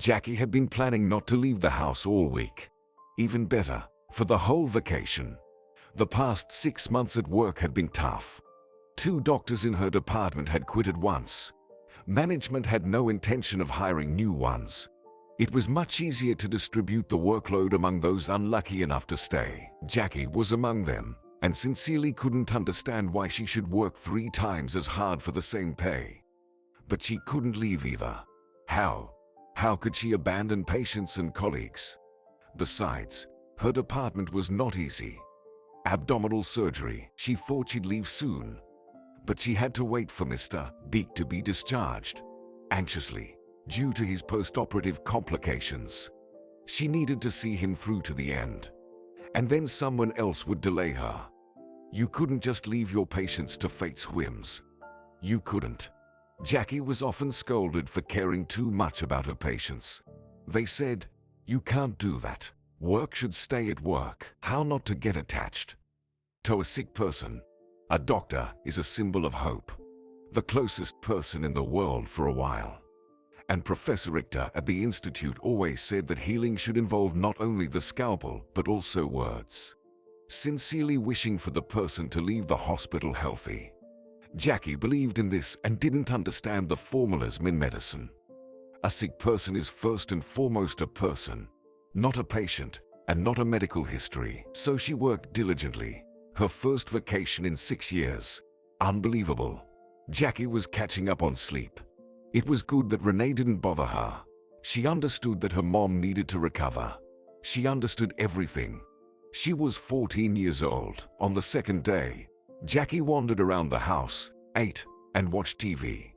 Jackie had been planning not to leave the house all week. Even better, for the whole vacation. The past 6 months at work had been tough. 2 doctors in her department had quit at once. Management had no intention of hiring new ones. It was much easier to distribute the workload among those unlucky enough to stay. Jackie was among them, and sincerely couldn't understand why she should work 3 times as hard for the same pay. But she couldn't leave either. How? How could she abandon patients and colleagues? Besides, her department was not easy. Abdominal surgery. She thought she'd leave soon. But she had to wait for Mr. Beak to be discharged. Anxiously, due to his post-operative complications. She needed to see him through to the end. And then someone else would delay her. You couldn't just leave your patients to fate's whims. You couldn't. Jackie was often scolded for caring too much about her patients. They said, "You can't do that. Work should stay at work." How not to get attached to a sick person? A doctor is a symbol of hope. The closest person in the world for a while. And Professor Richter at the Institute always said that healing should involve not only the scalpel, but also words. Sincerely wishing for the person to leave the hospital healthy. Jackie believed in this and didn't understand the formalism in medicine. A sick person is first and foremost a person, not a patient, and not a medical history. So she worked diligently. Her first vacation in 6 years. Unbelievable. Jackie was catching up on sleep. It was good that Renee didn't bother her. She understood that her mom needed to recover. She understood everything. She was 14 years old. On the second day, Jackie wandered around the house, ate, and watched TV.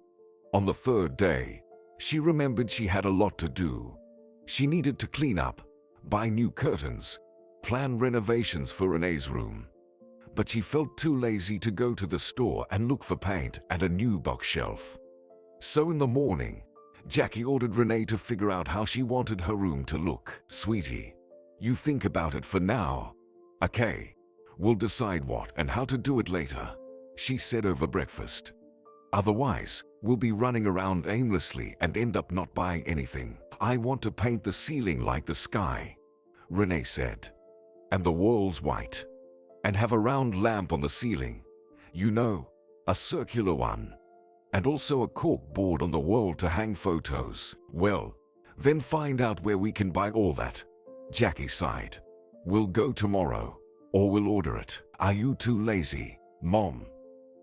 On the third day, she remembered she had a lot to do. She needed to clean up, buy new curtains, plan renovations for Renee's room. But she felt too lazy to go to the store and look for paint and a new box shelf. So in the morning, Jackie ordered Renee to figure out how she wanted her room to look. "Sweetie, you think about it for now. Okay? We'll decide what and how to do it later," she said over breakfast. "Otherwise, we'll be running around aimlessly and end up not buying anything." "I want to paint the ceiling like the sky," Renee said. "And the walls white. And have a round lamp on the ceiling. You know, a circular one. And also a cork board on the wall to hang photos." "Well, then find out where we can buy all that," Jackie sighed. "We'll go tomorrow. Or we'll order it." "Are you too lazy, Mom?"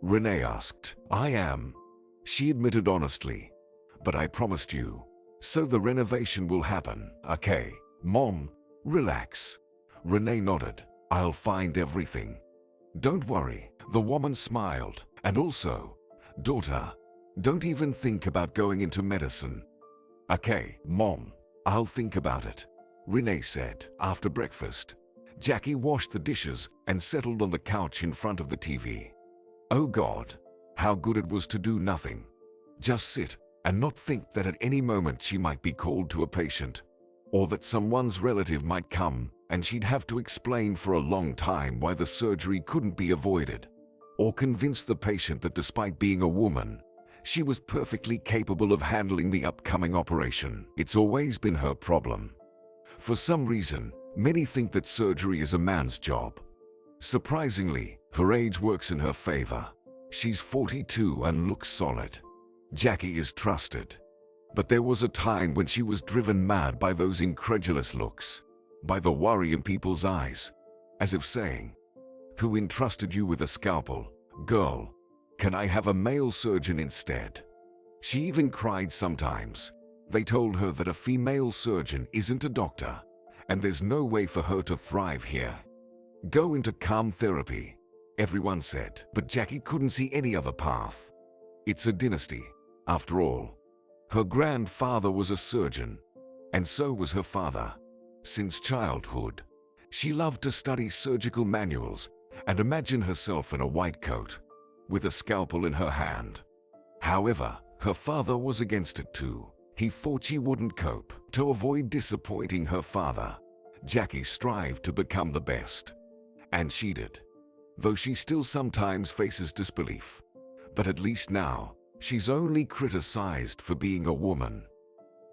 Renee asked. "I am," she admitted honestly. "But I promised you. So the renovation will happen." "Okay, Mom, relax." Renee nodded. "I'll find everything. Don't worry." The woman smiled. "And also, daughter, don't even think about going into medicine." "Okay, Mom, I'll think about it," Renee said. After breakfast, Jackie washed the dishes and settled on the couch in front of the TV. Oh God, how good it was to do nothing. Just sit and not think that at any moment she might be called to a patient, or that someone's relative might come and she'd have to explain for a long time why the surgery couldn't be avoided, or convince the patient that despite being a woman, she was perfectly capable of handling the upcoming operation. It's always been her problem. For some reason, many think that surgery is a man's job. Surprisingly, her age works in her favor. She's 42 and looks solid. Jackie is trusted. But there was a time when she was driven mad by those incredulous looks, by the worry in people's eyes, as if saying, "Who entrusted you with a scalpel, girl? Can I have a male surgeon instead?" She even cried sometimes. They told her that a female surgeon isn't a doctor, and there's no way for her to thrive here. "Go into calm therapy," everyone said. But Jackie couldn't see any other path. It's a dynasty, after all. Her grandfather was a surgeon, and so was her father. Since childhood, she loved to study surgical manuals and imagine herself in a white coat, with a scalpel in her hand. However, her father was against it too. He thought she wouldn't cope. To avoid disappointing her father, Jackie strived to become the best. And she did. Though she still sometimes faces disbelief. But at least now, she's only criticized for being a woman.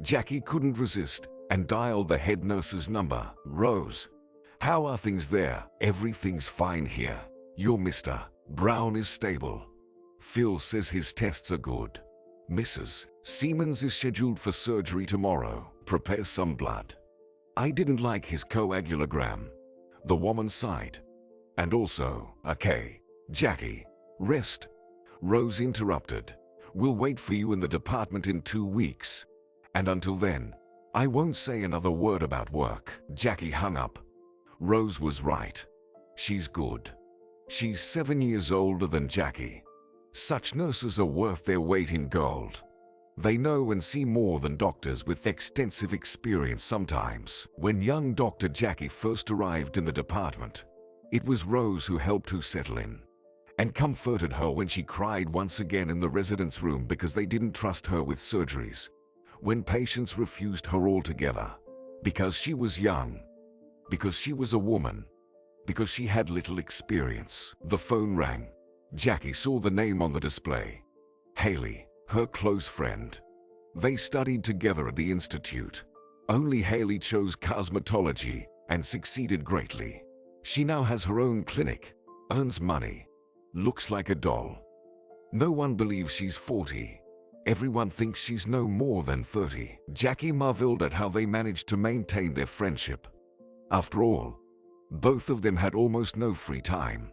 Jackie couldn't resist and dialed the head nurse's number. "Rose, how are things there?" "Everything's fine here. Your Mr. Brown is stable. Phil says his tests are good. Mrs. Siemens is scheduled for surgery tomorrow. Prepare some blood." I didn't like his coagulogram, the woman sighed. "And also, okay, Jackie, rest." Rose interrupted. "We'll wait for you in the department in 2 weeks. And until then, I won't say another word about work." Jackie hung up. Rose was right. She's good. She's 7 years older than Jackie. Such nurses are worth their weight in gold. They know and see more than doctors with extensive experience sometimes. When young Dr. Jackie first arrived in the department, it was Rose who helped her settle in and comforted her when she cried once again in the residence room because they didn't trust her with surgeries, when patients refused her altogether, because she was young, because she was a woman, because she had little experience. The phone rang. Jackie saw the name on the display. Haley, her close friend. They studied together at the institute. Only Haley chose cosmetology and succeeded greatly. She now has her own clinic, earns money, looks like a doll. No one believes she's 40. Everyone thinks she's no more than 30. Jackie marveled at how they managed to maintain their friendship. After all, both of them had almost no free time.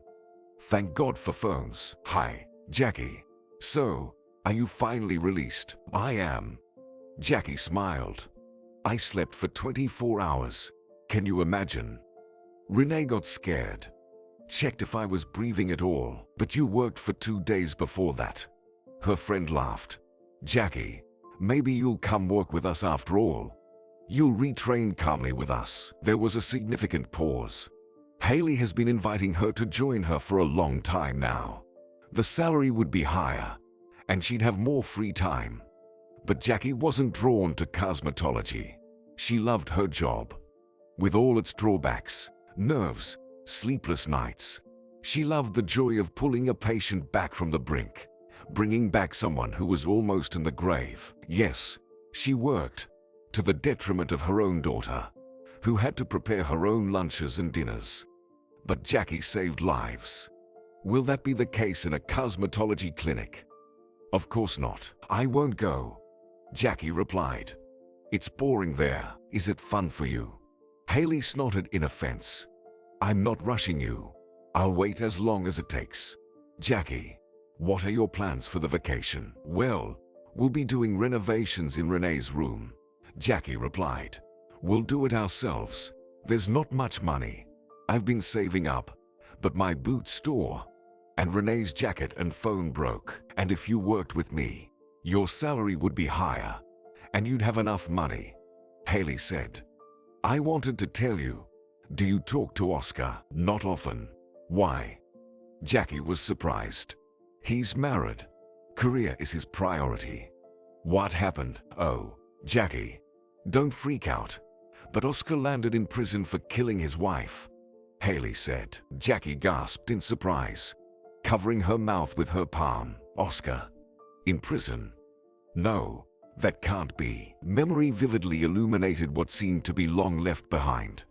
Thank God for phones. "Hi, Jackie. So, are you finally released?" "I am." Jackie smiled. "I slept for 24 hours. Can you imagine?" Renee got scared. Checked if I was breathing at all. "But you worked for 2 days before that." Her friend laughed. "Jackie, maybe you'll come work with us after all. You'll retrain calmly with us." There was a significant pause. Haley has been inviting her to join her for a long time now. The salary would be higher, and she'd have more free time. But Jackie wasn't drawn to cosmetology. She loved her job. With all its drawbacks, nerves, sleepless nights, she loved the joy of pulling a patient back from the brink, bringing back someone who was almost in the grave. Yes, she worked, to the detriment of her own daughter, who had to prepare her own lunches and dinners. But Jackie saved lives. Will that be the case in a cosmetology clinic? Of course not. "I won't go," Jackie replied. "It's boring there." "Is it fun for you?" Haley snorted in offense. "I'm not rushing you. I'll wait as long as it takes." "Jackie, what are your plans for the vacation?" "Well, we'll be doing renovations in Renee's room," Jackie replied. "We'll do it ourselves. There's not much money. I've been saving up, but my boot store and Renee's jacket and phone broke. And if you worked with me, your salary would be higher, and you'd have enough money," Haley said. "I wanted to tell you. Do you talk to Oscar?" "Not often." "Why?" Jackie was surprised. "He's married. Career is his priority." "What happened?" "Oh, Jackie, don't freak out. But Oscar landed in prison for killing his wife," Haley said. Jackie gasped in surprise, covering her mouth with her palm. "Oscar? In prison? No, that can't be." Memory vividly illuminated what seemed to be long left behind.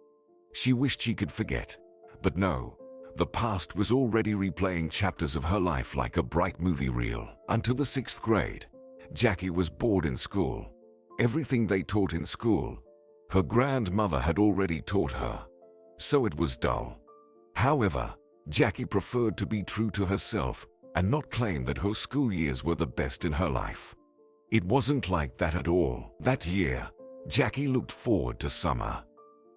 She wished she could forget, but no, the past was already replaying chapters of her life like a bright movie reel. Until the 6th grade, Jackie was bored in school. Everything they taught in school, her grandmother had already taught her, so it was dull. However, Jackie preferred to be true to herself and not claim that her school years were the best in her life. It wasn't like that at all. That year, Jackie looked forward to summer.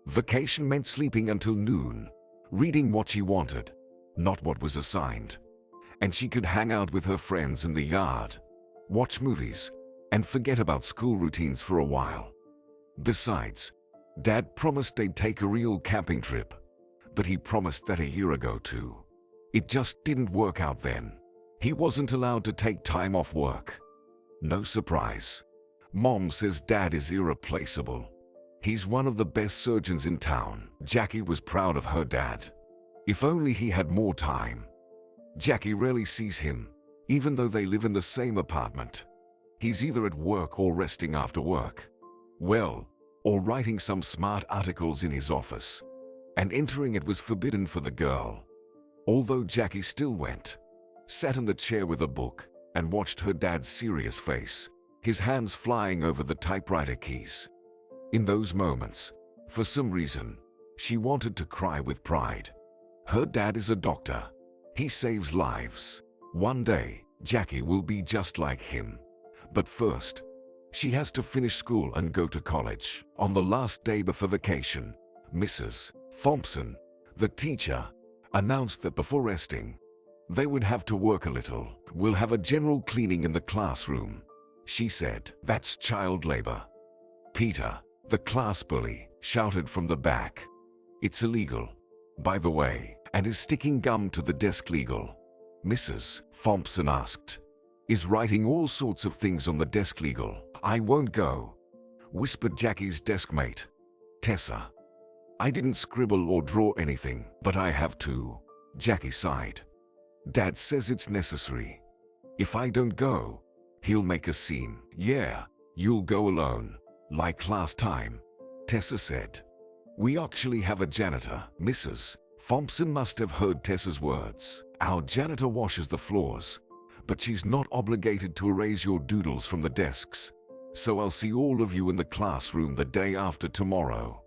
Vacation meant sleeping until noon, reading what she wanted, not what was assigned. And she could hang out with her friends in the yard, watch movies, and forget about school routines for a while. Besides, Dad promised they'd take a real camping trip, but he promised that a year ago too. It just didn't work out then. He wasn't allowed to take time off work. No surprise. Mom says Dad is irreplaceable. He's one of the best surgeons in town. Jackie was proud of her dad. If only he had more time. Jackie rarely sees him, even though they live in the same apartment. He's either at work or resting after work. Well, or writing some smart articles in his office. And entering it was forbidden for the girl. Although Jackie still went, sat in the chair with a book, and watched her dad's serious face, his hands flying over the typewriter keys. In those moments, for some reason, she wanted to cry with pride. Her dad is a doctor. He saves lives. One day, Jackie will be just like him. But first, she has to finish school and go to college. On the last day before vacation, Mrs. Thompson, the teacher, announced that before resting, they would have to work a little. We'll have a general cleaning in the classroom. She said, "That's child labor." Peter, the class bully, shouted from the back, "It's illegal, by the way, and is sticking gum to the desk legal?" Mrs. Thompson asked, "Is writing all sorts of things on the desk legal?" "I won't go," whispered Jackie's desk mate, Tessa. "I didn't scribble or draw anything, but I have to." Jackie sighed. "Dad says it's necessary. If I don't go, he'll make a scene." "Yeah, you'll go alone, like last time," Tessa said. "We actually have a janitor." Mrs. Thompson must have heard Tessa's words. "Our janitor washes the floors, but she's not obligated to erase your doodles from the desks. So I'll see all of you in the classroom the day after tomorrow.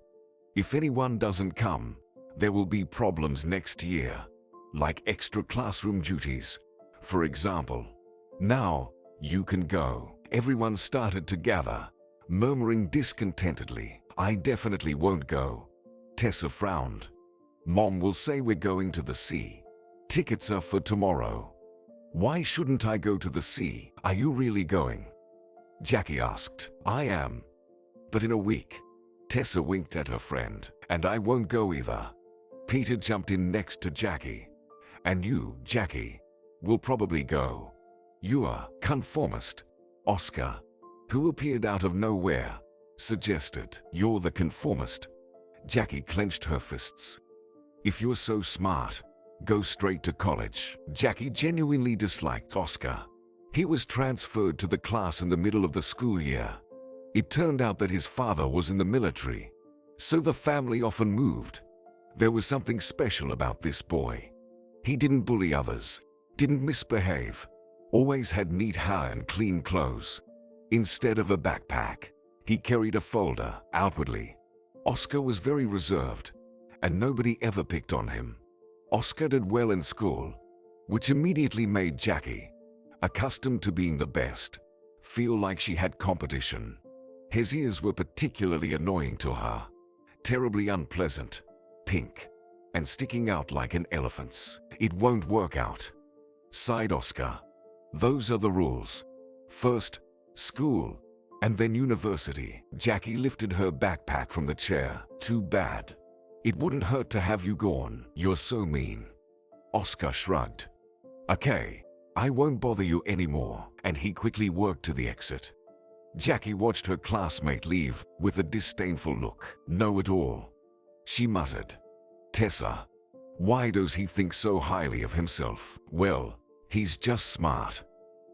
If anyone doesn't come, there will be problems next year, like extra classroom duties, for example. Now, you can go." Everyone started to gather, murmuring discontentedly. "I definitely won't go." Tessa frowned. "Mom will say we're going to the sea. Tickets are for tomorrow." "Why shouldn't I go to the sea?" "Are you really going?" Jackie asked. "I am. But in a week." Tessa winked at her friend. "And I won't go either." Peter jumped in next to Jackie. "And you, Jackie, will probably go. You are conformist." Oscar, who appeared out of nowhere, suggested. "You're the conformist." Jackie clenched her fists. "If you're so smart, go straight to college." Jackie genuinely disliked Oscar. He was transferred to the class in the middle of the school year. It turned out that his father was in the military, so the family often moved. There was something special about this boy. He didn't bully others, didn't misbehave, always had neat hair and clean clothes. Instead of a backpack, he carried a folder. Outwardly, Oscar was very reserved, and nobody ever picked on him. Oscar did well in school, which immediately made Jackie, accustomed to being the best, feel like she had competition. His ears were particularly annoying to her, terribly unpleasant, pink, and sticking out like an elephant's. "It won't work out," sighed Oscar. "Those are the rules. First, school, and then university." Jackie lifted her backpack from the chair. "Too bad. It wouldn't hurt to have you gone." "You're so mean." Oscar shrugged. "Okay, I won't bother you anymore." And he quickly worked to the exit. Jackie watched her classmate leave with a disdainful look. "Know-it-all," she muttered. "Tessa, why does he think so highly of himself?" "Well, he's just smart,"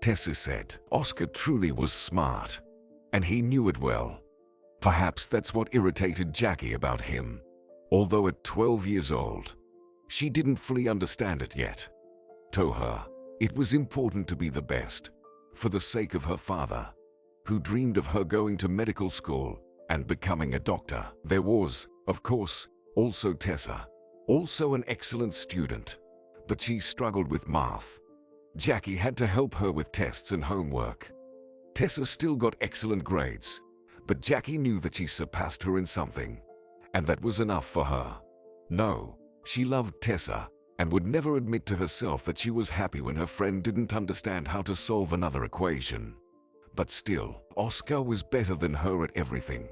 Tessa said. Oscar truly was smart, and he knew it well. Perhaps that's what irritated Jackie about him. Although at 12 years old, she didn't fully understand it yet. To her, it was important to be the best, for the sake of her father, who dreamed of her going to medical school and becoming a doctor. There was, of course, also Tessa, also an excellent student, but she struggled with math. Jackie had to help her with tests and homework. Tessa still got excellent grades, but Jackie knew that she surpassed her in something, and that was enough for her. No, she loved Tessa and would never admit to herself that she was happy when her friend didn't understand how to solve another equation. But still, Oscar was better than her at everything.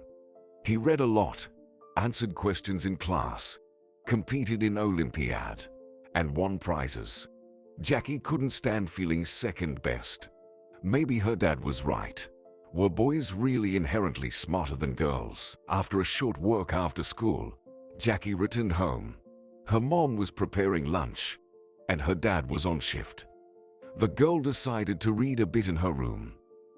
He read a lot, answered questions in class, competed in Olympiad, and won prizes. Jackie couldn't stand feeling second best. Maybe her dad was right. Were boys really inherently smarter than girls? After a short work after school, Jackie returned home. Her mom was preparing lunch, and her dad was on shift. The girl decided to read a bit in her room.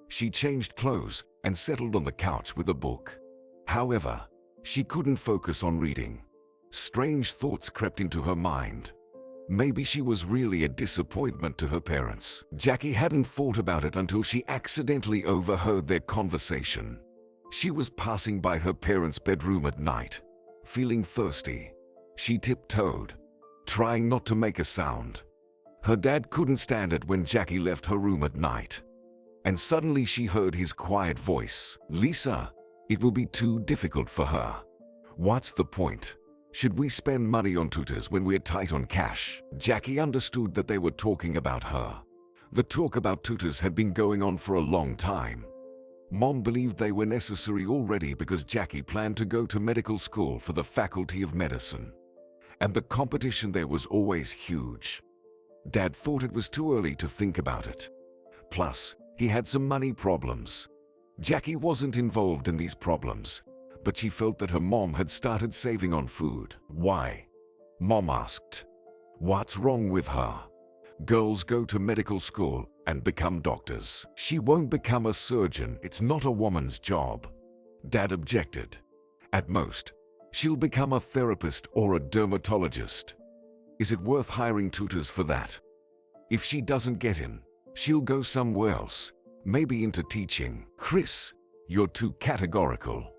She changed clothes and settled on the couch with a book. However, she couldn't focus on reading. Strange thoughts crept into her mind. Maybe she was really a disappointment to her parents. Jackie hadn't thought about it until she accidentally overheard their conversation. She was passing by her parents' bedroom at night, feeling thirsty. She tiptoed, trying not to make a sound. Her dad couldn't stand it when Jackie left her room at night. And suddenly she heard his quiet voice. "Lisa, it will be too difficult for her. What's the point? Should we spend money on tutors when we're tight on cash?" Jackie understood that they were talking about her. The talk about tutors had been going on for a long time. Mom believed they were necessary already because Jackie planned to go to medical school for the Faculty of Medicine. And the competition there was always huge. Dad thought it was too early to think about it. Plus, he had some money problems. Jackie wasn't involved in these problems, but she felt that her mom had started saving on food. "Why?" Mom asked. "What's wrong with her? Girls go to medical school and become doctors. She won't become a surgeon. It's not a woman's job." Dad objected. "At most, she'll become a therapist or a dermatologist. Is it worth hiring tutors for that? If she doesn't get in, she'll go somewhere else, maybe into teaching." "Chris, you're too categorical,"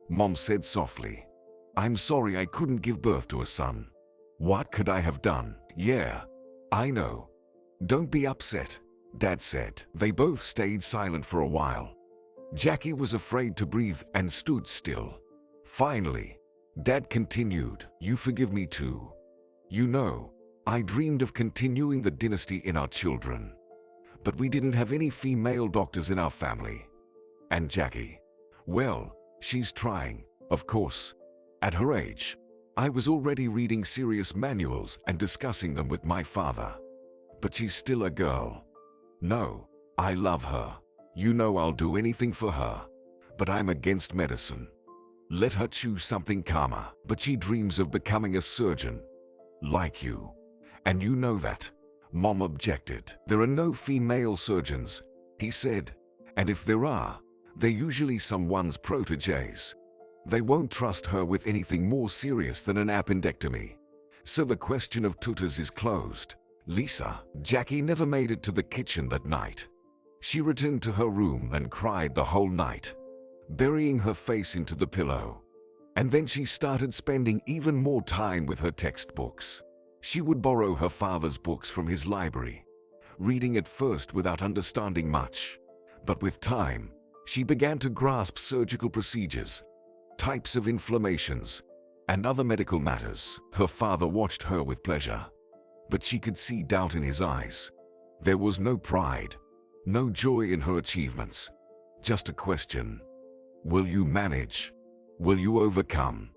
Mom said softly. "I'm sorry I couldn't give birth to a son. What could I have done?" "Yeah, I know. Don't be upset," Dad said. They both stayed silent for a while. Jackie was afraid to breathe and stood still. Finally, Dad continued, "You forgive me too. You know, I dreamed of continuing the dynasty in our children. But we didn't have any female doctors in our family. And Jackie, well, she's trying, of course. At her age, I was already reading serious manuals and discussing them with my father. But she's still a girl. No, I love her. You know I'll do anything for her. But I'm against medicine. Let her choose something calmer." "But she dreams of becoming a surgeon. Like you. And you know that." Mom objected. "There are no female surgeons," he said. "And if there are, they're usually someone's protégés. They won't trust her with anything more serious than an appendectomy. So the question of tutors is closed." Lisa. Jackie never made it to the kitchen that night. She returned to her room and cried the whole night, burying her face into the pillow. And then she started spending even more time with her textbooks. She would borrow her father's books from his library, reading at first without understanding much. But with time, she began to grasp surgical procedures, types of inflammations, and other medical matters. Her father watched her with pleasure, but she could see doubt in his eyes. There was no pride, no joy in her achievements, just a question. Will you manage? Will you overcome?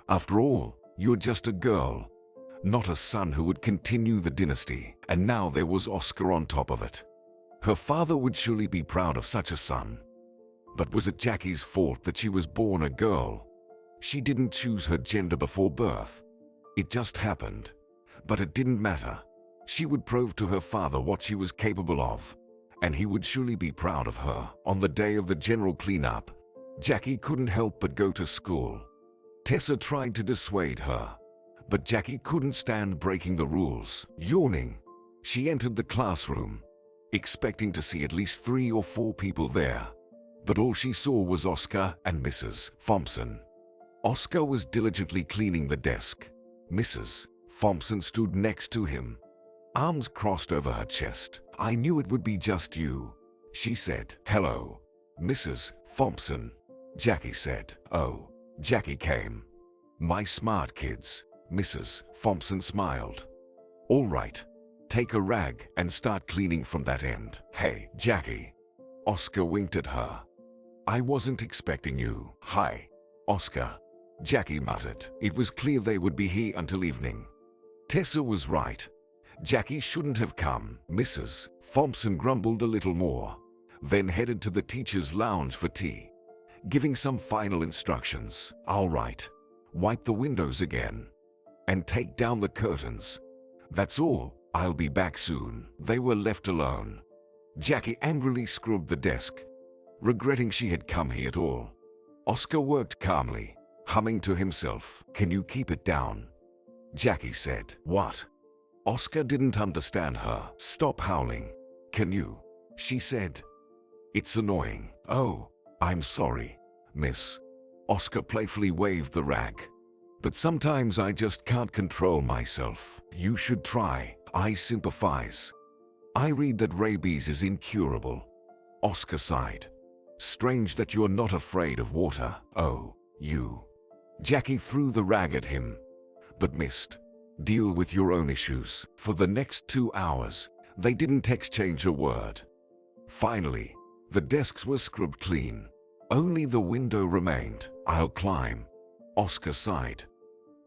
After all, you're just a girl, not a son who would continue the dynasty. And now there was Oscar on top of it. Her father would surely be proud of such a son. But was it Jackie's fault that she was born a girl? She didn't choose her gender before birth. It just happened. But it didn't matter. She would prove to her father what she was capable of, and he would surely be proud of her. On the day of the general cleanup, Jackie couldn't help but go to school. Tessa tried to dissuade her, but Jackie couldn't stand breaking the rules. Yawning, she entered the classroom, expecting to see at least 3 or 4 people there. But all she saw was Oscar and Mrs. Thompson. Oscar was diligently cleaning the desk. Mrs. Thompson stood next to him, arms crossed over her chest. "I knew it would be just you," she said. "Hello, Mrs. Thompson," Jackie said. "Oh, Jackie came. My smart kids," Mrs. Thompson smiled. "All right, take a rag and start cleaning from that end." "Hey, Jackie." Oscar winked at her. "I wasn't expecting you." "Hi, Oscar," Jackie muttered. It was clear they would be here until evening. Tessa was right. Jackie shouldn't have come. Mrs. Thompson grumbled a little more, then headed to the teacher's lounge for tea, giving some final instructions. "All right, wipe the windows again, and take down the curtains. That's all. I'll be back soon." They were left alone. Jackie angrily scrubbed the desk, regretting she had come here at all. Oscar worked calmly, humming to himself. "Can you keep it down?" Jackie said. "What?" Oscar didn't understand her. "Stop howling. Can you?" she said. "It's annoying." "Oh, I'm sorry, miss." Oscar playfully waved the rag. "But sometimes I just can't control myself. You should try." "I sympathize. I read that rabies is incurable." Oscar sighed. "Strange that you're not afraid of water." "Oh, you." Jackie threw the rag at him, but missed. "Deal with your own issues." For the next 2 hours, they didn't exchange a word. Finally, the desks were scrubbed clean. Only the window remained. "I'll climb." Oscar sighed.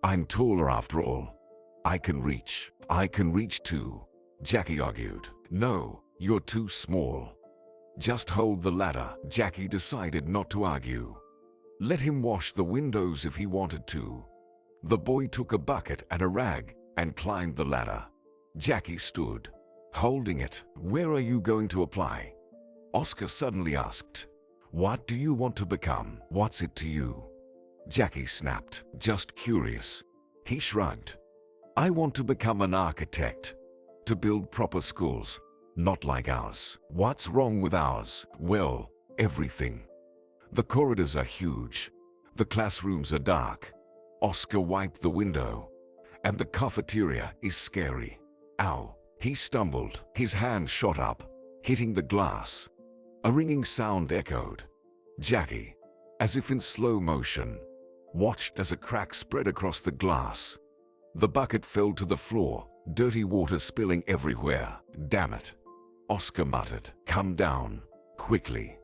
"I'm taller after all. I can reach." "I can reach too," Jackie argued. "No, you're too small. Just hold the ladder." Jackie decided not to argue. Let him wash the windows if he wanted to. The boy took a bucket and a rag and climbed the ladder. Jackie stood, holding it. "Where are you going to apply?" Oscar suddenly asked. "What do you want to become?" "What's it to you?" Jackie snapped. "Just curious." He shrugged. "I want to become an architect. To build proper schools, not like ours." "What's wrong with ours?" "Well, everything. The corridors are huge. The classrooms are dark." Oscar wiped the window. "And the cafeteria is scary." "Ow." He stumbled. His hand shot up, hitting the glass. A ringing sound echoed. Jackie, as if in slow motion, watched as a crack spread across the glass. The bucket fell to the floor, dirty water spilling everywhere. "Damn it," Oscar muttered. "Come down, quickly,"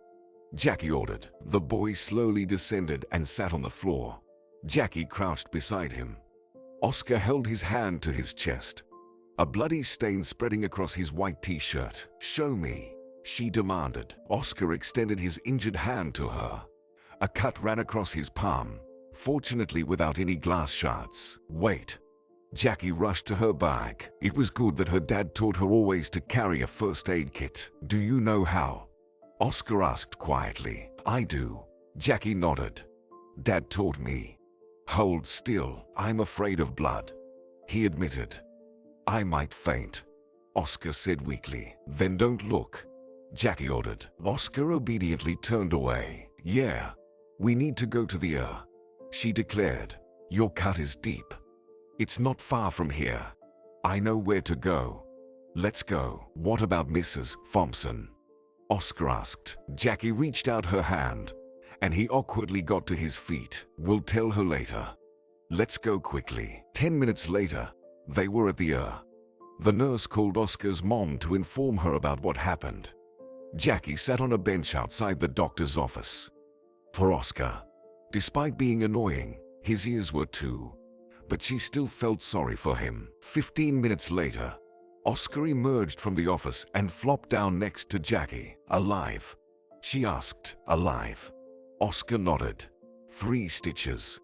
Jackie ordered. The boy slowly descended and sat on the floor. Jackie crouched beside him. Oscar held his hand to his chest, a bloody stain spreading across his white t-shirt. "Show me," she demanded. Oscar extended his injured hand to her. A cut ran across his palm, fortunately without any glass shards. "Wait." Jackie rushed to her bag. It was good that her dad taught her always to carry a first aid kit. "Do you know how?" Oscar asked quietly. "I do." Jackie nodded. "Dad taught me." "Hold still. I'm afraid of blood," he admitted. "I might faint," Oscar said weakly. "Then don't look," Jackie ordered. Oscar obediently turned away. "Yeah, we need to go to the she declared. "Your cut is deep. It's not far from here. I know where to go. Let's go." "What about Mrs. Thompson?" Oscar asked. Jackie reached out her hand, and he awkwardly got to his feet. "We'll tell her later. Let's go quickly." 10 minutes later, they were at the The nurse called Oscar's mom to inform her about what happened. Jackie sat on a bench outside the doctor's office. For Oscar, despite being annoying, his ears were too. But she still felt sorry for him. 15 minutes later, Oscar emerged from the office and flopped down next to Jackie. "Alive?" she asked. "Alive." Oscar nodded. 3 stitches.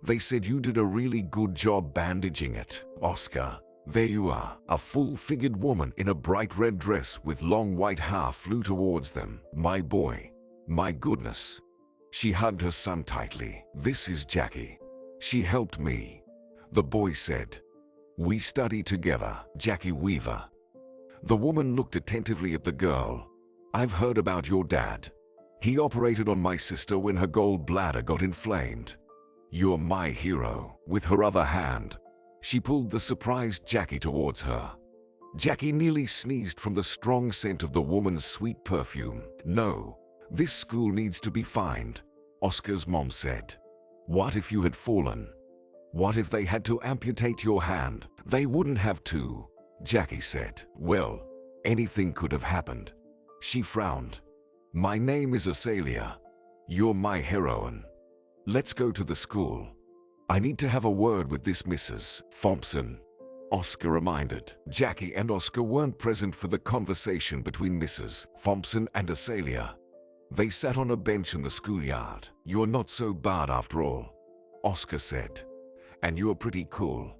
"They said you did a really good job bandaging it." "Oscar, there you are." A full-figured woman in a bright red dress with long white hair flew towards them. "My boy. My goodness." She hugged her son tightly. "This is Jackie. She helped me," the boy said. "We study together." Jackie Weaver. The woman looked attentively at the girl. "I've heard about your dad. He operated on my sister when her gallbladder got inflamed. You're my hero." With her other hand, she pulled the surprised Jackie towards her. Jackie nearly sneezed from the strong scent of the woman's sweet perfume. "No, this school needs to be fined," Oscar's mom said. "What if you had fallen? What if they had to amputate your hand?" "They wouldn't have to," Jackie said. "Well, anything could have happened." She frowned. "My name is Azalea. You're my heroine. Let's go to the school. I need to have a word with this Mrs. Thompson," Oscar reminded. Jackie and Oscar weren't present for the conversation between Mrs. Thompson and Azalea. They sat on a bench in the schoolyard. "You're not so bad after all," Oscar said. "And you're pretty cool.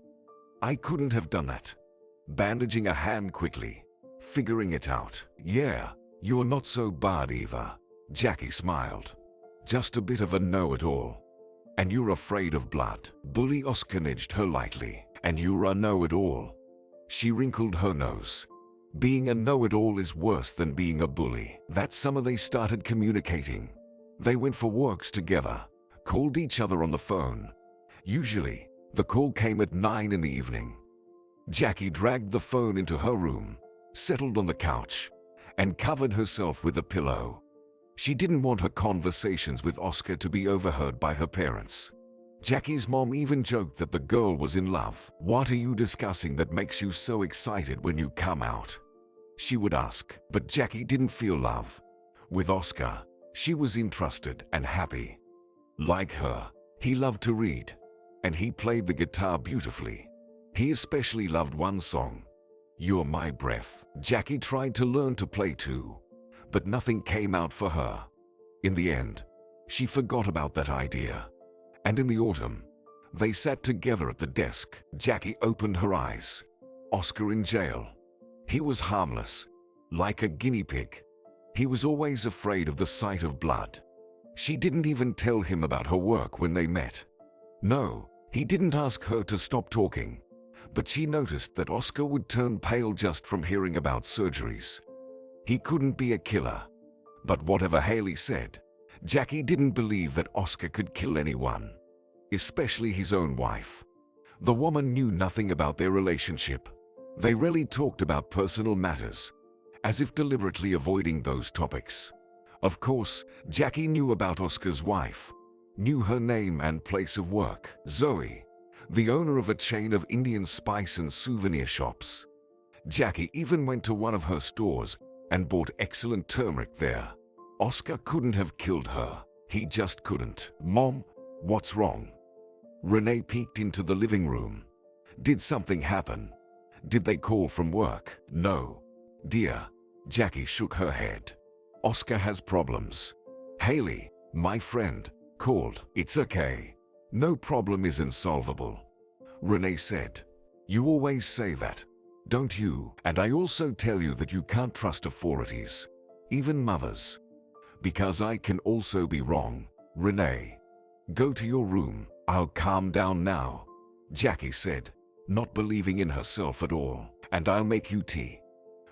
I couldn't have done that." Bandaging a hand quickly, figuring it out. "Yeah, you're not so bad either," Jackie smiled. Just a bit of a know-it-all. And you're afraid of blood. Bully Oscar nudged her lightly. And you're a know-it-all. She wrinkled her nose. Being a know-it-all is worse than being a bully. That summer they started communicating. They went for walks together, called each other on the phone. Usually, the call came at 9 in the evening. Jackie dragged the phone into her room, settled on the couch, and covered herself with a pillow. She didn't want her conversations with Oscar to be overheard by her parents. Jackie's mom even joked that the girl was in love. "What are you discussing that makes you so excited when you come out?" she would ask. But Jackie didn't feel love. With Oscar, she was interested and happy. Like her, he loved to read, and he played the guitar beautifully. He especially loved one song, "You're My Breath." Jackie tried to learn to play too, but nothing came out for her. In the end, she forgot about that idea. And in the autumn, they sat together at the desk. Jackie opened her eyes. Oscar in jail. He was harmless, like a guinea pig. He was always afraid of the sight of blood. She didn't even tell him about her work when they met. No, he didn't ask her to stop talking. But she noticed that Oscar would turn pale just from hearing about surgeries. He couldn't be a killer. But whatever Haley said, Jackie didn't believe that Oscar could kill anyone, especially his own wife. The woman knew nothing about their relationship. They rarely talked about personal matters, as if deliberately avoiding those topics. Of course, Jackie knew about Oscar's wife, knew her name and place of work, Zoe, the owner of a chain of Indian spice and souvenir shops. Jackie even went to one of her stores and bought excellent turmeric there. Oscar couldn't have killed her. He just couldn't. "Mom, what's wrong?" Renee peeked into the living room. "Did something happen? Did they call from work?" "No, dear." Jackie shook her head. "Oscar has problems. Haley, my friend, called." "It's okay. No problem is insolvable," Renee said. "You always say that, don't you? And I also tell you that you can't trust authorities, even mothers. Because I can also be wrong, Renee. Go to your room. I'll calm down now," Jackie said, not believing in herself at all. "And I'll make you tea,"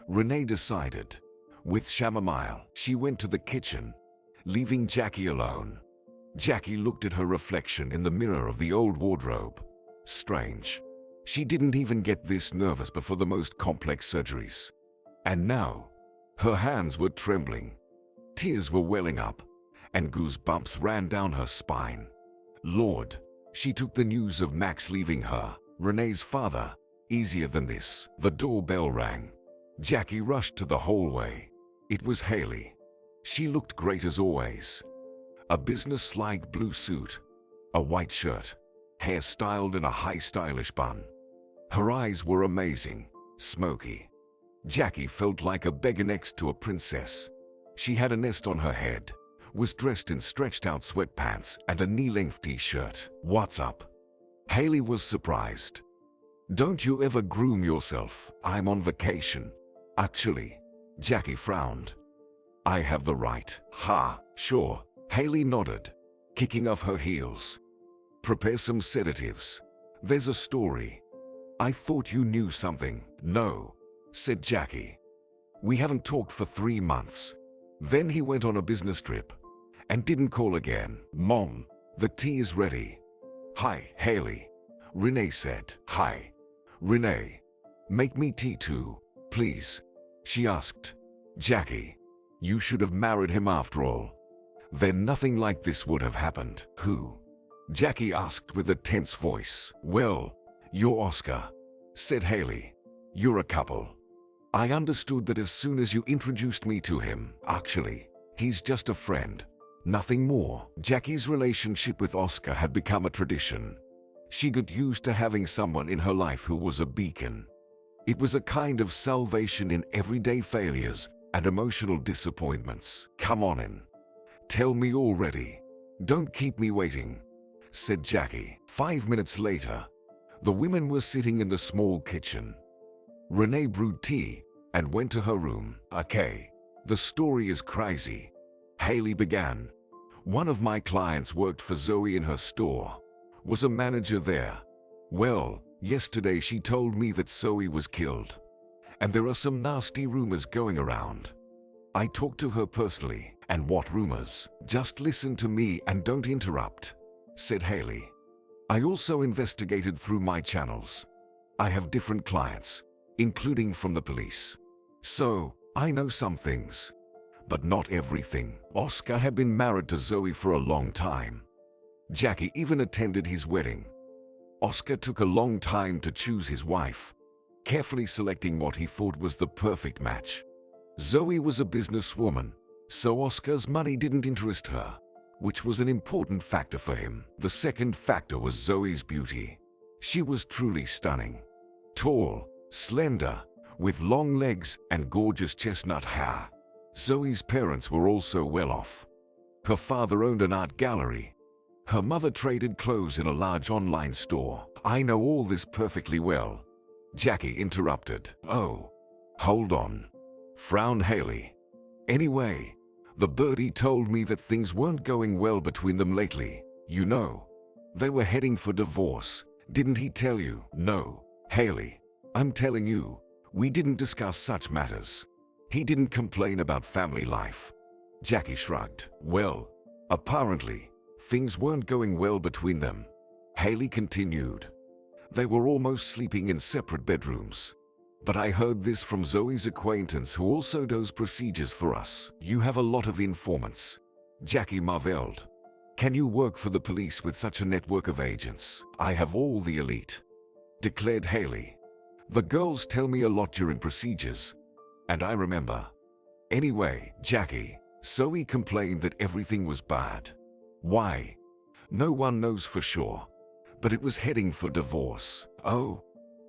Renee decided. With chamomile, she went to the kitchen, leaving Jackie alone. Jackie looked at her reflection in the mirror of the old wardrobe. Strange. She didn't even get this nervous before the most complex surgeries. And now, her hands were trembling. Tears were welling up, and goosebumps ran down her spine. Lord, she took the news of Max leaving her, Renee's father, easier than this. The doorbell rang. Jackie rushed to the hallway. It was Haley. She looked great as always. A business-like blue suit, a white shirt, hair styled in a high stylish bun. Her eyes were amazing, smoky. Jackie felt like a beggar next to a princess. She had a nest on her head, was dressed in stretched-out sweatpants and a knee-length t-shirt. "What's up?" Haley was surprised. "Don't you ever groom yourself?" "I'm on vacation, actually." Jackie frowned. "I have the right." "Ha, sure." Haley nodded, kicking off her heels. "Prepare some sedatives. There's a story." "I thought you knew something." "No," said Jackie. "We haven't talked for 3 months. Then he went on a business trip and didn't call again." "Mom, the tea is ready." "Hi, Haley," Renee said. "Hi, Renee. Make me tea too, please," she asked. "Jackie, you should have married him after all. Then nothing like this would have happened." "Who?" Jackie asked with a tense voice. "Well, you're Oscar," said Haley. "You're a couple. I understood that as soon as you introduced me to him. Actually, he's just a friend, nothing more." Jackie's relationship with Oscar had become a tradition. She got used to having someone in her life who was a beacon. It was a kind of salvation in everyday failures and emotional disappointments. "Come on in. Tell me already. Don't keep me waiting," said Jackie. 5 minutes later, the women were sitting in the small kitchen. Renee brewed tea and went to her room. "Okay, the story is crazy," Haley began. One of my clients worked for Zoe in her store, was a manager there. Well, yesterday she told me that Zoe was killed. And there are some nasty rumors going around. I talked to her personally. And what rumors? Just listen to me and don't interrupt, said Haley. I also investigated through my channels. I have different clients, including from the police. So, I know some things, but not everything. Oscar had been married to Zoe for a long time. Jackie even attended his wedding. Oscar took a long time to choose his wife, carefully selecting what he thought was the perfect match. Zoe was a businesswoman, so Oscar's money didn't interest her, which was an important factor for him. The second factor was Zoe's beauty. She was truly stunning. Tall, slender, with long legs and gorgeous chestnut hair. Zoe's parents were also well off. Her father owned an art gallery. Her mother traded clothes in a large online store. I know all this perfectly well. Jackie interrupted. Oh, hold on, frowned Haley. Anyway, the birdie told me that things weren't going well between them lately. You know, they were heading for divorce. Didn't he tell you? No, Haley, I'm telling you, we didn't discuss such matters. He didn't complain about family life. Jackie shrugged. Well, apparently, things weren't going well between them. Haley continued. They were almost sleeping in separate bedrooms. But I heard this from Zoe's acquaintance who also does procedures for us. You have a lot of informants. Jackie marveled. Can you work for the police with such a network of agents? I have all the elite, declared Haley. The girls tell me a lot during procedures, and I remember. Anyway, Jackie, Zoe complained that everything was bad. Why? No one knows for sure, but it was heading for divorce. Oh,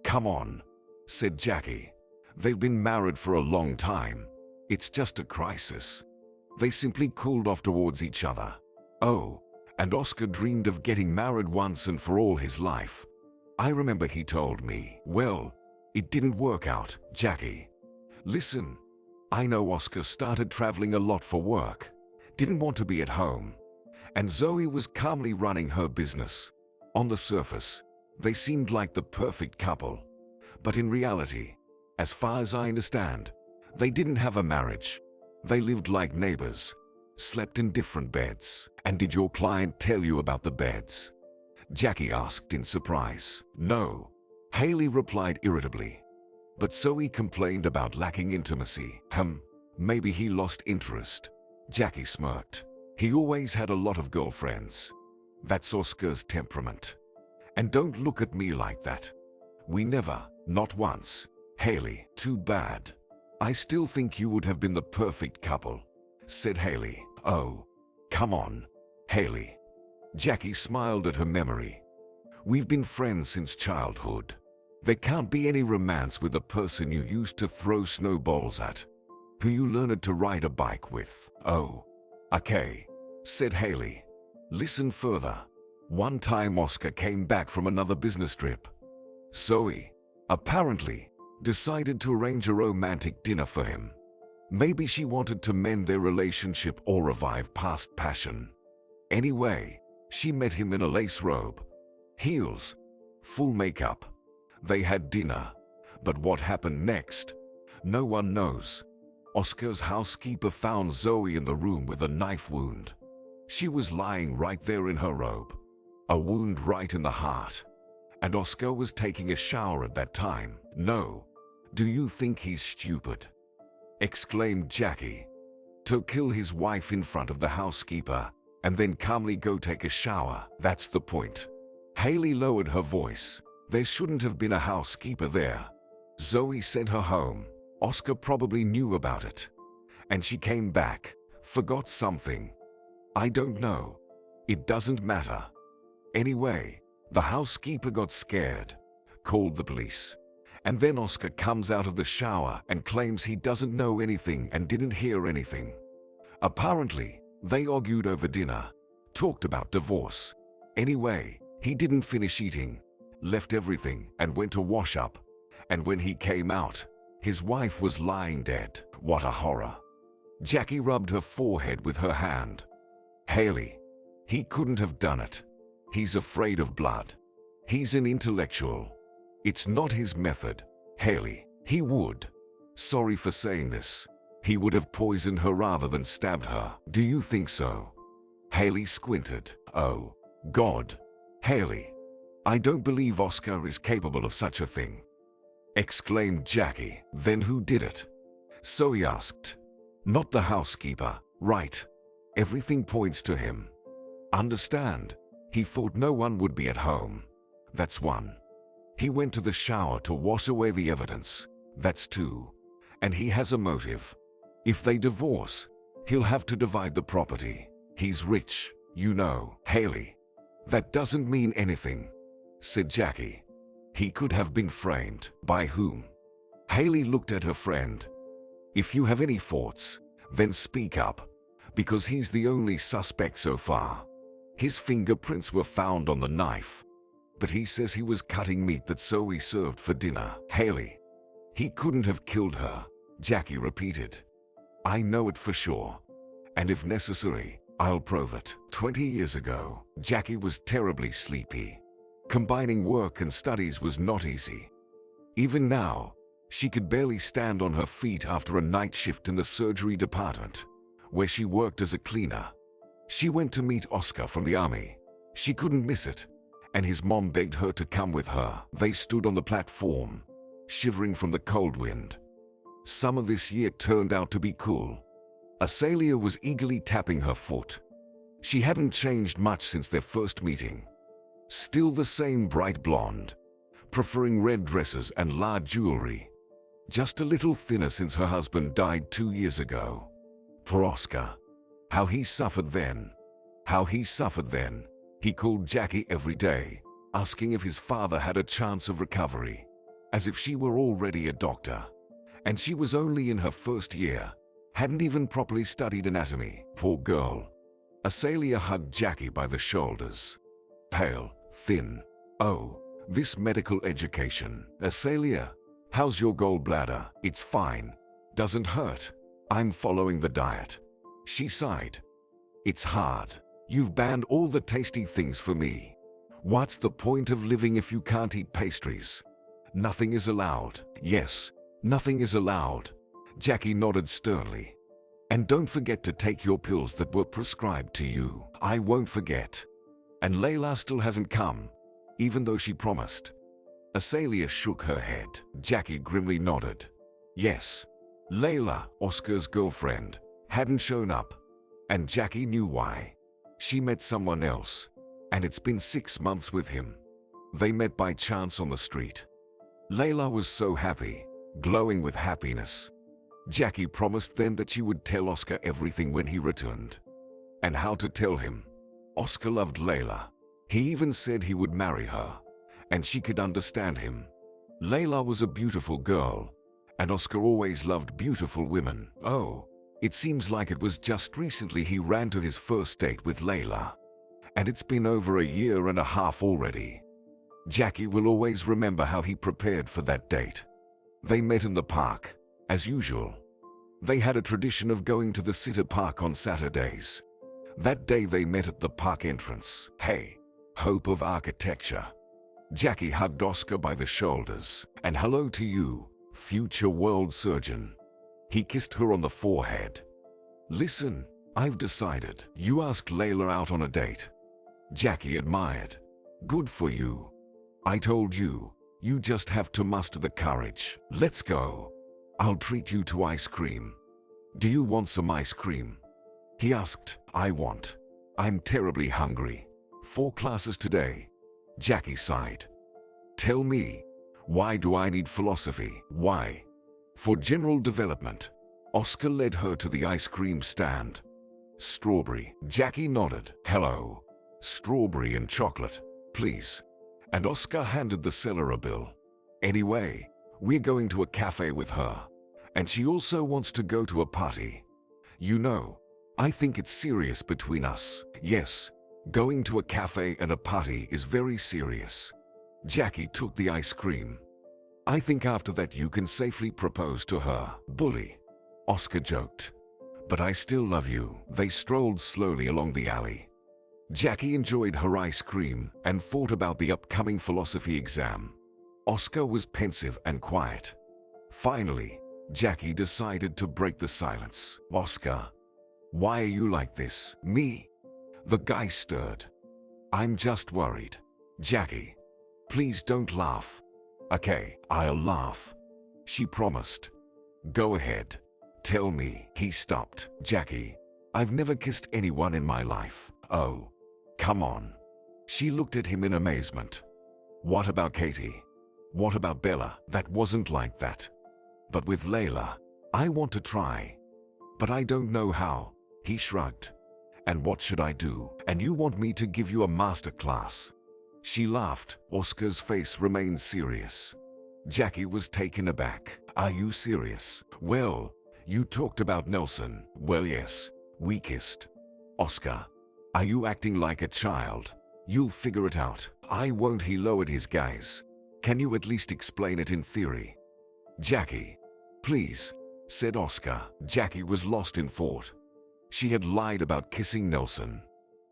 come on, said Jackie. They've been married for a long time. It's just a crisis. They simply cooled off towards each other. Oh, and Oscar dreamed of getting married once and for all his life. I remember he told me. Well, it didn't work out, Jackie. Listen, I know Oscar started traveling a lot for work, didn't want to be at home, and Zoe was calmly running her business. On the surface, they seemed like the perfect couple. But in reality, as far as I understand, they didn't have a marriage. They lived like neighbors, slept in different beds. And did your client tell you about the beds? Jackie asked in surprise. No, Haley replied irritably. But Zoe complained about lacking intimacy. Maybe he lost interest. Jackie smirked. He always had a lot of girlfriends. That's Oscar's temperament. And don't look at me like that. We never, not once. Haley, too bad. I still think you would have been the perfect couple, said Haley. Oh, come on, Haley. Jackie smiled at her memory. We've been friends since childhood. There can't be any romance with the person you used to throw snowballs at, who you learned to ride a bike with. Oh, okay, said Haley. Listen further. One time Oscar came back from another business trip. Zoe, apparently, decided to arrange a romantic dinner for him. Maybe she wanted to mend their relationship or revive past passion. Anyway, she met him in a lace robe, heels, full makeup. They had dinner, but what happened next? No one knows. Oscar's housekeeper found Zoe in the room with a knife wound. She was lying right there in her robe, a wound right in the heart. And Oscar was taking a shower at that time. No, do you think he's stupid? Exclaimed Jackie. To kill his wife in front of the housekeeper and then calmly go take a shower, that's the point. Haley lowered her voice. There shouldn't have been a housekeeper there. Zoe sent her home. Oscar probably knew about it. And she came back, forgot something. I don't know. It doesn't matter. Anyway, the housekeeper got scared, called the police. And then Oscar comes out of the shower and claims he doesn't know anything and didn't hear anything. Apparently, they argued over dinner, talked about divorce. Anyway, he didn't finish eating, left everything and went to wash up. And when he came out, his wife was lying dead. What a horror. Jackie rubbed her forehead with her hand. Haley, he couldn't have done it. He's afraid of blood. He's an intellectual. It's not his method. Haley, he would. Sorry for saying this. He would have poisoned her rather than stabbed her. Do you think so? Haley squinted. Oh, God. Haley, I don't believe Oscar is capable of such a thing, exclaimed Jackie. Then who did it? Zoe asked. Not the housekeeper, right? Everything points to him. Understand? He thought no one would be at home. That's one. He went to the shower to wash away the evidence. That's two. And he has a motive. If they divorce, he'll have to divide the property. He's rich, you know. Haley, that doesn't mean anything, said Jackie. He could have been framed. By whom? Haley looked at her friend. If you have any thoughts, then speak up, because he's the only suspect so far. His fingerprints were found on the knife, but he says he was cutting meat that Zoe served for dinner. Haley, he couldn't have killed her, Jackie repeated. I know it for sure, and if necessary, I'll prove it. 20 years ago, Jackie was terribly sleepy. Combining work and studies was not easy. Even now, she could barely stand on her feet after a night shift in the surgery department, where she worked as a cleaner. She went to meet Oscar from the army. She couldn't miss it, and his mom begged her to come with her. They stood on the platform, shivering from the cold wind. Summer this year turned out to be cool. Azalea was eagerly tapping her foot. She hadn't changed much since their first meeting. Still the same bright blonde, preferring red dresses and large jewelry. Just a little thinner since her husband died 2 years ago. Poor Oscar. How he suffered then. How he suffered then. He called Jackie every day, asking if his father had a chance of recovery, as if she were already a doctor. And she was only in her first year, hadn't even properly studied anatomy. Poor girl. Azalea hugged Jackie by the shoulders. Pale, thin. Oh, this medical education. Azalea, how's your gallbladder? It's fine. Doesn't hurt. I'm following the diet. She sighed. It's hard. You've banned all the tasty things for me. What's the point of living if you can't eat pastries? Nothing is allowed. Yes, nothing is allowed. Jackie nodded sternly. And don't forget to take your pills that were prescribed to you. I won't forget. And Layla still hasn't come, even though she promised. Azalea shook her head. Jackie grimly nodded. Yes, Layla, Oscar's girlfriend, hadn't shown up. And Jackie knew why. She met someone else, and it's been 6 months with him. They met by chance on the street. Layla was so happy, glowing with happiness. Jackie promised then that she would tell Oscar everything when he returned. And how to tell him. Oscar loved Layla. He even said he would marry her, and she could understand him. Layla was a beautiful girl, and Oscar always loved beautiful women. Oh, it seems like it was just recently he ran to his first date with Layla. And it's been over 1.5 years already. Jackie will always remember how he prepared for that date. They met in the park, as usual. They had a tradition of going to the city park on Saturdays. That day they met at the park entrance. Hey, hope of architecture. Jackie hugged Oscar by the shoulders. And hello to you, future world surgeon. He kissed her on the forehead. Listen, I've decided. You asked Layla out on a date. Jackie admired. Good for you. I told you, you just have to muster the courage. Let's go. I'll treat you to ice cream. Do you want some ice cream? He asked. I want. I'm terribly hungry. 4 classes today. Jackie sighed. Tell me, why do I need philosophy? Why? For general development. Oscar led her to the ice cream stand. Strawberry. Jackie nodded. Hello. Strawberry and chocolate, please. And Oscar handed the seller a bill. Anyway, we're going to a cafe with her. And she also wants to go to a party. You know, I think it's serious between us. Yes, going to a cafe and a party is very serious. Jackie took the ice cream. I think after that you can safely propose to her. Bully. Oscar joked. But I still love you. They strolled slowly along the alley. Jackie enjoyed her ice cream and thought about the upcoming philosophy exam. Oscar was pensive and quiet. Finally, Jackie decided to break the silence. Oscar, why are you like this? Me? The guy stirred. I'm just worried. Jackie, please don't laugh. Okay, I'll laugh. She promised. Go ahead. Tell me. He stopped. Jackie, I've never kissed anyone in my life. Oh, come on. She looked at him in amazement. What about Katie? What about Bella? That wasn't like that. But with Layla, I want to try. But I don't know how. He shrugged. And what should I do? And you want me to give you a master class? She laughed. Oscar's face remained serious. Jackie was taken aback. Are you serious? Well, you talked about Nelson. Well, yes, we kissed. Oscar, are you acting like a child? You'll figure it out. I won't. He lowered his gaze. Can you at least explain it in theory? Jackie, please, said Oscar. Jackie was lost in thought. She had lied about kissing Nelson.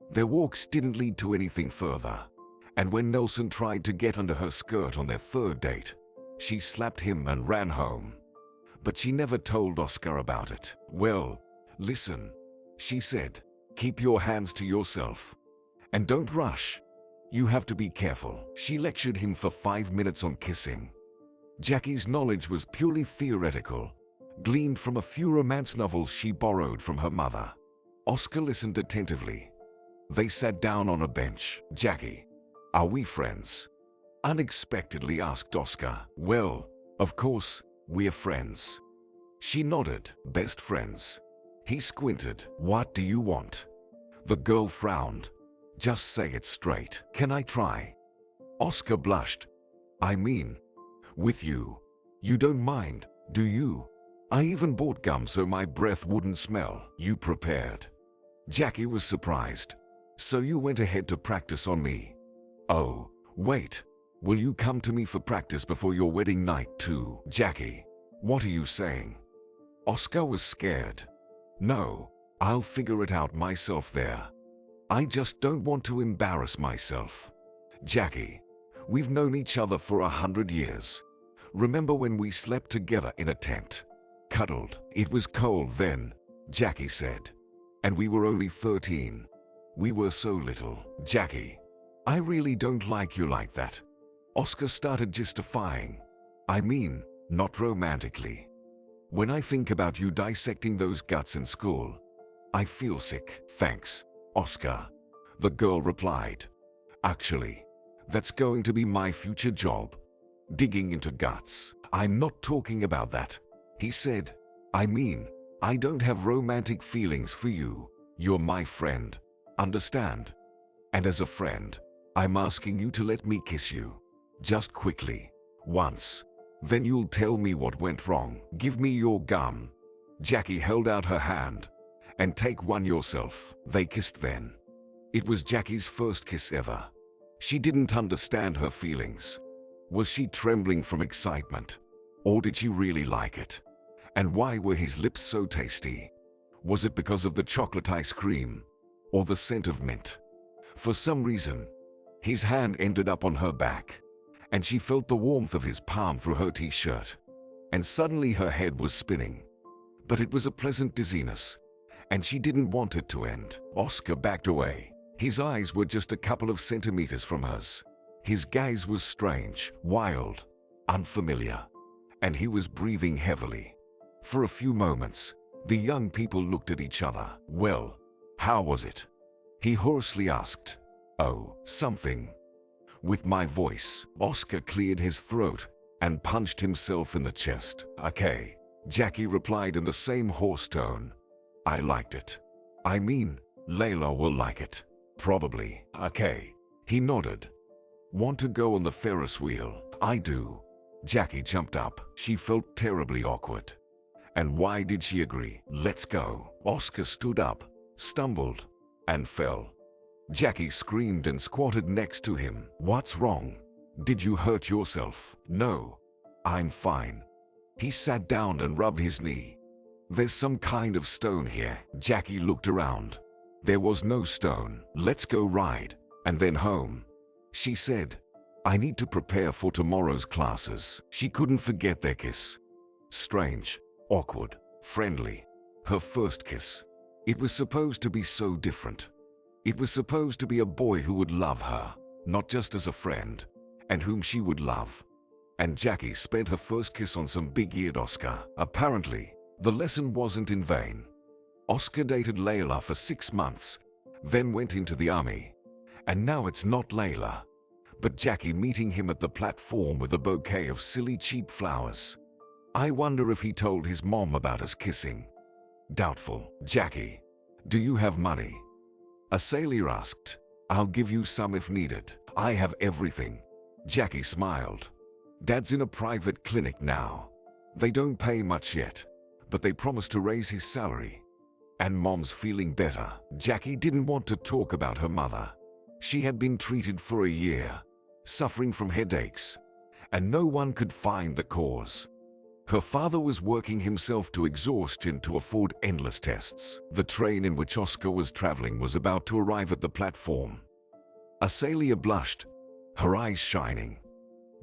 Their walks didn't lead to anything further. And when Nelson tried to get under her skirt on their third date, she slapped him and ran home. But she never told Oscar about it. Well, listen, she said, keep your hands to yourself. And don't rush. You have to be careful. She lectured him for 5 minutes on kissing. Jackie's knowledge was purely theoretical, gleaned from a few romance novels she borrowed from her mother. Oscar listened attentively. They sat down on a bench. Jackie, are we friends? Unexpectedly asked Oscar. Well, of course, we're friends. She nodded. Best friends. He squinted. What do you want? The girl frowned. Just say it straight. Can I try? Oscar blushed. I mean, with you. You don't mind, do you? I even bought gum so my breath wouldn't smell. You prepared. Jackie was surprised. So you went ahead to practice on me. Oh, wait. Will you come to me for practice before your wedding night too? Jackie, what are you saying? Oscar was scared. No, I'll figure it out myself there. I just don't want to embarrass myself. Jackie, we've known each other for 100 years. Remember when we slept together in a tent? Cuddled. It was cold then, Jackie said. And we were only 13. We were so little. Jackie, I really don't like you like that. Oscar started justifying. I mean, not romantically. When I think about you dissecting those guts in school, I feel sick. Thanks, Oscar. The girl replied. Actually, that's going to be my future job. Digging into guts. I'm not talking about that, he said. I mean, I don't have romantic feelings for you. You're my friend. Understand? And as a friend, I'm asking you to let me kiss you. Just quickly. Once. Then you'll tell me what went wrong. Give me your gum. Jackie held out her hand. And take one yourself. They kissed then. It was Jackie's first kiss ever. She didn't understand her feelings. Was she trembling from excitement? Or did she really like it? And why were his lips so tasty? Was it because of the chocolate ice cream? Or the scent of mint? For some reason, his hand ended up on her back. And she felt the warmth of his palm through her t-shirt. And suddenly her head was spinning. But it was a pleasant dizziness. And she didn't want it to end. Oscar backed away. His eyes were just a couple of centimeters from hers. His gaze was strange, wild, unfamiliar. And he was breathing heavily. For a few moments, the young people looked at each other. Well, how was it? He hoarsely asked. Oh, something. With my voice, Oscar cleared his throat and punched himself in the chest. Okay, Jackie replied in the same hoarse tone. I liked it. I mean, Layla will like it. Probably. Okay. He nodded. Want to go on the Ferris wheel? I do. Jackie jumped up. She felt terribly awkward. And why did she agree? Let's go. Oscar stood up, stumbled, and fell. Jackie screamed and squatted next to him. What's wrong? Did you hurt yourself? No. I'm fine. He sat down and rubbed his knee. There's some kind of stone here. Jackie looked around. There was no stone. Let's go ride, and then home, she said. I need to prepare for tomorrow's classes. She couldn't forget their kiss. Strange, awkward, friendly. Her first kiss. It was supposed to be so different. It was supposed to be a boy who would love her, not just as a friend, and whom she would love. And Jackie spent her first kiss on some big-eared Oscar. Apparently, the lesson wasn't in vain. Oscar dated Layla for 6 months, then went into the army. And now it's not Layla, but Jackie meeting him at the platform with a bouquet of silly cheap flowers. I wonder if he told his mom about us kissing. Doubtful. Jackie, do you have money? A sailor asked. I'll give you some if needed. I have everything. Jackie smiled. Dad's in a private clinic now. They don't pay much yet, but they promised to raise his salary. And Mom's feeling better. Jackie didn't want to talk about her mother. She had been treated for a year, suffering from headaches, and no one could find the cause. Her father was working himself to exhaustion to afford endless tests. The train in which Oscar was traveling was about to arrive at the platform. Azalea blushed, her eyes shining.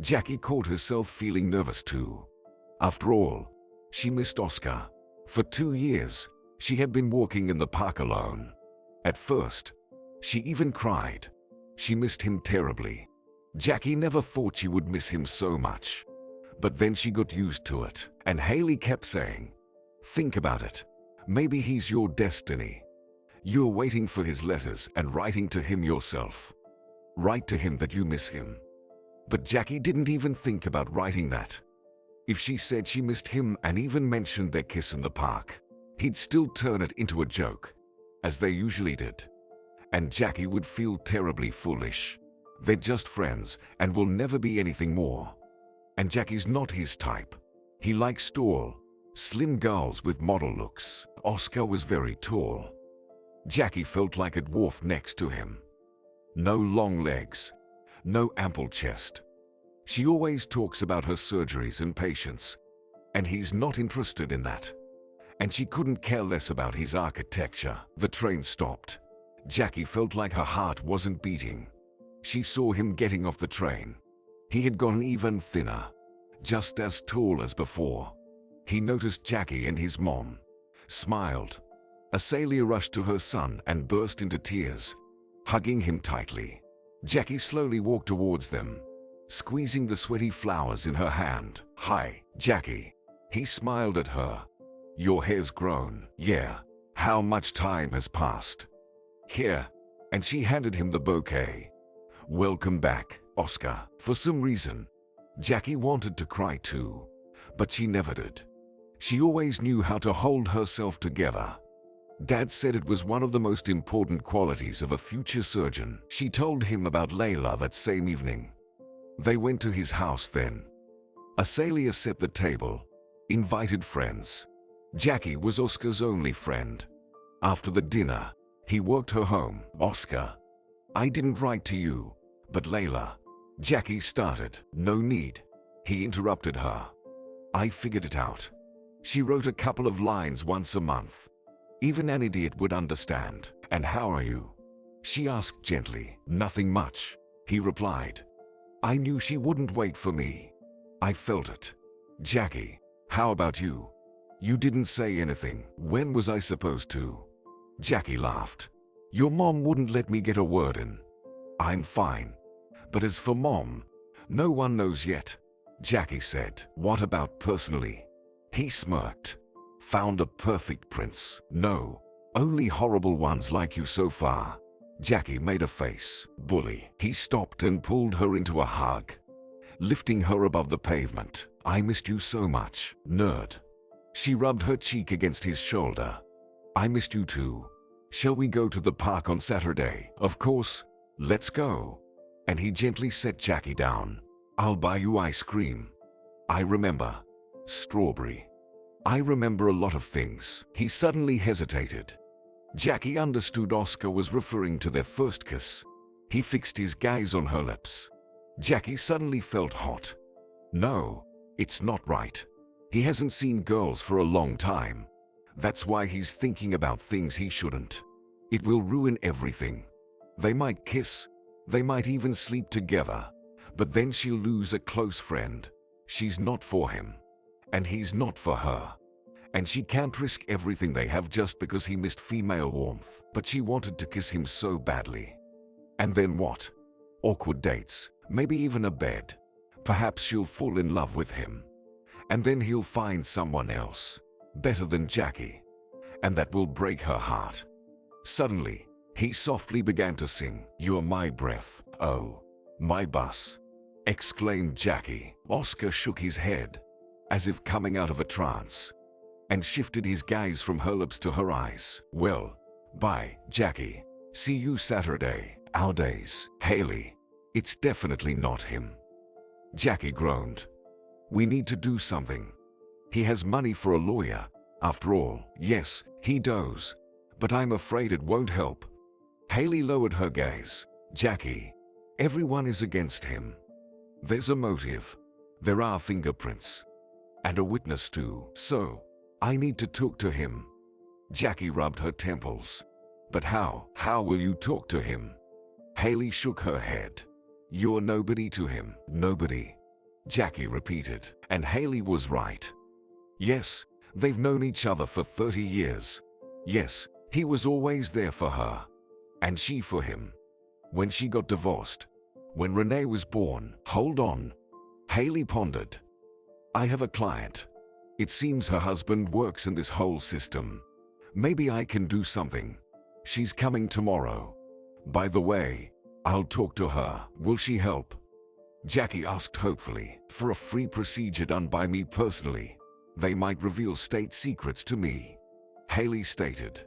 Jackie caught herself feeling nervous too. After all, she missed Oscar. For 2 years, she had been walking in the park alone. At first, she even cried. She missed him terribly. Jackie never thought she would miss him so much. But then she got used to it, and Haley kept saying, think about it. Maybe he's your destiny. You're waiting for his letters and writing to him yourself. Write to him that you miss him. But Jackie didn't even think about writing that. If she said she missed him and even mentioned their kiss in the park, he'd still turn it into a joke, as they usually did. And Jackie would feel terribly foolish. They're just friends and will never be anything more. And Jackie's not his type. He likes tall, slim girls with model looks. Oscar was very tall. Jackie felt like a dwarf next to him. No long legs, no ample chest. She always talks about her surgeries and patients, and he's not interested in that. And she couldn't care less about his architecture. The train stopped. Jackie felt like her heart wasn't beating. She saw him getting off the train. He had gotten even thinner, just as tall as before. He noticed Jackie and his mom, smiled. Azalea rushed to her son and burst into tears, hugging him tightly. Jackie slowly walked towards them, squeezing the sweaty flowers in her hand. Hi, Jackie. He smiled at her. Your hair's grown. Yeah. How much time has passed? Here. And she handed him the bouquet. Welcome back, Oscar. For some reason, Jackie wanted to cry too, but she never did. She always knew how to hold herself together. Dad said it was one of the most important qualities of a future surgeon. She told him about Layla that same evening. They went to his house then. Azalea set the table, invited friends. Jackie was Oscar's only friend. After the dinner, he walked her home. Oscar, I didn't write to you, but Layla. Jackie started. No need. He interrupted her. I figured it out. She wrote a couple of lines once a month. Even an idiot would understand. And how are you? She asked gently. Nothing much, he replied. I knew she wouldn't wait for me. I felt it. Jackie, how about you? You didn't say anything. When was I supposed to? Jackie laughed. Your mom wouldn't let me get a word in. I'm fine. But as for Mom, no one knows yet, Jackie said. What about personally? He smirked. Found a perfect prince. No, only horrible ones like you so far. Jackie made a face. Bully. He stopped and pulled her into a hug, lifting her above the pavement. I missed you so much, nerd. She rubbed her cheek against his shoulder. I missed you too. Shall we go to the park on Saturday? Of course, let's go. And he gently set Jackie down. I'll buy you ice cream. I remember. Strawberry. I remember a lot of things. He suddenly hesitated. Jackie understood Oscar was referring to their first kiss. He fixed his gaze on her lips. Jackie suddenly felt hot. No, it's not right. He hasn't seen girls for a long time. That's why he's thinking about things he shouldn't. It will ruin everything. They might kiss, they might even sleep together, but then she'll lose a close friend. She's not for him, and he's not for her. And she can't risk everything they have just because he missed female warmth. But she wanted to kiss him so badly. And then what? Awkward dates, maybe even a bed. Perhaps she'll fall in love with him. And then he'll find someone else, better than Jackie. And that will break her heart. Suddenly, he softly began to sing, "You're my breath, oh, my bus," exclaimed Jackie. Oscar shook his head, as if coming out of a trance, and shifted his gaze from her lips to her eyes. "Well, bye, Jackie. See you Saturday. Our days, Haley. It's definitely not him." Jackie groaned. "We need to do something. He has money for a lawyer, after all." "Yes, he does, but I'm afraid it won't help." Haley lowered her gaze. "Jackie, everyone is against him. There's a motive. There are fingerprints. And a witness too. So, I need to talk to him." Jackie rubbed her temples. "But how? How will you talk to him?" Haley shook her head. "You're nobody to him." "Nobody," Jackie repeated. And Haley was right. Yes, they've known each other for 30 years. Yes, he was always there for her. And she for him. When she got divorced. When Renee was born. Hold on. Haley pondered. "I have a client. It seems her husband works in this whole system. Maybe I can do something. She's coming tomorrow. By the way, I'll talk to her. Will she help?" Jackie asked hopefully. "For a free procedure done by me personally. They might reveal state secrets to me," Haley stated.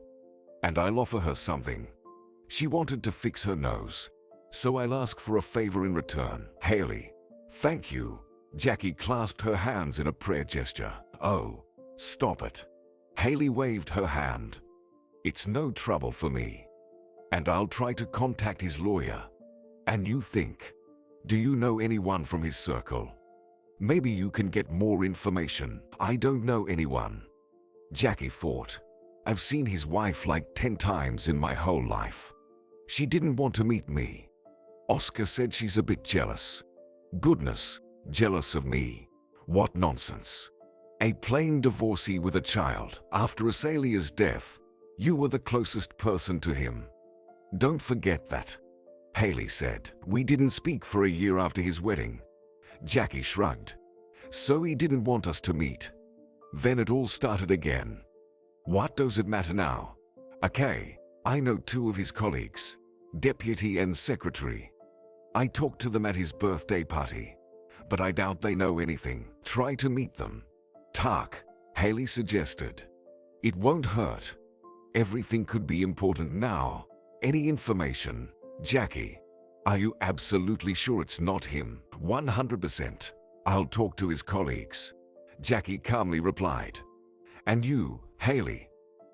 "And I'll offer her something. She wanted to fix her nose, so I'll ask for a favor in return." "Haley, thank you." Jackie clasped her hands in a prayer gesture. "Oh, stop it." Haley waved her hand. "It's no trouble for me. And I'll try to contact his lawyer. And you think? Do you know anyone from his circle? Maybe you can get more information." "I don't know anyone," Jackie thought. "I've seen his wife like 10 times in my whole life. She didn't want to meet me. Oscar said she's a bit jealous." "Goodness, jealous of me? What nonsense. A plain divorcee with a child. After Azalea's death, you were the closest person to him. Don't forget that," Haley said. "We didn't speak for a year after his wedding." Jackie shrugged. "So he didn't want us to meet. Then it all started again. What does it matter now? Okay, I know 2 of his colleagues, deputy and secretary. I talked to them at his birthday party, but I doubt they know anything. Try to meet them." "Talk," Haley suggested. "It won't hurt. Everything could be important now. Any information." "Jackie, are you absolutely sure it's not him?" 100%. "I'll talk to his colleagues," Jackie calmly replied. "And you, Haley,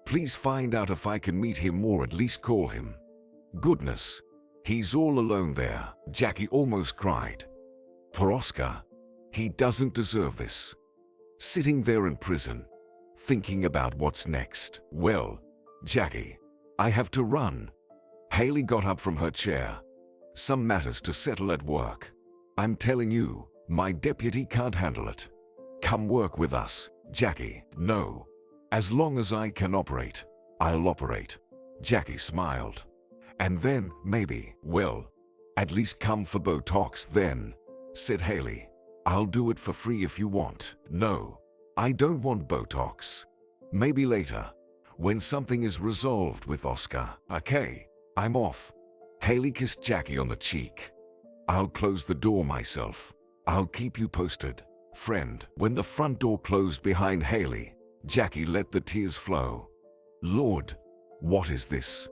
please find out if I can meet him or at least call him." "Goodness, he's all alone there," Jackie almost cried. "Poor Oscar. He doesn't deserve this. Sitting there in prison, thinking about what's next." "Well, Jackie, I have to run." Haley got up from her chair. "Some matters to settle at work. I'm telling you, my deputy can't handle it. Come work with us." "Jackie, no. As long as I can operate, I'll operate." Jackie smiled. "And then, maybe, well, at least come for Botox then," said Haley. "I'll do it for free if you want." "No, I don't want Botox. Maybe later, when something is resolved with Oscar." "Okay, I'm off." Haley kissed Jackie on the cheek. "I'll close the door myself. I'll keep you posted, friend." When the front door closed behind Haley, Jackie let the tears flow. Lord, what is this?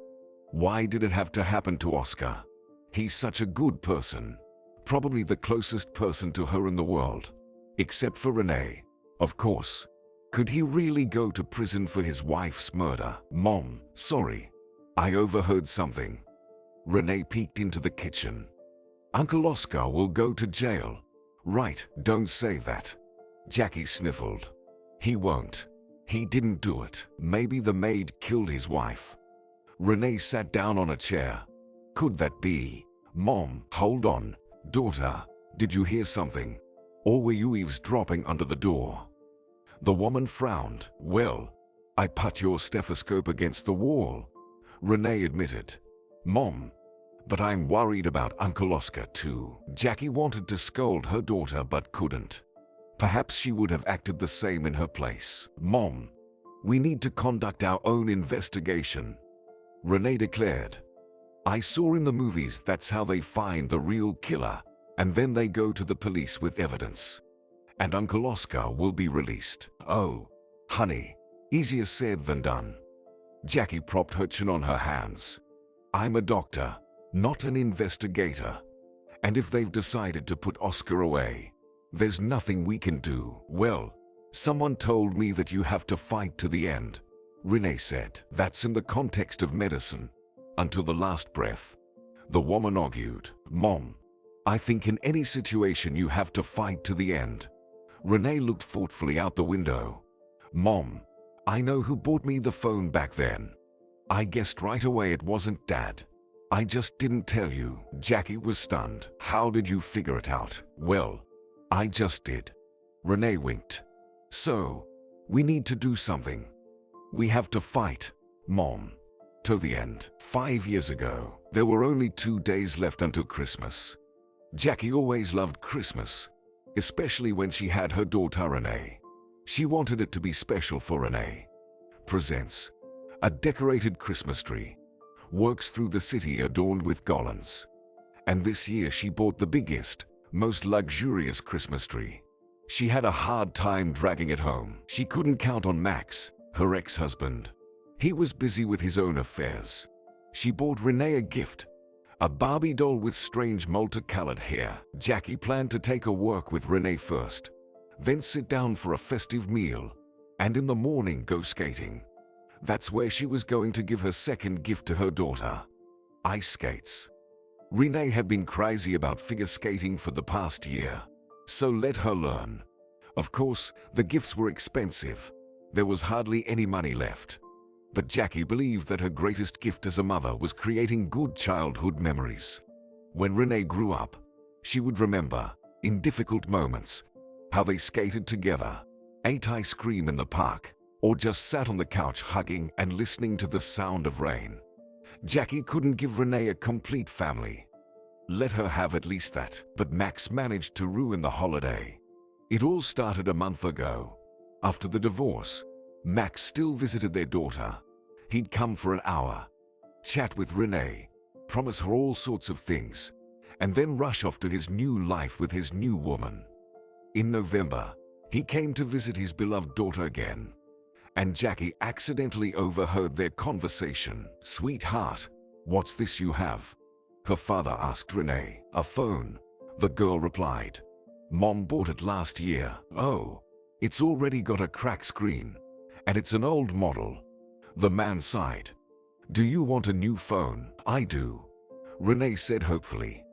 Why did it have to happen to Oscar? He's such a good person. Probably the closest person to her in the world. Except for Renee, of course. Could he really go to prison for his wife's murder? "Mom, sorry. I overheard something." Renee peeked into the kitchen. "Uncle Oscar will go to jail." "Right, don't say that." Jackie sniffled. "He won't. He didn't do it. Maybe the maid killed his wife. Renee sat down on a chair. Could that be? Mom, hold on. Daughter, did you hear something? Or were you eavesdropping under the door? The woman frowned. Well, I put your stethoscope against the wall, Renee admitted. Mom, but I'm worried about Uncle Oscar too. Jackie wanted to scold her daughter but couldn't. Perhaps she would have acted the same in her place. Mom, we need to conduct our own investigation, Renee declared. I saw in the movies that's how they find the real killer, and then they go to the police with evidence. And Uncle Oscar will be released. Oh, honey, easier said than done. Jackie propped her chin on her hands. I'm a doctor, not an investigator. And if they've decided to put Oscar away, there's nothing we can do. Well, someone told me that you have to fight to the end, Renee said. That's in the context of medicine. Until the last breath. The woman argued. Mom, I think in any situation you have to fight to the end. Renee looked thoughtfully out the window. Mom, I know who bought me the phone back then. I guessed right away it wasn't Dad. I just didn't tell you. Jackie was stunned. How did you figure it out? Well, I just did. Renee winked. So, we need to do something. We have to fight, Mom. To the end. 5 years ago, there were only 2 days left until Christmas. Jackie always loved Christmas, especially when she had her daughter Renee. She wanted it to be special for Renee. Presents a decorated Christmas tree. Works through the city adorned with garlands. And this year she bought the biggest, most luxurious Christmas tree. She had a hard time dragging it home. She couldn't count on Max, her ex-husband. He was busy with his own affairs. She bought Renee a gift, a Barbie doll with strange multicolored hair. Jackie planned to take a walk with Renee first, then sit down for a festive meal, and in the morning go skating. That's where she was going to give her second gift to her daughter. Ice skates. Renee had been crazy about figure skating for the past year, so let her learn. Of course, the gifts were expensive. There was hardly any money left. But Jackie believed that her greatest gift as a mother was creating good childhood memories. When Renee grew up, she would remember, in difficult moments, how they skated together, ate ice cream in the park, or just sat on the couch hugging and listening to the sound of rain. Jackie couldn't give Renee a complete family. Let her have at least that. But Max managed to ruin the holiday. It all started a month ago. After the divorce, Max still visited their daughter. He'd come for an hour, chat with Renee, promise her all sorts of things, and then rush off to his new life with his new woman. In November, he came to visit his beloved daughter again, and Jackie accidentally overheard their conversation. Sweetheart, what's this you have? Her father asked Renee. A phone, the girl replied. Mom bought it last year. Oh, it's already got a cracked screen, and it's an old model. The man sighed. Do you want a new phone? I do, Renee said hopefully.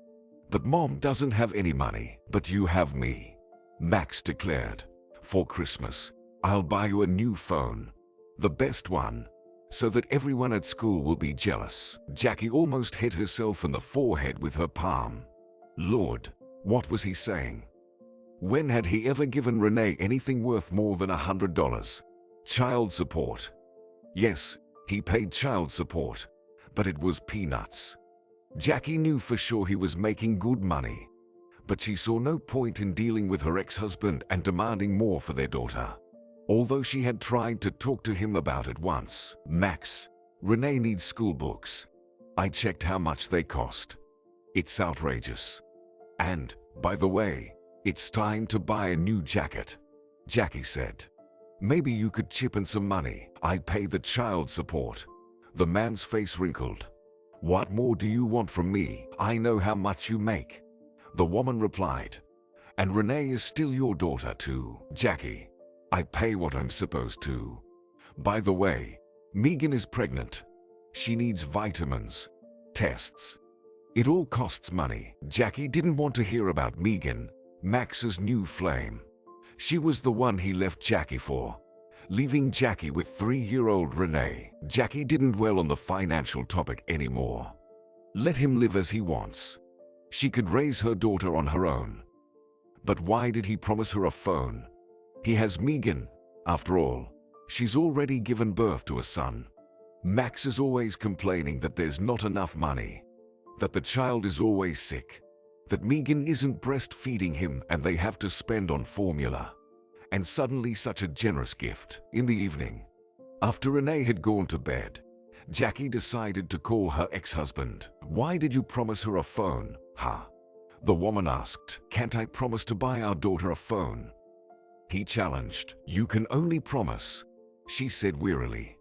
But Mom doesn't have any money. But you have me, Max declared. For Christmas, I'll buy you a new phone. The best one, so that everyone at school will be jealous. Jackie almost hit herself in the forehead with her palm. Lord, what was he saying? When had he ever given Renee anything worth more than $100? Child support. Yes, he paid child support, but it was peanuts. Jackie knew for sure he was making good money, but she saw no point in dealing with her ex-husband and demanding more for their daughter. Although she had tried to talk to him about it once. Max, Renee needs school books. I checked how much they cost. It's outrageous. And, by the way, it's time to buy a new jacket, Jackie said. Maybe you could chip in some money. I pay the child support. The man's face wrinkled. What more do you want from me? I know how much you make, the woman replied. And Renee is still your daughter too. Jackie, I pay what I'm supposed to. By the way, Megan is pregnant. She needs vitamins, tests. It all costs money. Jackie didn't want to hear about Megan, Max's new flame. She was the one he left Jackie for. leaving Jackie with 3-year-old Renee. Jackie didn't dwell on the financial topic anymore. Let him live as he wants. She could raise her daughter on her own. But why did he promise her a phone? He has Megan. After all, she's already given birth to a son. Max is always complaining that there's not enough money, that the child is always sick, that Megan isn't breastfeeding him and they have to spend on formula. And suddenly such a generous gift. In the evening, after Renee had gone to bed, Jackie decided to call her ex-husband. "Why did you promise her a phone, huh?" the woman asked. "Can't I promise to buy our daughter a phone?" He challenged. "You can only promise," she said wearily.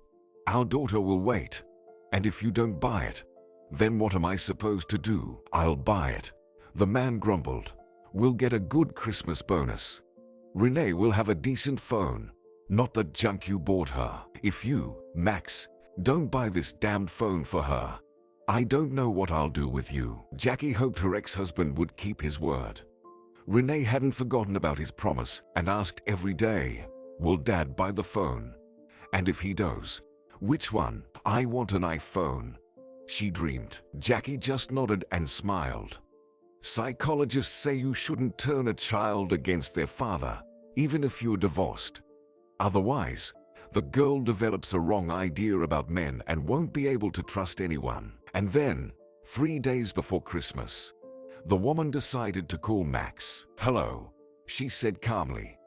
"Our daughter will wait. And if you don't buy it, then what am I supposed to do?" "I'll buy it," the man grumbled. "We'll get a good Christmas bonus. Renee will have a decent phone, not the junk you bought her. If you, Max, don't buy this damned phone for her, I don't know what I'll do with you." Jackie hoped her ex-husband would keep his word. Renee hadn't forgotten about his promise and asked every day, "Will Dad buy the phone? And if he does, which one? I want an iPhone," she dreamed. Jackie just nodded and smiled. Psychologists say you shouldn't turn a child against their father, even if you're divorced. Otherwise, the girl develops a wrong idea about men and won't be able to trust anyone. And then, 3 days before Christmas, the woman decided to call Max. "Hello," she said calmly.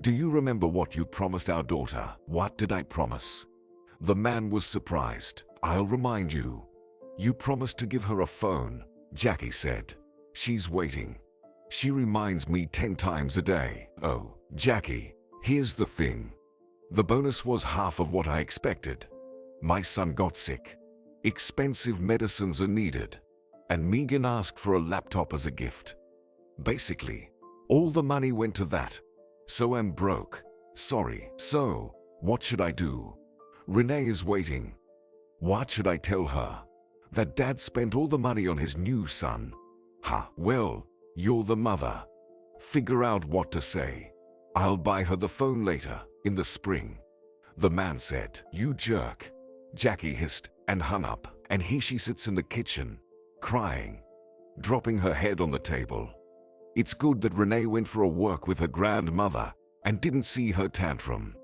"Do you remember what you promised our daughter?" "What did I promise?" The man was surprised. "I'll remind you. You promised to give her a phone," Jackie said. "She's waiting. She reminds me 10 times a day." "Oh, Jackie, here's the thing. The bonus was half of what I expected. My son got sick. Expensive medicines are needed. And Megan asked for a laptop as a gift. Basically, all the money went to that. So I'm broke. Sorry." "So, what should I do?" "Renee is waiting." "What should I tell her? That Dad spent all the money on his new son?" Well, you're the mother. Figure out what to say." "I'll buy her the phone later, in the spring," the man said. "You jerk," Jackie hissed and hung up. And here she sits in the kitchen, crying, dropping her head on the table. It's good that Renee went for a walk with her grandmother and didn't see her tantrum.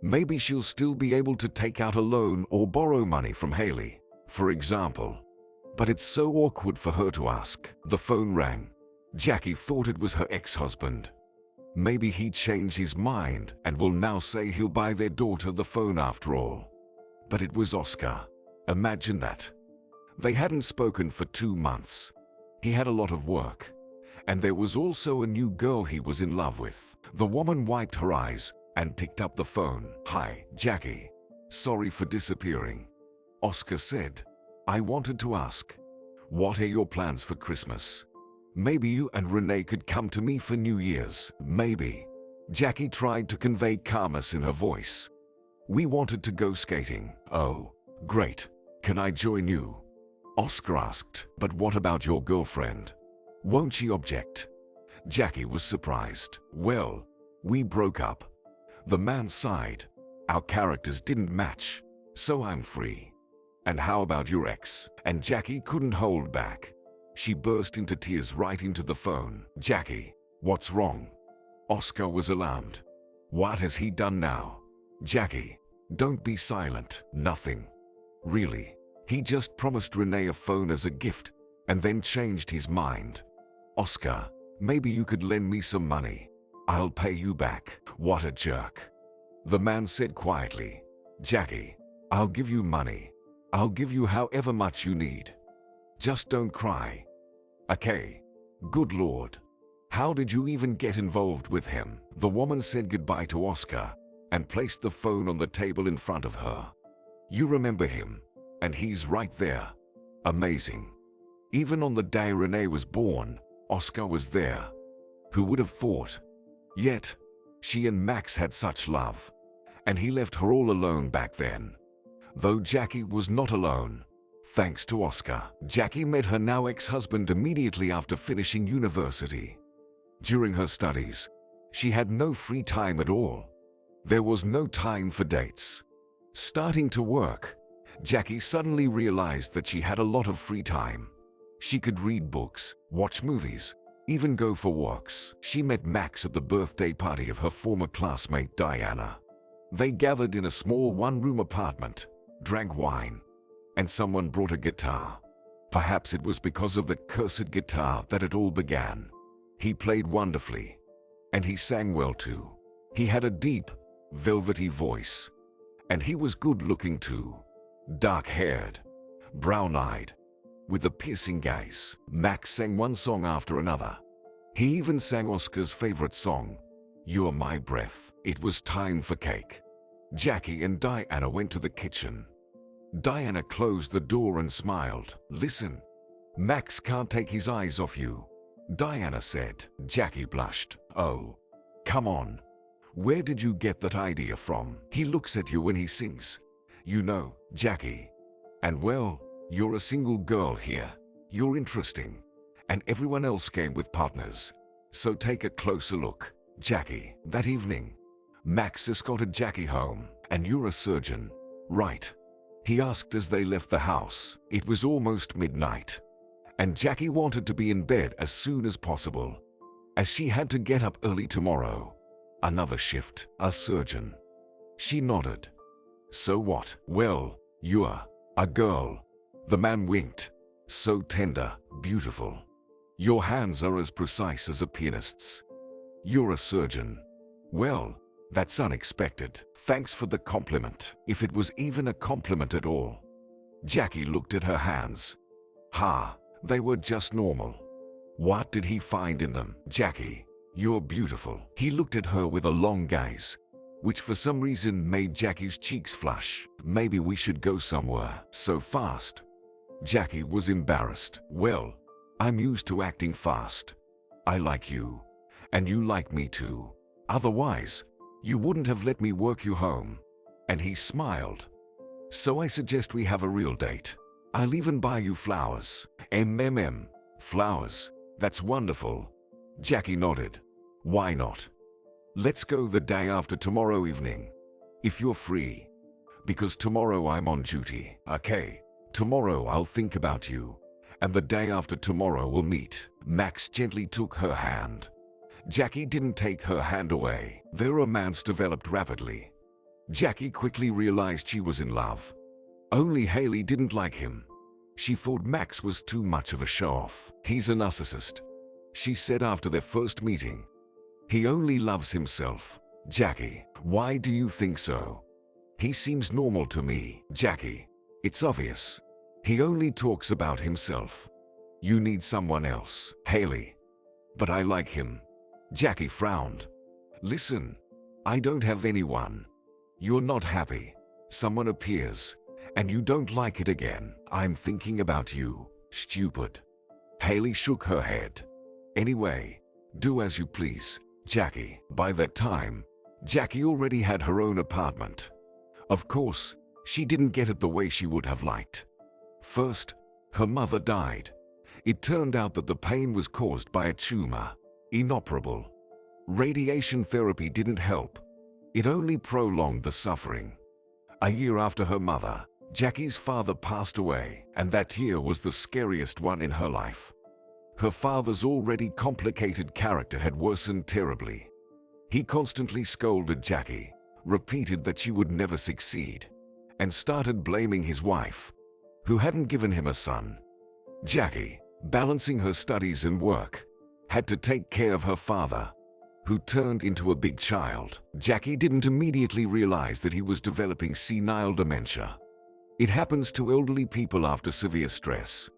Maybe she'll still be able to take out a loan or borrow money from Haley, for example. But it's so awkward for her to ask. The phone rang. Jackie thought it was her ex-husband. Maybe he changed his mind and will now say he'll buy their daughter the phone after all. But it was Oscar. Imagine that. They hadn't spoken for 2 months. He had a lot of work. And there was also a new girl he was in love with. The woman wiped her eyes and picked up the phone. "Hi, Jackie. Sorry for disappearing," Oscar said. "I wanted to ask, what are your plans for Christmas? Maybe you and Renee could come to me for New Year's." "Maybe." Jackie tried to convey calmness in her voice. "We wanted to go skating." "Oh, great. Can I join you?" Oscar asked. "But what about your girlfriend? Won't she object?" Jackie was surprised. "Well, we broke up." The man sighed. "Our characters didn't match, so I'm free." "And how about your ex?" And Jackie couldn't hold back. She burst into tears right into the phone. "Jackie, what's wrong?" Oscar was alarmed. "What has he done now?" "Jackie, don't be silent." "Nothing. Really. He just promised Renee a phone as a gift and then changed his mind." "Oscar, maybe you could lend me some money. I'll pay you back." "What a jerk," the man said quietly. "Jackie, I'll give you money. I'll give you however much you need. Just don't cry. Okay." "Good Lord. How did you even get involved with him?" The woman said goodbye to Oscar and placed the phone on the table in front of her. "You remember him, and he's right there. Amazing. Even on the day Renee was born, Oscar was there. Who would have thought? Yet, she and Max had such love, and he left her all alone back then." Though Jackie was not alone. Thanks to Oscar, Jackie met her now ex-husband immediately after finishing university. During her studies, she had no free time at all. There was no time for dates. Starting to work, Jackie suddenly realized that she had a lot of free time. She could read books, watch movies, even go for walks. She met Max at the birthday party of her former classmate Diana. They gathered in a small one-room apartment, drank wine, and someone brought a guitar. Perhaps it was because of that cursed guitar that it all began. He played wonderfully, and he sang well too. He had a deep, velvety voice, and he was good-looking too. Dark-haired, brown-eyed, with a piercing gaze. Max sang one song after another. He even sang Oscar's favorite song, "You're My Breath." It was time for cake. Jackie and Diana went to the kitchen. Diana closed the door and smiled. "Listen, Max can't take his eyes off you," Diana said. Jackie blushed. "Oh, come on. Where did you get that idea from? He looks at you when he sings. You know, Jackie. And well, you're a single girl here. You're interesting. And everyone else came with partners. So take a closer look, Jackie." That evening, Max escorted Jackie home. "And you're a surgeon, right?" he asked as they left the house. It was almost midnight, and Jackie wanted to be in bed as soon as possible, as she had to get up early tomorrow. Another shift, a surgeon. She nodded. "So what?" "Well, you're a girl." The man winked. "So tender, beautiful. Your hands are as precise as a pianist's. You're a surgeon. Well, that's unexpected. Thanks for the compliment, if it was even a compliment at all." Jackie looked at her hands. Ha, they were just normal. What did he find in them? "Jackie, you're beautiful." He looked at her with a long gaze, which for some reason made Jackie's cheeks flush. "Maybe we should go somewhere." "So fast?" Jackie was embarrassed. "Well, I'm used to acting fast. I like you, and you like me too. Otherwise, you wouldn't have let me work you home." And he smiled. "So I suggest we have a real date. I'll even buy you flowers." Flowers? That's wonderful." Jackie nodded. "Why not? Let's go the day after tomorrow evening, if you're free. Because tomorrow I'm on duty." "Okay, tomorrow I'll think about you, and the day after tomorrow we'll meet." Max gently took her hand. Jackie didn't take her hand away. Their romance developed rapidly. Jackie quickly realized she was in love. Only Haley didn't like him. She thought Max was too much of a show-off. "He's a narcissist," she said after their first meeting. "He only loves himself." "Jackie, why do you think so? He seems normal to me." "Jackie, it's obvious. He only talks about himself. You need someone else." "Haley." "But I like him." Jackie frowned. "Listen, I don't have anyone. You're not happy. Someone appears, and you don't like it again. I'm thinking about you, stupid." Haley shook her head. "Anyway, do as you please, Jackie." By that time, Jackie already had her own apartment. Of course, she didn't get it the way she would have liked. First, her mother died. It turned out that the pain was caused by a tumor, inoperable. Radiation therapy didn't help. It only prolonged the suffering. A year after her mother, Jackie's father passed away, and that year was the scariest one in her life. Her father's already complicated character had worsened terribly. He constantly scolded Jackie, repeated that she would never succeed, and started blaming his wife, who hadn't given him a son. Jackie, balancing her studies and work, had to take care of her father, who turned into a big child. Jackie didn't immediately realize that he was developing senile dementia. It happens to elderly people after severe stress.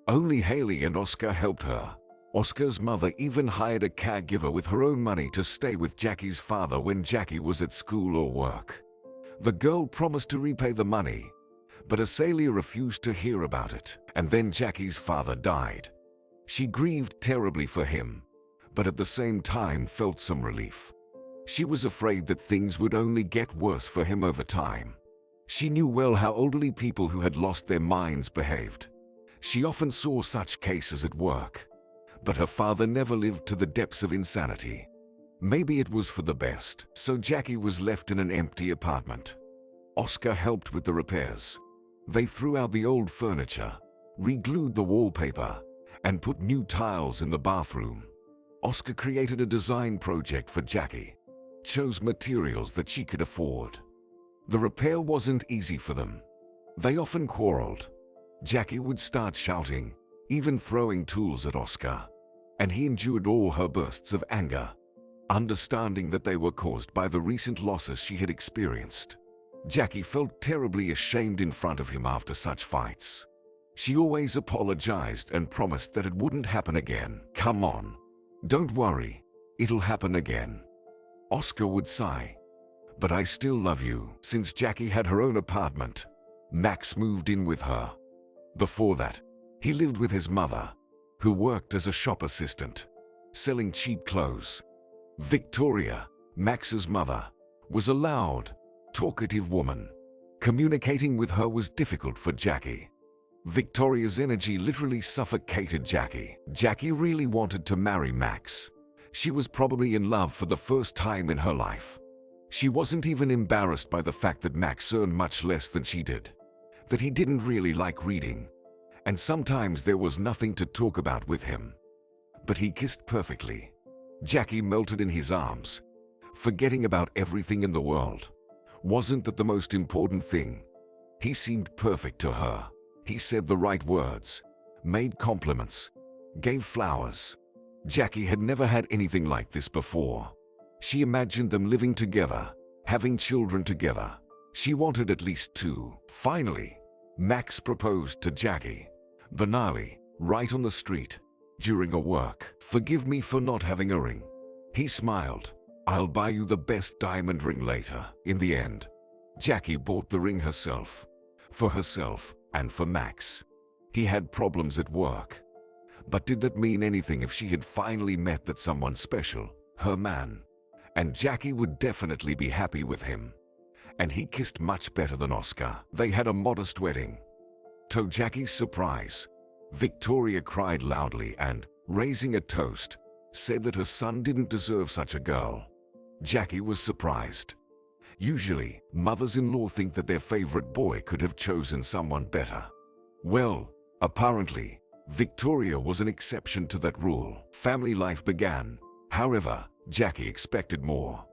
Only Haley and Oscar helped her. Oscar's mother even hired a caregiver with her own money to stay with Jackie's father when Jackie was at school or work. The girl promised to repay the money, but Azalea refused to hear about it. And then Jackie's father died. She grieved terribly for him, but at the same time felt some relief. She was afraid that things would only get worse for him over time. She knew well how elderly people who had lost their minds behaved. She often saw such cases at work. But her father never lived to the depths of insanity. Maybe it was for the best, so Jackie was left in an empty apartment. Oscar helped with the repairs. They threw out the old furniture, re-glued the wallpaper, and put new tiles in the bathroom. Oscar created a design project for Jackie, chose materials that she could afford. The repair wasn't easy for them. They often quarreled. Jackie would start shouting, even throwing tools at Oscar, and he endured all her bursts of anger, understanding that they were caused by the recent losses she had experienced. Jackie felt terribly ashamed in front of him after such fights. She always apologized and promised that it wouldn't happen again. "Come on, don't worry, it'll happen again," Oscar would sigh. "But I still love you." Since Jackie had her own apartment, Max moved in with her. Before that, he lived with his mother, who worked as a shop assistant, selling cheap clothes. Victoria, Max's mother, was a loud, talkative woman. Communicating with her was difficult for Jackie. Victoria's energy literally suffocated Jackie. Jackie really wanted to marry Max. She was probably in love for the first time in her life. She wasn't even embarrassed by the fact that Max earned much less than she did, that he didn't really like reading, and sometimes there was nothing to talk about with him. But he kissed perfectly. Jackie melted in his arms, forgetting about everything in the world. Wasn't that the most important thing? He seemed perfect to her. He said the right words, made compliments, gave flowers. Jackie had never had anything like this before. She imagined them living together, having children together. She wanted at least two. Finally, Max proposed to Jackie, banally, right on the street, during a work. "Forgive me for not having a ring," he smiled. "I'll buy you the best diamond ring later." In the end, Jackie bought the ring herself, for herself and for Max. He had problems at work. But did that mean anything if she had finally met that someone special, her man? And Jackie would definitely be happy with him. And he kissed much better than Oscar. They had a modest wedding. To Jackie's surprise, Victoria cried loudly and, raising a toast, said that her son didn't deserve such a girl. Jackie was surprised. Usually, mothers-in-law think that their favorite boy could have chosen someone better. Well, apparently, Victoria was an exception to that rule. Family life began. However, Jackie expected more.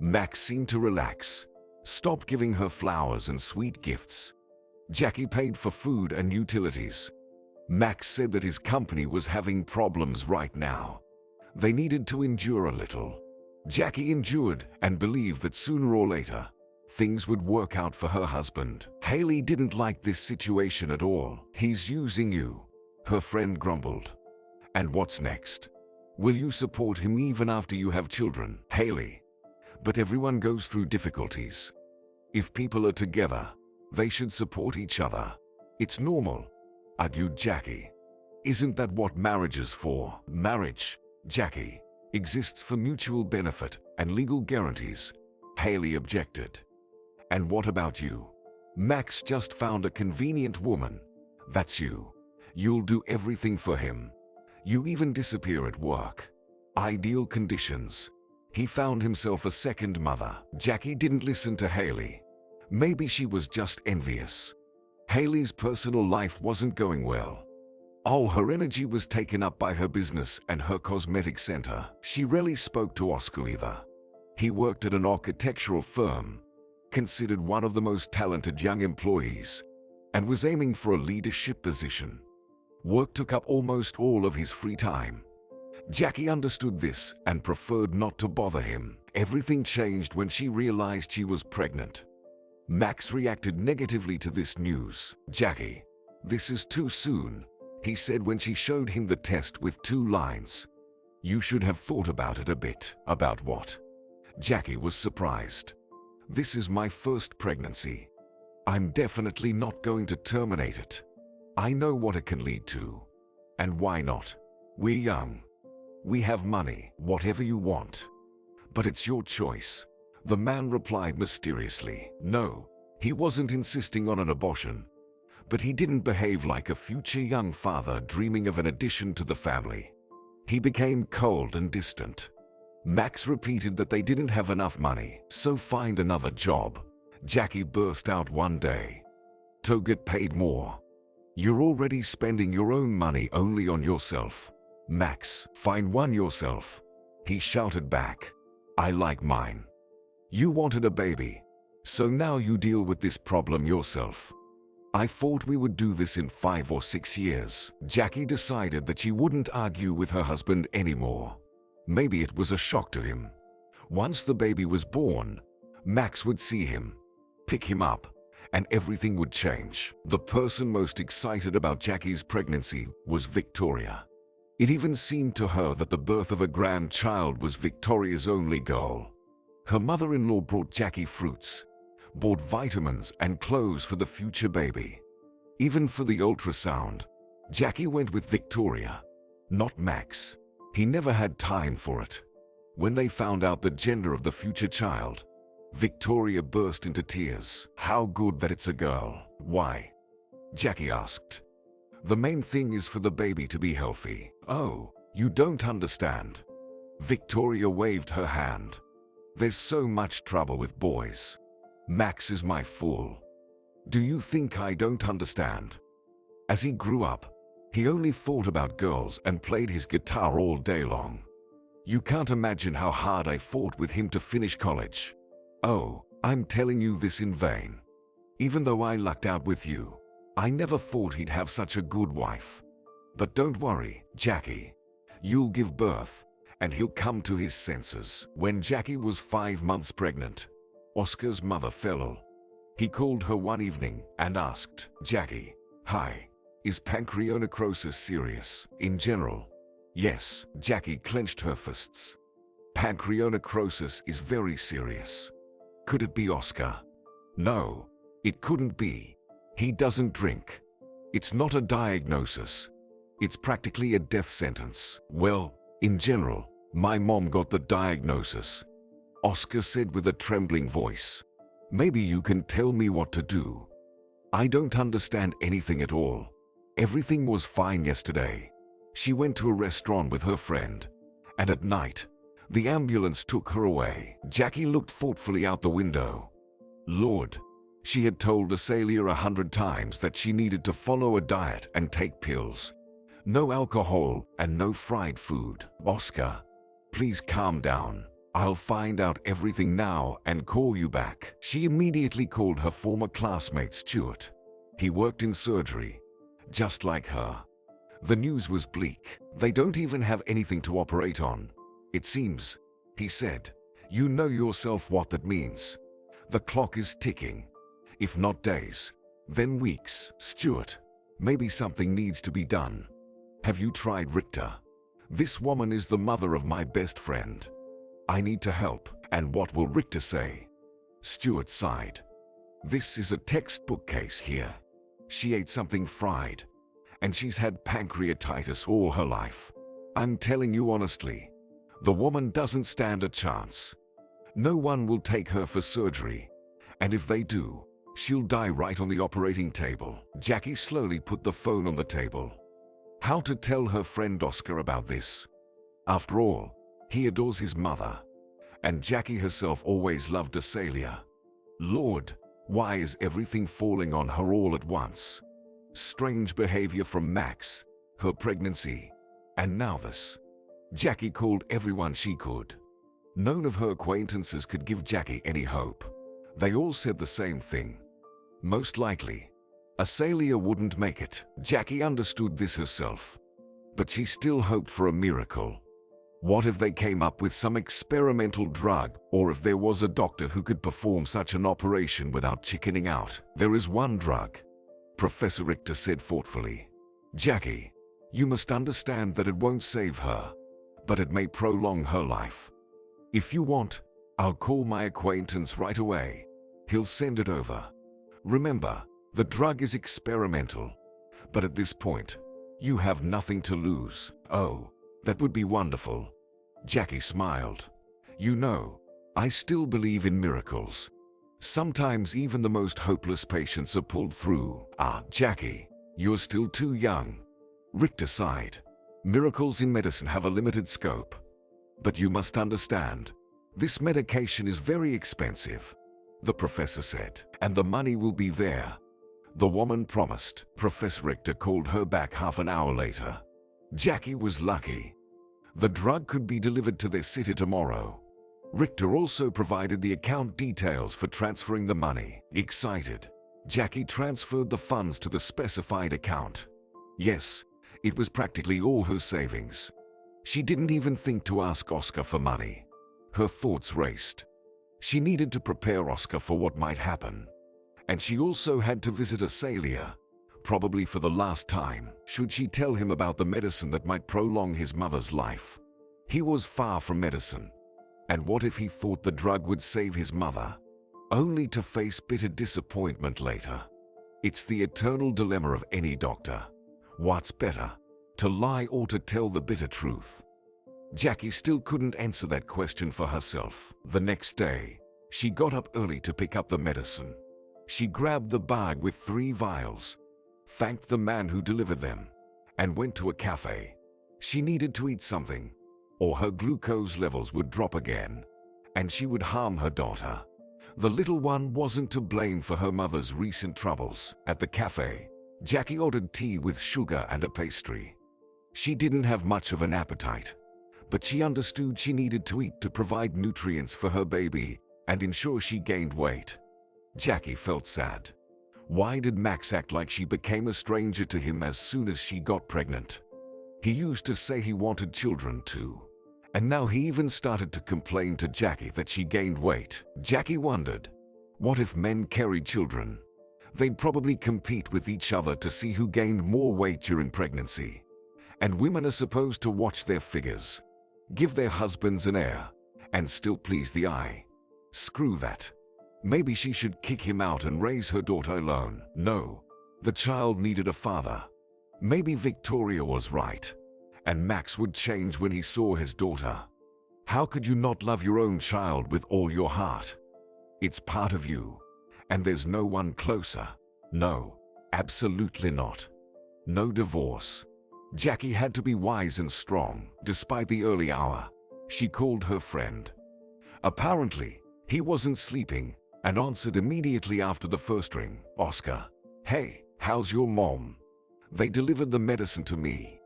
Max seemed to relax, stopped giving her flowers and sweet gifts. Jackie paid for food and utilities. Max said that his company was having problems right now. They needed to endure a little. Jackie endured and believed that sooner or later, things would work out for her husband. Haley didn't like this situation at all. "He's using you," her friend grumbled. "And what's next? Will you support him even after you have children?" Haley. "But everyone goes through difficulties. If people are together, they should support each other. It's normal," argued Jackie. "Isn't that what marriage is for?" "Marriage, Jackie, exists for mutual benefit and legal guarantees," Haley objected. "And what about you? Max just found a convenient woman. That's you. You'll do everything for him. You even disappear at work. Ideal conditions. He found himself a second mother." Jackie didn't listen to Haley. Maybe she was just envious. Haley's personal life wasn't going well. All her energy was taken up by her business and her cosmetic center. She rarely spoke to Oscar either. He worked at an architectural firm, considered one of the most talented young employees, and was aiming for a leadership position. Work took up almost all of his free time. Jackie understood this and preferred not to bother him. Everything changed when she realized she was pregnant. Max reacted negatively to this news. "Jackie, this is too soon," he said when she showed him the test with 2 lines. "You should have thought about it a bit." "About what?" Jackie was surprised. "This is my first pregnancy. I'm definitely not going to terminate it. I know what it can lead to. And why not? We're young. We have money, whatever you want. But it's your choice," the man replied mysteriously. No, he wasn't insisting on an abortion. But he didn't behave like a future young father dreaming of an addition to the family. He became cold and distant. Max repeated that they didn't have enough money, so find another job. Jackie burst out one day. To get paid more. You're already spending your own money only on yourself. Max, find one yourself. He shouted back. I like mine. You wanted a baby, so now you deal with this problem yourself. I thought we would do this in 5 or 6 years. Jackie decided that she wouldn't argue with her husband anymore. Maybe it was a shock to him. Once the baby was born, Max would see him, pick him up, and everything would change. The person most excited about Jackie's pregnancy was Victoria. It even seemed to her that the birth of a grandchild was Victoria's only goal. Her mother-in-law brought Jackie fruits, bought vitamins and clothes for the future baby. Even for the ultrasound, Jackie went with Victoria, not Max. He never had time for it. When they found out the gender of the future child, Victoria burst into tears. How good that it's a girl. Why? Jackie asked. The main thing is for the baby to be healthy. Oh, you don't understand. Victoria waved her hand. There's so much trouble with boys. Max is my fool. Do you think I don't understand? As he grew up, he only thought about girls and played his guitar all day long. You can't imagine how hard I fought with him to finish college. Oh, I'm telling you this in vain. Even though I lucked out with you, I never thought he'd have such a good wife. But don't worry, Jackie. You'll give birth, and he'll come to his senses. When Jackie was 5 months pregnant, Oscar's mother fell ill. He called her one evening and asked, Jackie, hi, is pancreonecrosis serious? In general, yes. Jackie clenched her fists. Pancreonecrosis is very serious. Could it be Oscar? No, it couldn't be. He doesn't drink. It's not a diagnosis. It's practically a death sentence. Well, in general, my mom got the diagnosis. Oscar said with a trembling voice. Maybe you can tell me what to do. I don't understand anything at all. Everything was fine yesterday. She went to a restaurant with her friend, and at night, the ambulance took her away. Jackie looked thoughtfully out the window. Lord, she had told Asalia 100 times that she needed to follow a diet and take pills. No alcohol and no fried food. Oscar, please calm down. I'll find out everything now and call you back. She immediately called her former classmate Stuart. He worked in surgery, just like her. The news was bleak. They don't even have anything to operate on. It seems, he said. You know yourself what that means. The clock is ticking. If not days, then weeks. Stuart, maybe something needs to be done. Have you tried Richter? This woman is the mother of my best friend. I need to help. And what will Richter say? Stuart sighed. This is a textbook case here. She ate something fried, and she's had pancreatitis all her life. I'm telling you honestly, the woman doesn't stand a chance. No one will take her for surgery, and if they do, she'll die right on the operating table. Jackie slowly put the phone on the table. How to tell her friend Oscar about this? After all, he adores his mother, and Jackie herself always loved Asalia. Lord, why is everything falling on her all at once? Strange behavior from Max, her pregnancy, and now this. Jackie called everyone she could. None of her acquaintances could give Jackie any hope. They all said the same thing. Most likely, Asalia wouldn't make it. Jackie understood this herself, but she still hoped for a miracle. What if they came up with some experimental drug, or if there was a doctor who could perform such an operation without chickening out? There is one drug, Professor Richter said thoughtfully. Jackie, you must understand that it won't save her, but it may prolong her life. If you want, I'll call my acquaintance right away. He'll send it over. Remember, the drug is experimental, but at this point, you have nothing to lose. Oh, that would be wonderful. Jackie smiled. You know, I still believe in miracles. Sometimes even the most hopeless patients are pulled through. Jackie, you're still too young. Richter sighed. Miracles in medicine have a limited scope. But you must understand, this medication is very expensive, the professor said, and the money will be there. The woman promised. Professor Richter called her back half an hour later. Jackie was lucky. The drug could be delivered to their city tomorrow. Richter also provided the account details for transferring the money. Excited, Jackie transferred the funds to the specified account. Yes, it was practically all her savings. She didn't even think to ask Oscar for money. Her thoughts raced. She needed to prepare Oscar for what might happen. And she also had to visit Asalia, probably for the last time. Should she tell him about the medicine that might prolong his mother's life? He was far from medicine. And what if he thought the drug would save his mother, only to face bitter disappointment later? It's the eternal dilemma of any doctor. What's better, to lie or to tell the bitter truth? Jackie still couldn't answer that question for herself. The next day, she got up early to pick up the medicine. She grabbed the bag with 3 vials, thanked the man who delivered them, and went to a cafe. She needed to eat something, or her glucose levels would drop again, and she would harm her daughter. The little one wasn't to blame for her mother's recent troubles. At the cafe, Jackie ordered tea with sugar and a pastry. She didn't have much of an appetite, but she understood she needed to eat to provide nutrients for her baby and ensure she gained weight. Jackie felt sad. Why did Max act like she became a stranger to him as soon as she got pregnant? He used to say he wanted children too. And now he even started to complain to Jackie that she gained weight. Jackie wondered, what if men carried children? They'd probably compete with each other to see who gained more weight during pregnancy. And women are supposed to watch their figures, give their husbands an heir, and still please the eye. Screw that. Maybe she should kick him out and raise her daughter alone. No, the child needed a father. Maybe Victoria was right, and Max would change when he saw his daughter. How could you not love your own child with all your heart? It's part of you, and there's no one closer. No, absolutely not. No divorce. Jackie had to be wise and strong. Despite the early hour, she called her friend. Apparently, he wasn't sleeping, and answered immediately after the first ring. Oscar, hey, how's your mom? They delivered the medicine to me.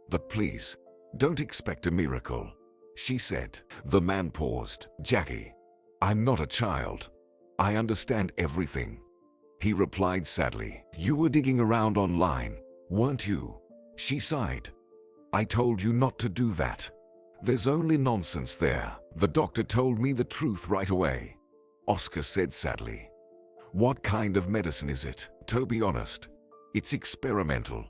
But please, don't expect a miracle, she said. The man paused. Jackie, I'm not a child. I understand everything, he replied sadly. You were digging around online, weren't you? She sighed. I told you not to do that. There's only nonsense there. The doctor told me the truth right away, Oscar said sadly. What kind of medicine is it? To be honest, it's experimental.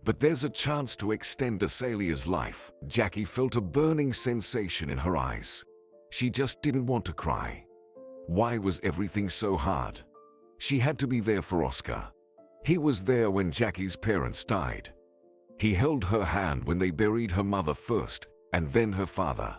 But there's a chance to extend Asalia's life. Jackie felt a burning sensation in her eyes. She just didn't want to cry. Why was everything so hard? She had to be there for Oscar. He was there when Jackie's parents died. He held her hand when they buried her mother first, and then her father.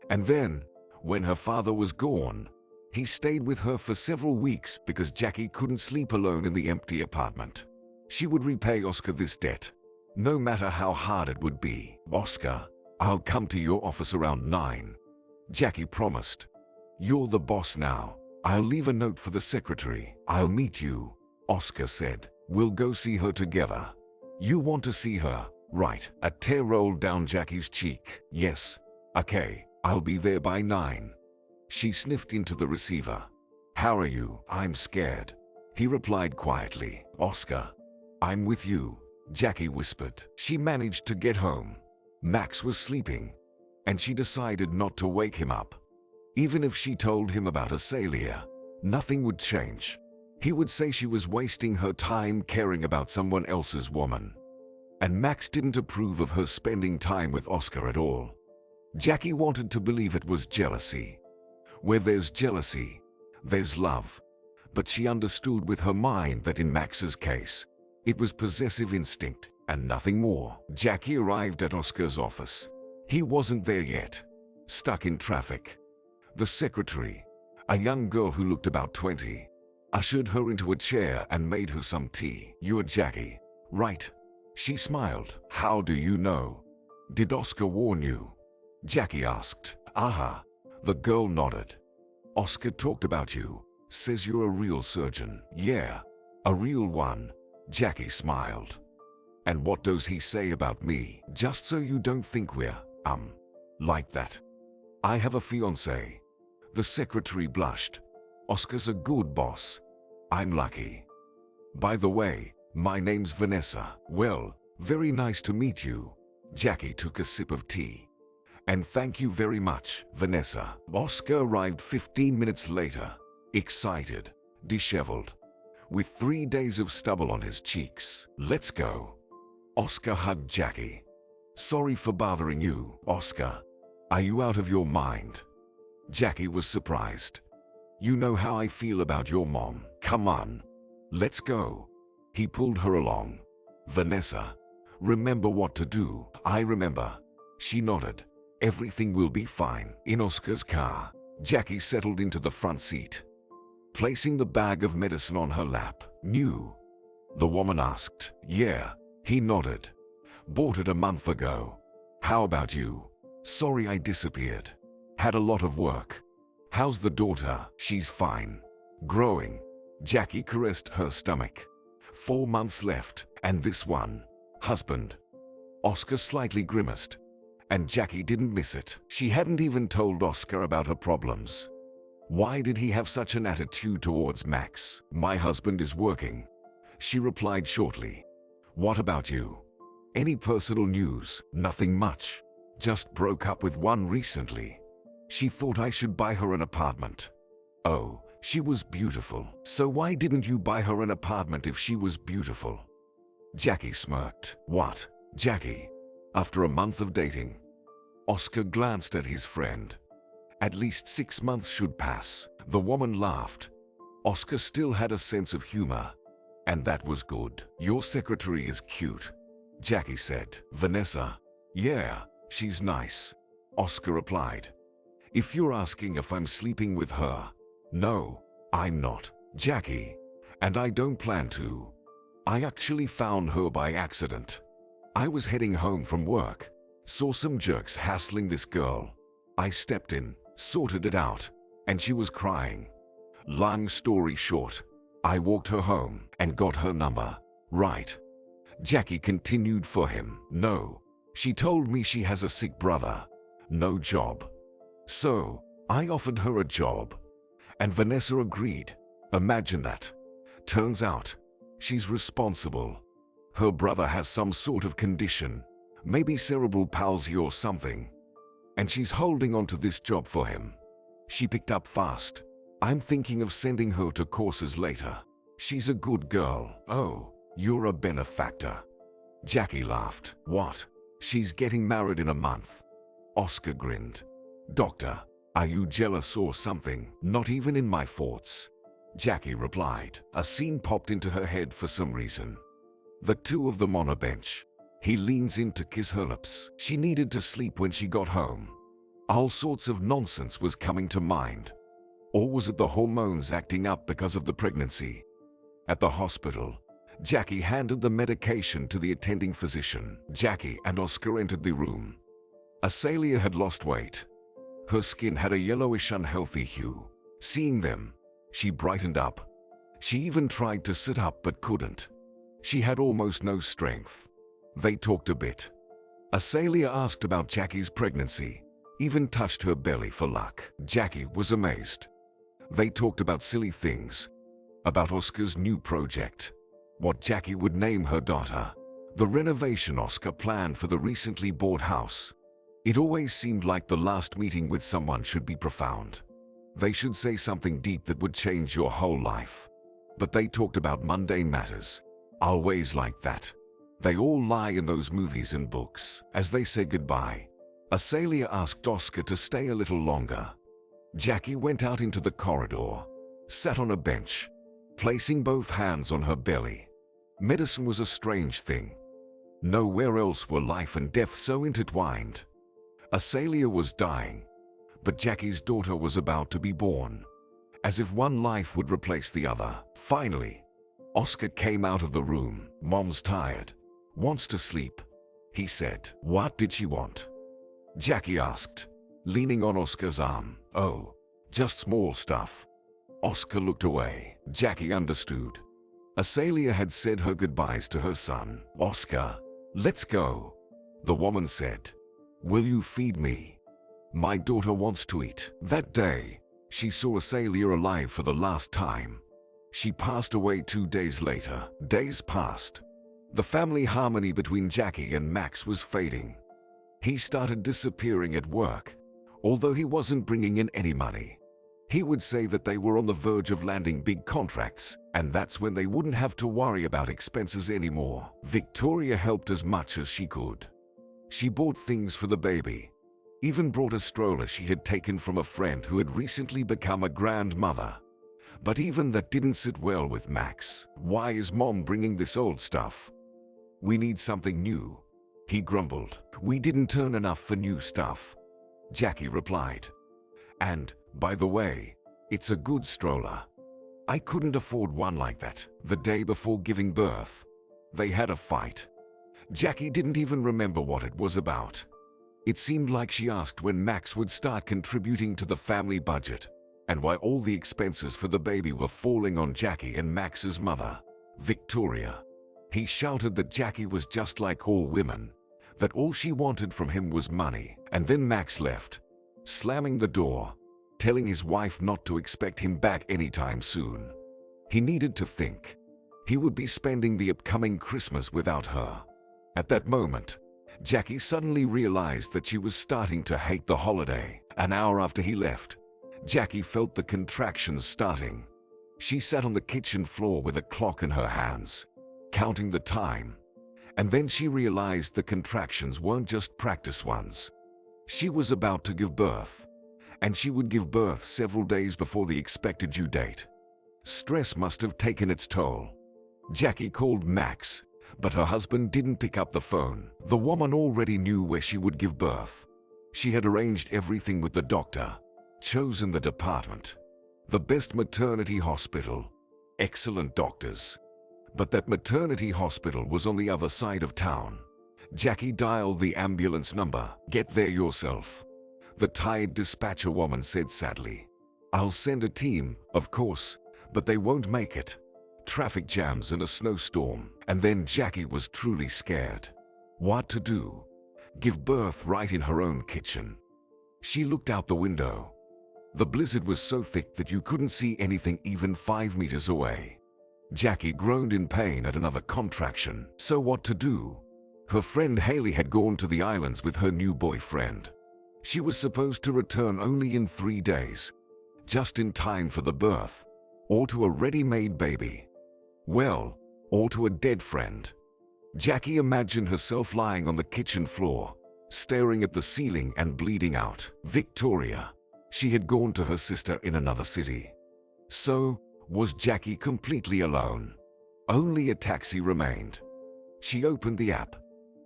And then, when her father was gone, he stayed with her for several weeks because Jackie couldn't sleep alone in the empty apartment. She would repay Oscar this debt, no matter how hard it would be. Oscar, I'll come to your office around 9. Jackie promised. You're the boss now. I'll leave a note for the secretary. I'll meet you, Oscar said. We'll go see her together. You want to see her, right? A tear rolled down Jackie's cheek. Yes. Okay, I'll be there by 9. She sniffed into the receiver. How are you? I'm scared, he replied quietly. Oscar, I'm with you, Jackie whispered. She managed to get home. Max was sleeping, and she decided not to wake him up. Even if she told him about Asalia, nothing would change. He would say she was wasting her time caring about someone else's woman. And Max didn't approve of her spending time with Oscar at all. Jackie wanted to believe it was jealousy. Where there's jealousy, there's love. But she understood with her mind that in Max's case, it was possessive instinct and nothing more. Jackie arrived at Oscar's office. He wasn't there yet, stuck in traffic. The secretary, a young girl who looked about 20, ushered her into a chair and made her some tea. You're Jackie, right? She smiled. How do you know? Did Oscar warn you? Jackie asked. Aha. The girl nodded. Oscar talked about you. Says you're a real surgeon. Yeah, a real one. Jackie smiled. And what does he say about me? Just so you don't think we're, like that. I have a fiancé. The secretary blushed. Oscar's a good boss. I'm lucky. By the way, my name's Vanessa. Well, very nice to meet you. Jackie took a sip of tea. And thank you very much, Vanessa. Oscar arrived 15 minutes later, excited, disheveled, with 3 days of stubble on his cheeks. Let's go. Oscar hugged Jackie. Sorry for bothering you, Oscar. Are you out of your mind? Jackie was surprised. You know how I feel about your mom. Come on. Let's go. He pulled her along. Vanessa, remember what to do. I remember. She nodded. Everything will be fine. In Oscar's car, Jackie settled into the front seat, placing the bag of medicine on her lap. New? The woman asked. Yeah, he nodded. Bought it a month ago. How about you? Sorry I disappeared. Had a lot of work. How's the daughter? She's fine. Growing. Jackie caressed her stomach. 4 months left, and this one. Husband. Oscar slightly grimaced. And Jackie didn't miss it. She hadn't even told Oscar about her problems. Why did he have such an attitude towards Max? My husband is working. She replied shortly. What about you? Any personal news? Nothing much. Just broke up with one recently. She thought I should buy her an apartment. Oh, she was beautiful. So why didn't you buy her an apartment if she was beautiful? Jackie smirked. What, Jackie? After a month of dating, Oscar glanced at his friend. At least 6 months should pass. The woman laughed. Oscar still had a sense of humor, and that was good. Your secretary is cute, Jackie said. Vanessa? Yeah, she's nice, Oscar replied. If you're asking if I'm sleeping with her, no, I'm not, Jackie, and I don't plan to. I actually found her by accident. I was heading home from work, saw some jerks hassling this girl. I stepped in, sorted it out, and she was crying. Long story short, I walked her home and got her number. Right. Jackie continued for him. No, she told me she has a sick brother. No job. So, I offered her a job. And Vanessa agreed. Imagine that. Turns out, she's responsible. Her brother has some sort of condition, maybe cerebral palsy or something. And she's holding on to this job for him. She picked up fast. I'm thinking of sending her to courses later. She's a good girl. Oh, you're a benefactor. Jackie laughed. What? She's getting married in a month. Oscar grinned. Doctor, are you jealous or something? Not even in my thoughts. Jackie replied. A scene popped into her head for some reason. The two of them on a bench. He leans in to kiss her lips. She needed to sleep when she got home. All sorts of nonsense was coming to mind. Or was it the hormones acting up because of the pregnancy? At the hospital, Jackie handed the medication to the attending physician. Jackie and Oscar entered the room. Azalea had lost weight. Her skin had a yellowish unhealthy hue. Seeing them, she brightened up. She even tried to sit up but couldn't. She had almost no strength. They talked a bit. Azalea asked about Jackie's pregnancy, even touched her belly for luck. Jackie was amazed. They talked about silly things. About Oscar's new project. What Jackie would name her daughter. The renovation Oscar planned for the recently bought house. It always seemed like the last meeting with someone should be profound. They should say something deep that would change your whole life. But they talked about mundane matters. Always like that. They all lie in those movies and books. As they said goodbye, Azalea asked Oscar to stay a little longer. Jackie went out into the corridor, sat on a bench, placing both hands on her belly. Medicine was a strange thing. Nowhere else were life and death so intertwined. Azalea was dying, but Jackie's daughter was about to be born. As if one life would replace the other. Finally, Oscar came out of the room. Mom's tired. Wants to sleep, he said. What did she want? Jackie asked, leaning on Oscar's arm. Oh, just small stuff. Oscar looked away. Jackie understood. Asalia had said her goodbyes to her son. Oscar, let's go, the woman said. Will you feed me? My daughter wants to eat. That day, she saw Asalia alive for the last time. She passed away 2 days later. Days passed. The family harmony between Jackie and Max was fading. He started disappearing at work, although he wasn't bringing in any money. He would say that they were on the verge of landing big contracts, and that's when they wouldn't have to worry about expenses anymore. Victoria helped as much as she could. She bought things for the baby, even brought a stroller she had taken from a friend who had recently become a grandmother. But even that didn't sit well with Max. Why is Mom bringing this old stuff? We need something new, he grumbled. We didn't turn enough for new stuff, Jackie replied. And, by the way, it's a good stroller. I couldn't afford one like that. The day before giving birth, they had a fight. Jackie didn't even remember what it was about. It seemed like she asked when Max would start contributing to the family budget, and why all the expenses for the baby were falling on Jackie and Max's mother, Victoria. He shouted that Jackie was just like all women, that all she wanted from him was money, and then Max left, slamming the door, telling his wife not to expect him back anytime soon. He needed to think. He would be spending the upcoming Christmas without her. At that moment, Jackie suddenly realized that she was starting to hate the holiday. An hour after he left, Jackie felt the contractions starting. She sat on the kitchen floor with a clock in her hands, counting the time, and then she realized the contractions weren't just practice ones. She was about to give birth, and she would give birth several days before the expected due date. Stress must have taken its toll. Jackie called Max, but her husband didn't pick up the phone. The woman already knew where she would give birth. She had arranged everything with the doctor, chosen the department, the best maternity hospital, excellent doctors. But that maternity hospital was on the other side of town. Jackie dialed the ambulance number. Get there yourself, the tired dispatcher woman said sadly. I'll send a team, of course, but they won't make it. Traffic jams and a snowstorm. And then Jackie was truly scared. What to do? Give birth right in her own kitchen. She looked out the window. The blizzard was so thick that you couldn't see anything even 5 meters away. Jackie groaned in pain at another contraction. So what to do? Her friend Haley had gone to the islands with her new boyfriend. She was supposed to return only in 3 days, just in time for the birth, or to a ready-made baby. Well, or to a dead friend. Jackie imagined herself lying on the kitchen floor, staring at the ceiling and bleeding out. Victoria. She had gone to her sister in another city. So, was Jackie completely alone? Only a taxi remained. She opened the app.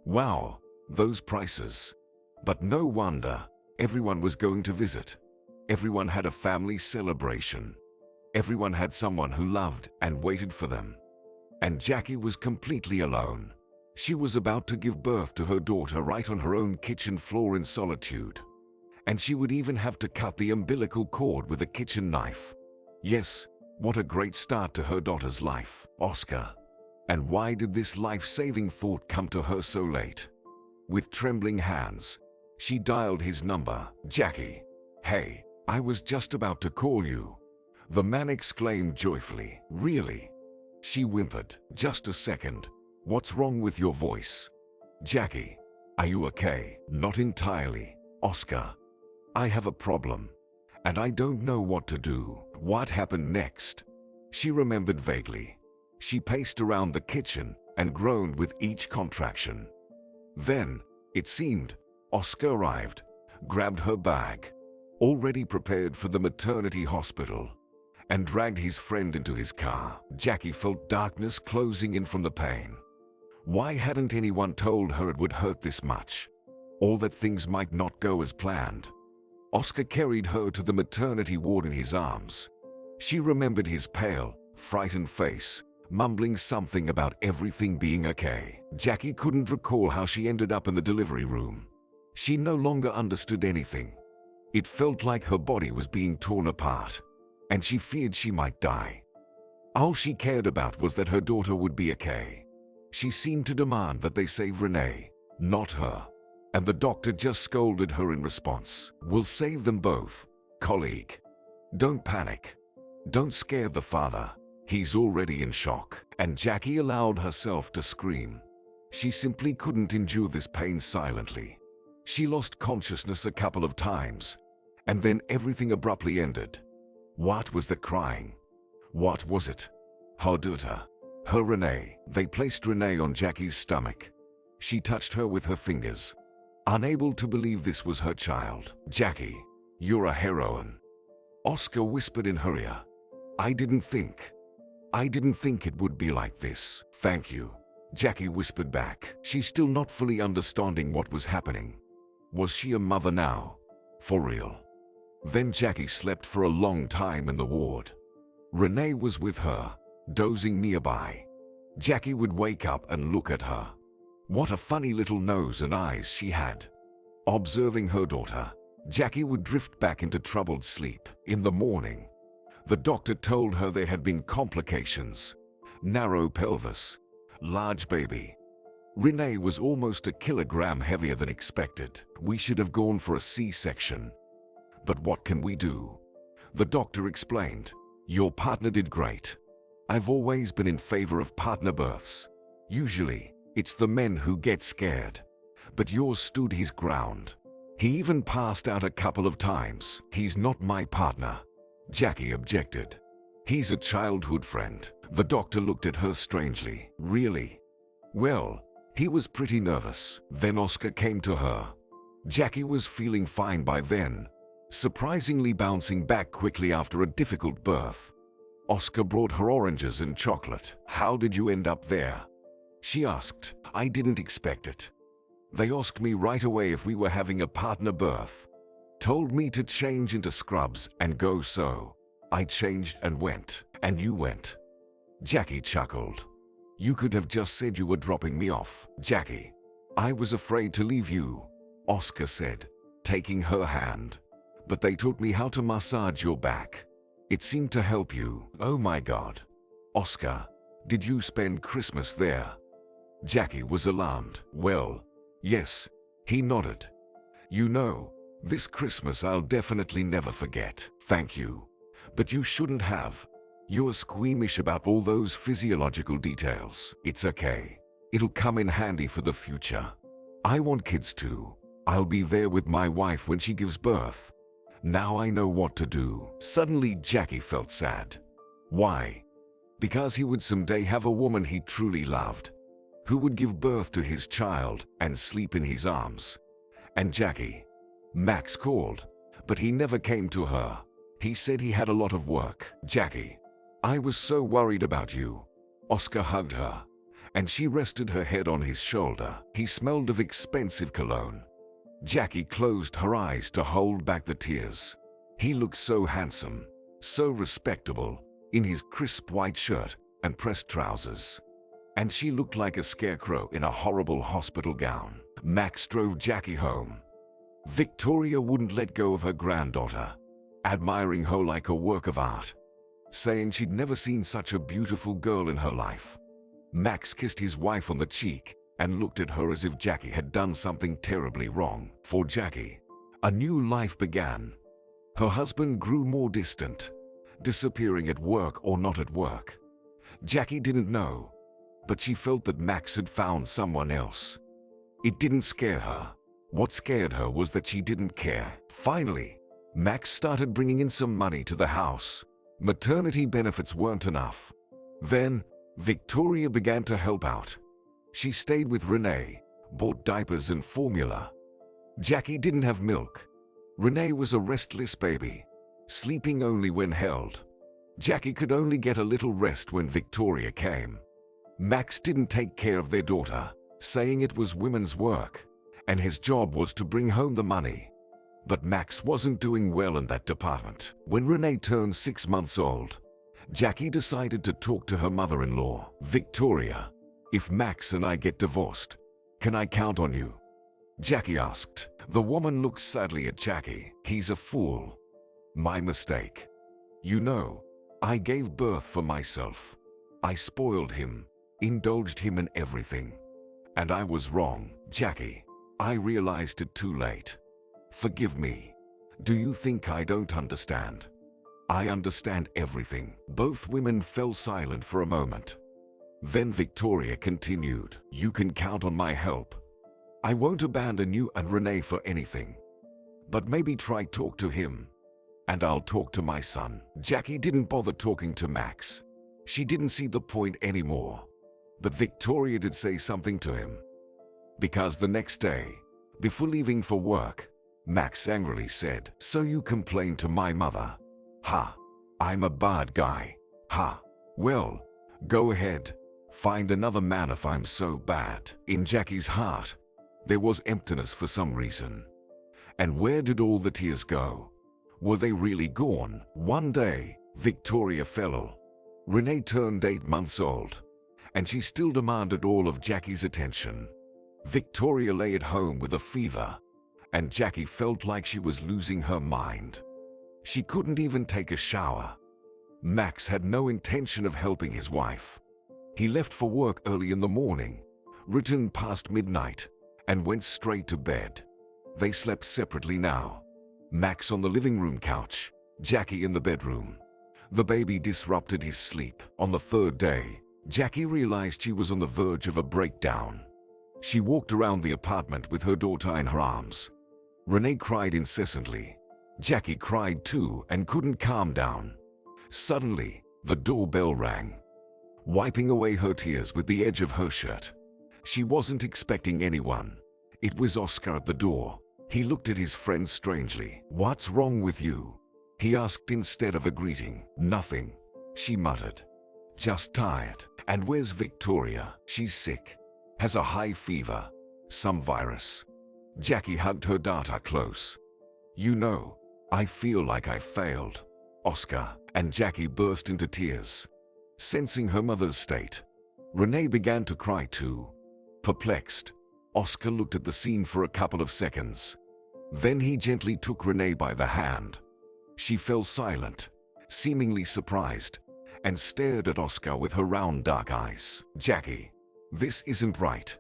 Wow, those prices. But no wonder, everyone was going to visit. Everyone had a family celebration. Everyone had someone who loved and waited for them. And Jackie was completely alone. She was about to give birth to her daughter right on her own kitchen floor in solitude. And she would even have to cut the umbilical cord with a kitchen knife. Yes, what a great start to her daughter's life. Oscar. And why did this life-saving thought come to her so late? With trembling hands, she dialed his number. Jackie. Hey, I was just about to call you, the man exclaimed joyfully. Really? She whimpered. Just a second. What's wrong with your voice? Jackie. Are you okay? Not entirely, Oscar. I have a problem, and I don't know what to do. What happened next? She remembered vaguely. She paced around the kitchen and groaned with each contraction. Then, it seemed, Oscar arrived, grabbed her bag, already prepared for the maternity hospital, and dragged his friend into his car. Jackie felt darkness closing in from the pain. Why hadn't anyone told her it would hurt this much? Or that things might not go as planned? Oscar carried her to the maternity ward in his arms. She remembered his pale, frightened face, mumbling something about everything being okay. Jackie couldn't recall how she ended up in the delivery room. She no longer understood anything. It felt like her body was being torn apart, and she feared she might die. All she cared about was that her daughter would be okay. She seemed to demand that they save Renee, not her. And the doctor just scolded her in response. "We'll save them both, colleague. Don't panic. Don't scare the father. He's already in shock." And Jackie allowed herself to scream. She simply couldn't endure this pain silently. She lost consciousness a couple of times, and then everything abruptly ended. What was the crying? What was it? Her daughter. Her Renee. They placed Renee on Jackie's stomach. She touched her with her fingers, unable to believe this was her child. "Jackie, you're a heroine," Oscar whispered in her ear. I didn't think it would be like this." "Thank you," Jackie whispered back. She still not fully understanding what was happening. Was she a mother now? For real? Then Jackie slept for a long time in the ward. Renee was with her, dozing nearby. Jackie would wake up and look at her. What a funny little nose and eyes she had. Observing her daughter, Jackie would drift back into troubled sleep. In the morning, the doctor told her there had been complications. Narrow pelvis, large baby. Renee was almost a kilogram heavier than expected. "We should have gone for a C-section. But what can we do?" The doctor explained. "Your partner did great. I've always been in favor of partner births. Usually, it's the men who get scared. But yours stood his ground. He even passed out a couple of times." "He's not my partner," Jackie objected. "He's a childhood friend." The doctor looked at her strangely. "Really?" "Well, he was pretty nervous." Then Oscar came to her. Jackie was feeling fine by then, surprisingly bouncing back quickly after a difficult birth. Oscar brought her oranges and chocolate. "How did you end up there?" she asked. "I didn't expect it. They asked me right away if we were having a partner birth. Told me to change into scrubs and go, so I changed and went." "And you went?" Jackie chuckled. "You could have just said you were dropping me off." "Jackie, I was afraid to leave you," Oscar said, taking her hand. "But they taught me how to massage your back. It seemed to help you." "Oh my God. Oscar, did you spend Christmas there?" Jackie was alarmed. "Well, yes," he nodded. "You know, this Christmas I'll definitely never forget." "Thank you. But you shouldn't have. You're squeamish about all those physiological details." "It's okay. It'll come in handy for the future. I want kids too. I'll be there with my wife when she gives birth. Now I know what to do." Suddenly Jackie felt sad. Why? Because he would someday have a woman he truly loved, who would give birth to his child and sleep in his arms. And Jackie. Max called, but he never came to her. He said he had a lot of work. "Jackie, I was so worried about you." Oscar hugged her, and she rested her head on his shoulder. He smelled of expensive cologne. Jackie closed her eyes to hold back the tears. He looked so handsome, so respectable, in his crisp white shirt and pressed trousers. And she looked like a scarecrow in a horrible hospital gown. Max drove Jackie home. Victoria wouldn't let go of her granddaughter, admiring her like a work of art, saying she'd never seen such a beautiful girl in her life. Max kissed his wife on the cheek and looked at her as if Jackie had done something terribly wrong. For Jackie, a new life began. Her husband grew more distant, disappearing at work or not at work. Jackie didn't know, but she felt that Max had found someone else. It didn't scare her. What scared her was that she didn't care. Finally, Max started bringing in some money to the house. Maternity benefits weren't enough. Then, Victoria began to help out. She stayed with Renee, bought diapers and formula. Jackie didn't have milk. Renee was a restless baby, sleeping only when held. Jackie could only get a little rest when Victoria came. Max didn't take care of their daughter, saying it was women's work, and his job was to bring home the money. But Max wasn't doing well in that department. When Renee turned 6 months old, Jackie decided to talk to her mother-in-law. "Victoria, if Max and I get divorced, can I count on you?" Jackie asked. The woman looked sadly at Jackie. He's a fool. My mistake. You know, I gave birth for myself. I spoiled him, indulged him in everything. And I was wrong, Jackie. I realized it too late. Forgive me. Do you think I don't understand? I understand everything. Both women fell silent for a moment. Then Victoria continued, you can count on my help. I won't abandon you and Renee for anything. But maybe try talk to him. And I'll talk to my son. Jackie didn't bother talking to Max. She didn't see the point anymore. But Victoria did say something to him. Because the next day, before leaving for work, Max angrily said, so you complained to my mother? Ha! I'm a bad guy. Ha! Well, go ahead. Find another man if I'm so bad. In Jackie's heart, there was emptiness for some reason. And where did all the tears go? Were they really gone? One day, Victoria fell ill. Renee turned 8 months old, and she still demanded all of Jackie's attention. Victoria lay at home with a fever, and Jackie felt like she was losing her mind. She couldn't even take a shower. Max had no intention of helping his wife. He left for work early in the morning, returned past midnight, and went straight to bed. They slept separately now. Max on the living room couch, Jackie in the bedroom. The baby disrupted his sleep. On the third day, Jackie realized she was on the verge of a breakdown. She walked around the apartment with her daughter in her arms. Renee cried incessantly. Jackie cried too and couldn't calm down. Suddenly, the doorbell rang. Wiping away her tears with the edge of her shirt. She wasn't expecting anyone. It was Oscar at the door. He looked at his friend strangely. What's wrong with you? He asked instead of a greeting. Nothing, she muttered. Just tired. And where's Victoria? She's sick. Has a high fever. Some virus. Jackie hugged her daughter close. You know, I feel like I failed, Oscar. And Jackie burst into tears. Sensing her mother's state, Renee began to cry too. Perplexed, Oscar looked at the scene for a couple of seconds. Then he gently took Renee by the hand. She fell silent, seemingly surprised, and stared at Oscar with her round dark eyes. Jackie, this isn't right.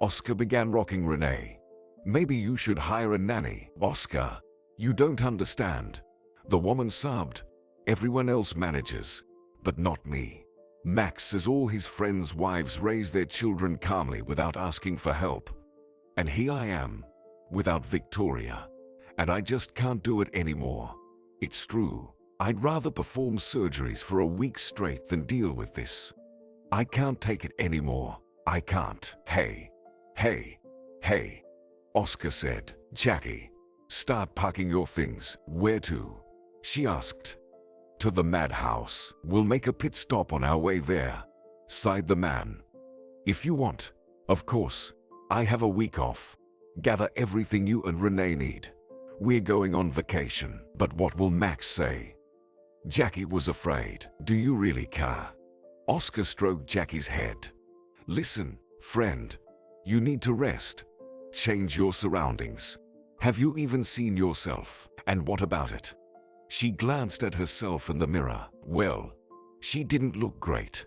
Oscar began rocking Renee. Maybe you should hire a nanny. Oscar, you don't understand. The woman sobbed. Everyone else manages, but not me. Max says all his friends' wives raise their children calmly without asking for help. And here I am, without Victoria. And I just can't do it anymore. It's true. I'd rather perform surgeries for a week straight than deal with this. I can't take it anymore. I can't. Hey, Oscar said. Jackie, start packing your things. Where to? She asked. To the madhouse. We'll make a pit stop on our way there, sighed the man. If you want, of course. I have a week off. Gather everything you and Renee need. We're going on vacation. But what will Max say? Jackie was afraid. Do you really care? Oscar stroked Jackie's head. Listen, friend. You need to rest. Change your surroundings. Have you even seen yourself? And what about it? She glanced at herself in the mirror. Well, she didn't look great.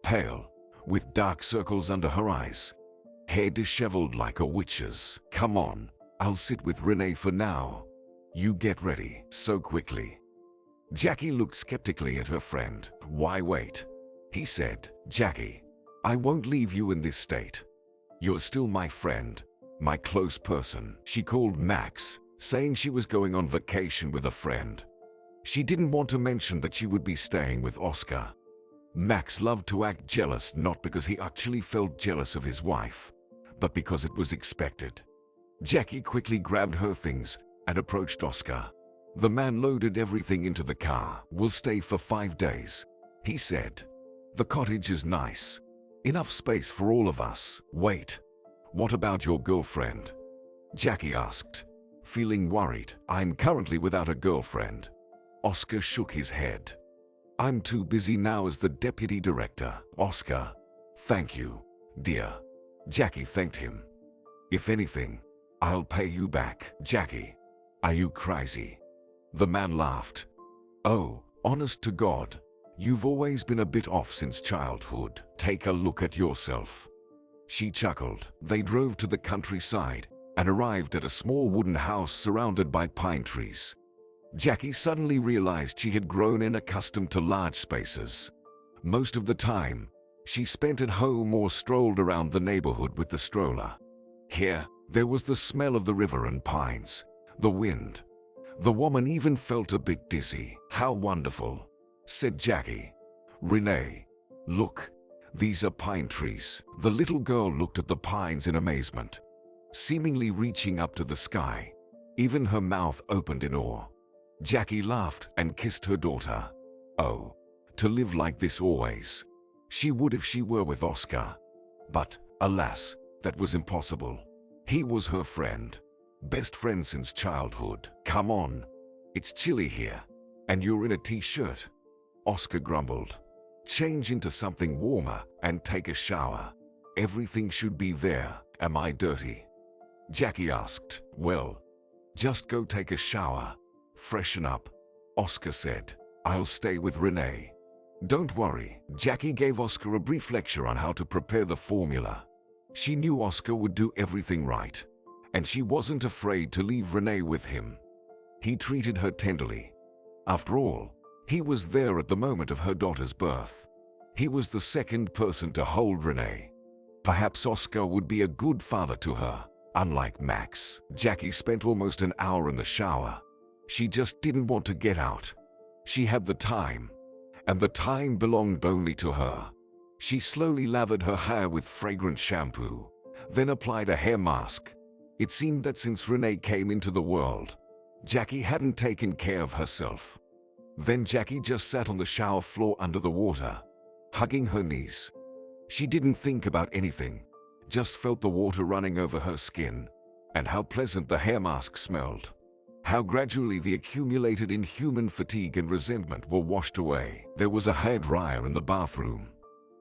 Pale, with dark circles under her eyes. Hair disheveled like a witch's. Come on, I'll sit with Renee for now. You get ready. So quickly. Jackie looked skeptically at her friend. Why wait? He said. Jackie, I won't leave you in this state. You're still my friend, my close person. She called Max, saying she was going on vacation with a friend. She didn't want to mention that she would be staying with Oscar. Max loved to act jealous, not because he actually felt jealous of his wife, but because it was expected. Jackie quickly grabbed her things and approached Oscar. The man loaded everything into the car. We'll stay for 5 days, he said. The cottage is nice. Enough space for all of us. Wait, what about your girlfriend? Jackie asked, feeling worried. I'm currently without a girlfriend. Oscar shook his head. I'm too busy now as the deputy director. Oscar, thank you, dear. Jackie thanked him. If anything, I'll pay you back, Jackie. Are you crazy? The man laughed. Oh, honest to God, you've always been a bit off since childhood. Take a look at yourself. She chuckled. They drove to the countryside and arrived at a small wooden house surrounded by pine trees. Jackie suddenly realized she had grown unaccustomed to large spaces. Most of the time, she spent at home or strolled around the neighborhood with the stroller. Here, there was the smell of the river and pines, the wind. The woman even felt a bit dizzy. How wonderful, said Jackie. Renee, look, these are pine trees. The little girl looked at the pines in amazement, seemingly reaching up to the sky. Even her mouth opened in awe. Jackie laughed and kissed her daughter. Oh, to live like this always. She would if she were with Oscar. But, alas, that was impossible. He was her friend. Best friend since childhood. Come on. It's chilly here. And you're in a t-shirt. Oscar grumbled. Change into something warmer and take a shower. Everything should be there. Am I dirty? Jackie asked. Well, just go take a shower. Freshen up. Oscar said. I'll stay with Renee. Don't worry. Jackie gave Oscar a brief lecture on how to prepare the formula. She knew Oscar would do everything right, and she wasn't afraid to leave Renee with him. He treated her tenderly. After all, he was there at the moment of her daughter's birth. He was the second person to hold Renee. Perhaps Oscar would be a good father to her, unlike Max. Jackie spent almost an hour in the shower. She just didn't want to get out. She had the time, and the time belonged only to her. She slowly lathered her hair with fragrant shampoo, then applied a hair mask. It seemed that since Renee came into the world, Jackie hadn't taken care of herself. Then Jackie just sat on the shower floor under the water, hugging her knees. She didn't think about anything, just felt the water running over her skin, and how pleasant the hair mask smelled. How gradually the accumulated inhuman fatigue and resentment were washed away. There was a hairdryer in the bathroom.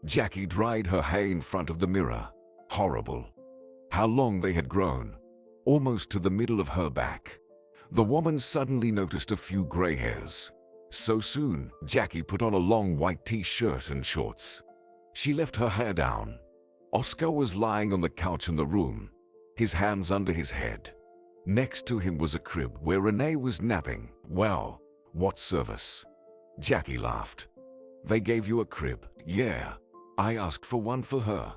Jackie dried her hair in front of the mirror. Horrible. How long they had grown. Almost to the middle of her back. The woman suddenly noticed a few gray hairs. So soon, Jackie put on a long white t-shirt and shorts. She left her hair down. Oscar was lying on the couch in the room, his hands under his head. Next to him was a crib where Renee was napping. Well, what service? Jackie laughed. They gave you a crib? Yeah. I asked for one for her.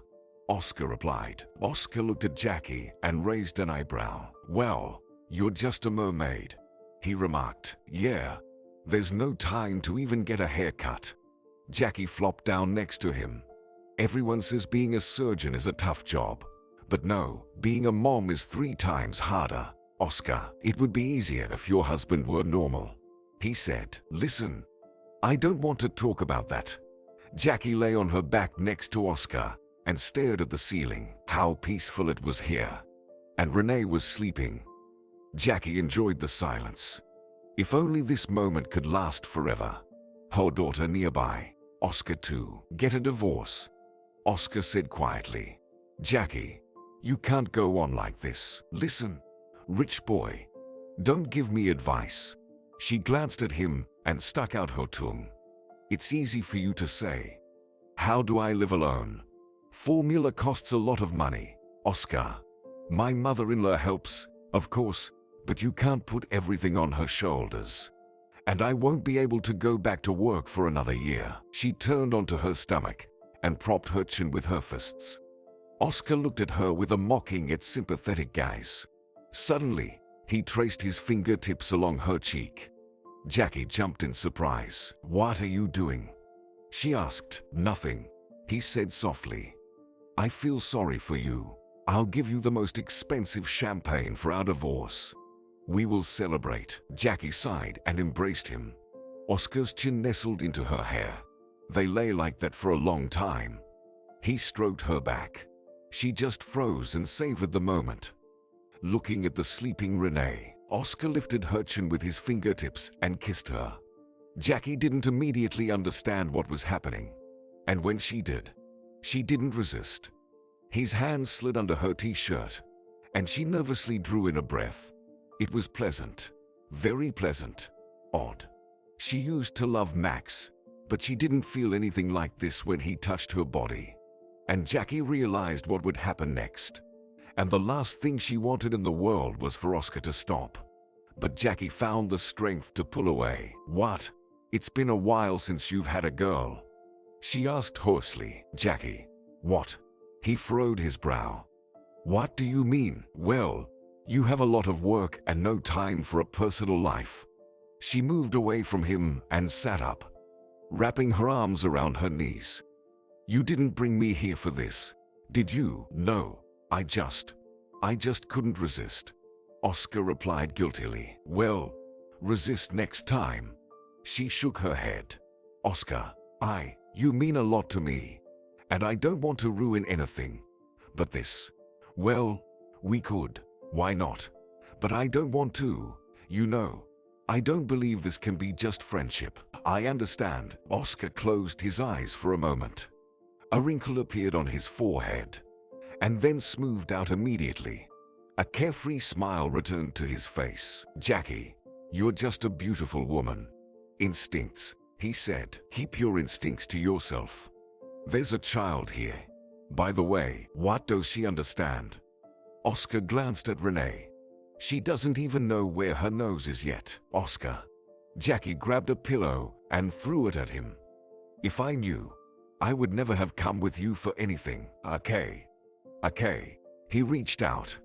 Oscar replied. Oscar looked at Jackie and raised an eyebrow. Well, you're just a mermaid, he remarked. Yeah. There's no time to even get a haircut. Jackie flopped down next to him. Everyone says being a surgeon is a tough job. But no, being a mom is 3 times harder. Oscar, it would be easier if your husband were normal, he said. Listen, I don't want to talk about that. Jackie lay on her back next to Oscar and stared at the ceiling. How peaceful it was here. And Renee was sleeping. Jackie enjoyed the silence. If only this moment could last forever. Her daughter nearby. Oscar too. Get a divorce, Oscar said quietly. Jackie, you can't go on like this. Listen, rich boy, don't give me advice. She glanced at him and stuck out her tongue. It's easy for you to say. How do I live alone? Formula costs a lot of money, Oscar. My mother-in-law helps, of course, but you can't put everything on her shoulders. And I won't be able to go back to work for another year. She turned onto her stomach and propped her chin with her fists. Oscar looked at her with a mocking yet sympathetic gaze. Suddenly, he traced his fingertips along her cheek. Jackie jumped in surprise. What are you doing? She asked. Nothing, he said softly. I feel sorry for you. I'll give you the most expensive champagne for our divorce. We will celebrate. Jackie sighed and embraced him. Oscar's chin nestled into her hair. They lay like that for a long time. He stroked her back. She just froze and savored the moment. Looking at the sleeping Renee, Oscar lifted her chin with his fingertips and kissed her. Jackie didn't immediately understand what was happening. And when she did, she didn't resist. His hand slid under her t-shirt, and she nervously drew in a breath. It was pleasant. Very pleasant. Odd. She used to love Max, but she didn't feel anything like this when he touched her body. And Jackie realized what would happen next. And the last thing she wanted in the world was for Oscar to stop. But Jackie found the strength to pull away. "What? It's been a while since you've had a girl?" she asked hoarsely. "Jackie, what?" He furrowed his brow. "What do you mean?" "Well, you have a lot of work and no time for a personal life." She moved away from him and sat up, wrapping her arms around her knees. "You didn't bring me here for this, did you?" "No, I just couldn't resist," Oscar replied guiltily. "Well, resist next time." She shook her head. "Oscar, you mean a lot to me, and I don't want to ruin anything. But this, well, we could, why not? But I don't want to, you know. I don't believe this can be just friendship." "I understand." Oscar closed his eyes for a moment. A wrinkle appeared on his forehead, and then smoothed out immediately. A carefree smile returned to his face. "Jackie, you're just a beautiful woman." "Instincts," he said. "Keep your instincts to yourself. There's a child here. By the way, what does she understand?" Oscar glanced at Renee. "She doesn't even know where her nose is yet." "Oscar." Jackie grabbed a pillow and threw it at him. "If I knew, I would never have come with you for anything." Okay. He reached out.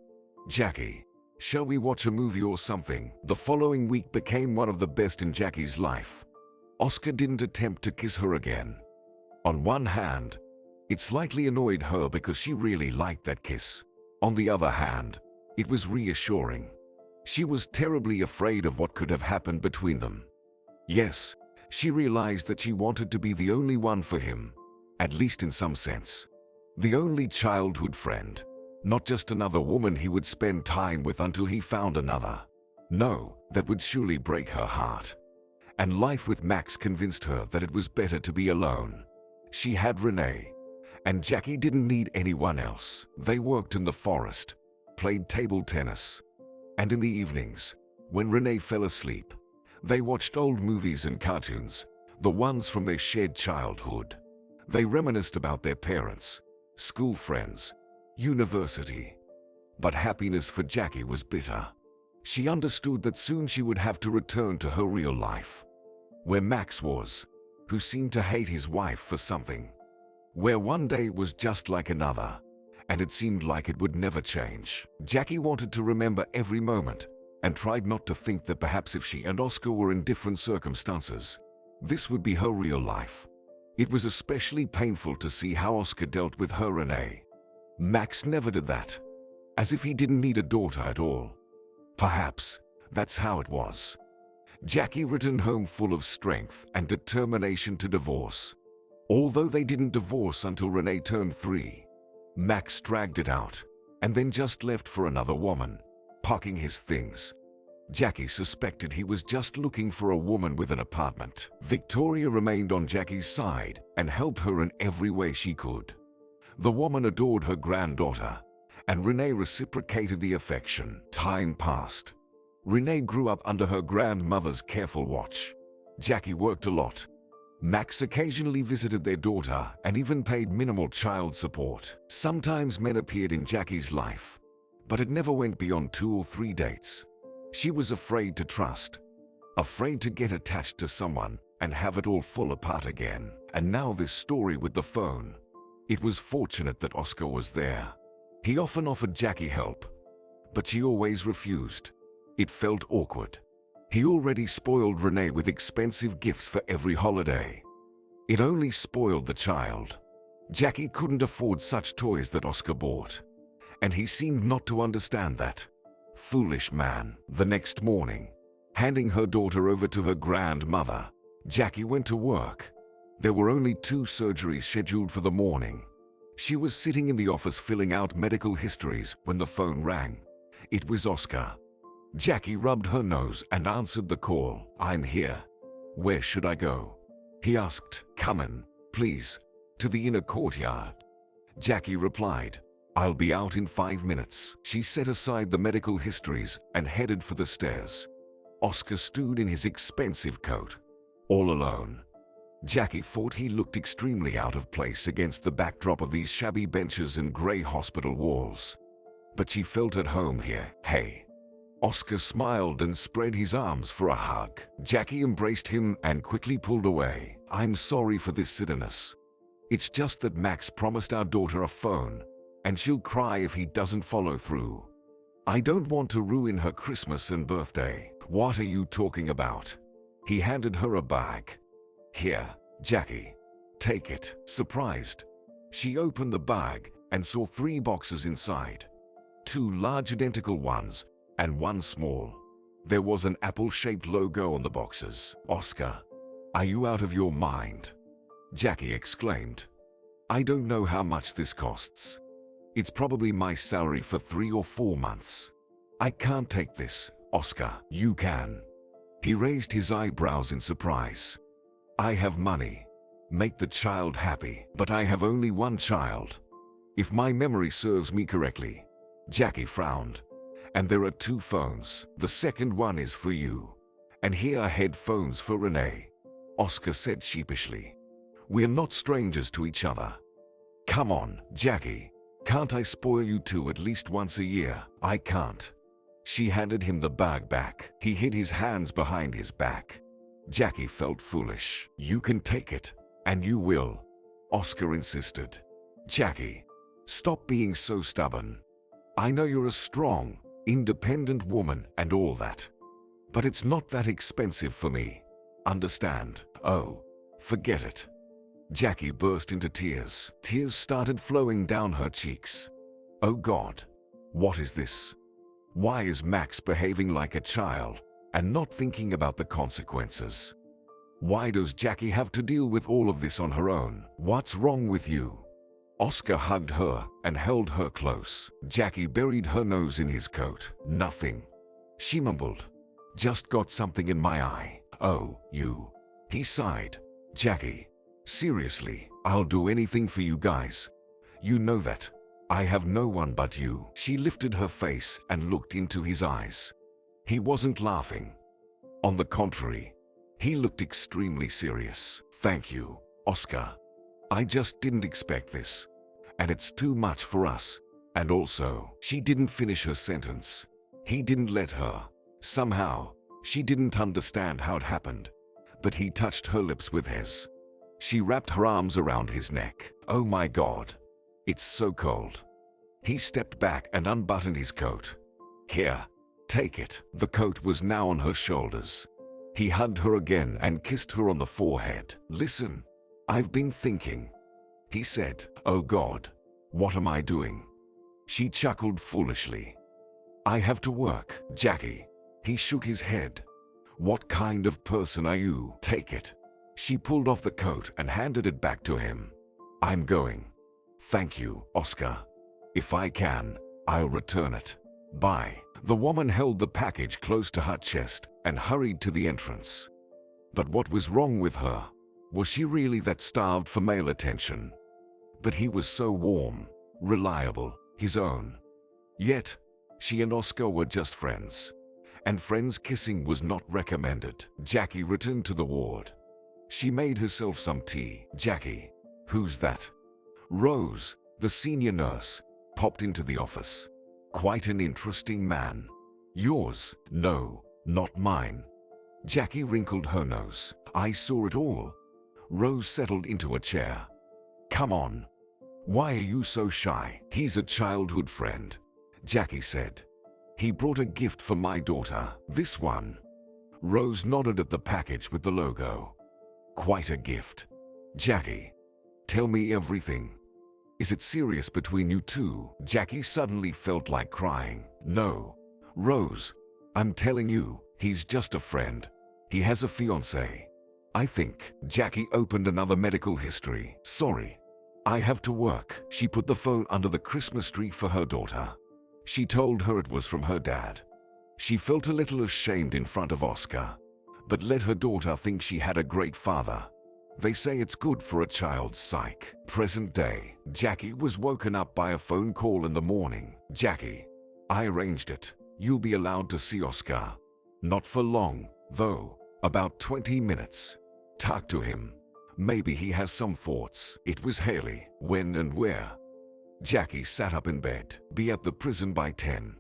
"Jackie, shall we watch a movie or something?" The following week became one of the best in Jackie's life. Oscar didn't attempt to kiss her again. On one hand, it slightly annoyed her because she really liked that kiss. On the other hand, it was reassuring. She was terribly afraid of what could have happened between them. Yes, she realized that she wanted to be the only one for him, at least in some sense. The only childhood friend, not just another woman he would spend time with until he found another. No, that would surely break her heart. And life with Max convinced her that it was better to be alone. She had Renee, and Jackie didn't need anyone else. They worked in the forest, played table tennis, and in the evenings, when Renee fell asleep, they watched old movies and cartoons, the ones from their shared childhood. They reminisced about their parents, school friends, university. But happiness for Jackie was bitter. She understood that soon she would have to return to her real life, where Max was, who seemed to hate his wife for something, where one day was just like another, and it seemed like it would never change. Jackie wanted to remember every moment, and tried not to think that perhaps if she and Oscar were in different circumstances, this would be her real life. It was especially painful to see how Oscar dealt with her Renee. Max never did that, as if he didn't need a daughter at all. Perhaps that's how it was. Jackie returned home full of strength and determination to divorce. Although they didn't divorce until Renee turned 3, Max dragged it out, and then just left for another woman, packing his things. Jackie suspected he was just looking for a woman with an apartment. Victoria remained on Jackie's side and helped her in every way she could. The woman adored her granddaughter, and Renee reciprocated the affection. Time passed. Renee grew up under her grandmother's careful watch. Jackie worked a lot. Max occasionally visited their daughter and even paid minimal child support. Sometimes men appeared in Jackie's life, but it never went beyond 2 or 3 dates. She was afraid to trust, afraid to get attached to someone and have it all fall apart again. And now this story with the phone. It was fortunate that Oscar was there. He often offered Jackie help, but she always refused. It felt awkward. He already spoiled Renee with expensive gifts for every holiday. It only spoiled the child. Jackie couldn't afford such toys that Oscar bought, and he seemed not to understand that. Foolish man. The next morning, handing her daughter over to her grandmother, Jackie went to work. There were only 2 surgeries scheduled for the morning. She was sitting in the office filling out medical histories when the phone rang. It was Oscar. Jackie rubbed her nose and answered the call. "I'm here. Where should I go?" he asked. "Come in, please, to the inner courtyard," Jackie replied. I'll be out in 5 minutes. She set aside the medical histories and headed for the stairs. Oscar stood in his expensive coat, all alone. Jackie thought he looked extremely out of place against the backdrop of these shabby benches and grey hospital walls. But she felt at home here. Hey. Oscar smiled and spread his arms for a hug. Jackie embraced him and quickly pulled away. I'm sorry for this silliness. It's just that Max promised our daughter a phone, and she'll cry if he doesn't follow through. I don't want to ruin her Christmas and birthday. What are you talking about? He handed her a bag. Here, Jackie. Take it. Surprised, she opened the bag and saw 3 boxes inside. 2 large identical ones and 1 small. There was an apple-shaped logo on the boxes. Oscar, are you out of your mind? Jackie exclaimed. I don't know how much this costs. It's probably my salary for 3 or 4 months. I can't take this, Oscar. You can. He raised his eyebrows in surprise. I have money. Make the child happy. But I have only 1 child. If my memory serves me correctly. Jackie frowned. And there are 2 phones. The second one is for you. And here are headphones for Renee. Oscar said sheepishly. We're not strangers to each other. Come on, Jackie. Can't I spoil you 2 at least once a year? I can't. She handed him the bag back. He hid his hands behind his back. Jackie felt foolish. You can take it. And you will. Oscar insisted. Jackie, stop being so stubborn. I know you're a strong, independent woman and all that. But it's not that expensive for me. Understand? Oh, forget it. Jackie burst into tears. Tears started flowing down her cheeks. Oh God, what is this? Why is Max behaving like a child and not thinking about the consequences? Why does Jackie have to deal with all of this on her own? What's wrong with you? Oscar hugged her and held her close. Jackie buried her nose in his coat. Nothing. She mumbled. Just got something in my eye. Oh, you. He sighed. Jackie, seriously, I'll do anything for you guys. You know that. I have no one but you. She lifted her face and looked into his eyes. He wasn't laughing. On the contrary, he looked extremely serious. Thank you, Oscar. I just didn't expect this. And it's too much for us. And also, she didn't finish her sentence. He didn't let her. Somehow, she didn't understand how it happened. But he touched her lips with his. She wrapped her arms around his neck. Oh my God. It's so cold. He stepped back and unbuttoned his coat. Here, take it. The coat was now on her shoulders. He hugged her again and kissed her on the forehead. Listen, I've been thinking. He said, oh God, what am I doing? She chuckled foolishly. I have to work, Jackie. He shook his head. What kind of person are you? Take it. She pulled off the coat and handed it back to him. I'm going. Thank you, Oscar. If I can, I'll return it. Bye. The woman held the package close to her chest and hurried to the entrance. But what was wrong with her? Was she really that starved for male attention? But he was so warm, reliable, his own. Yet, she and Oscar were just friends. And friends kissing was not recommended. Jackie returned to the ward. She made herself some tea. Jackie, who's that? Rose, the senior nurse, popped into the office. Quite an interesting man. Yours? No, not mine. Jackie wrinkled her nose. I saw it all. Rose settled into a chair. Come on. Why are you so shy? He's a childhood friend, Jackie said. He brought a gift for my daughter. This one. Rose nodded at the package with the logo. Quite a gift. Jackie, tell me everything. Is it serious between you two? Jackie suddenly felt like crying. No, Rose, I'm telling you, he's just a friend. He has a fiancée. I think. Jackie opened another medical history. Sorry, I have to work. She put the phone under the Christmas tree for her daughter. She told her it was from her dad. She felt a little ashamed in front of Oscar, but let her daughter think she had a great father. They say it's good for a child's psyche. Present day, Jackie was woken up by a phone call in the morning. Jackie, I arranged it. You'll be allowed to see Oscar. Not for long, though. About 20 minutes. Talk to him. Maybe he has some thoughts. It was Haley. When and where? Jackie sat up in bed. Be at the prison by 10.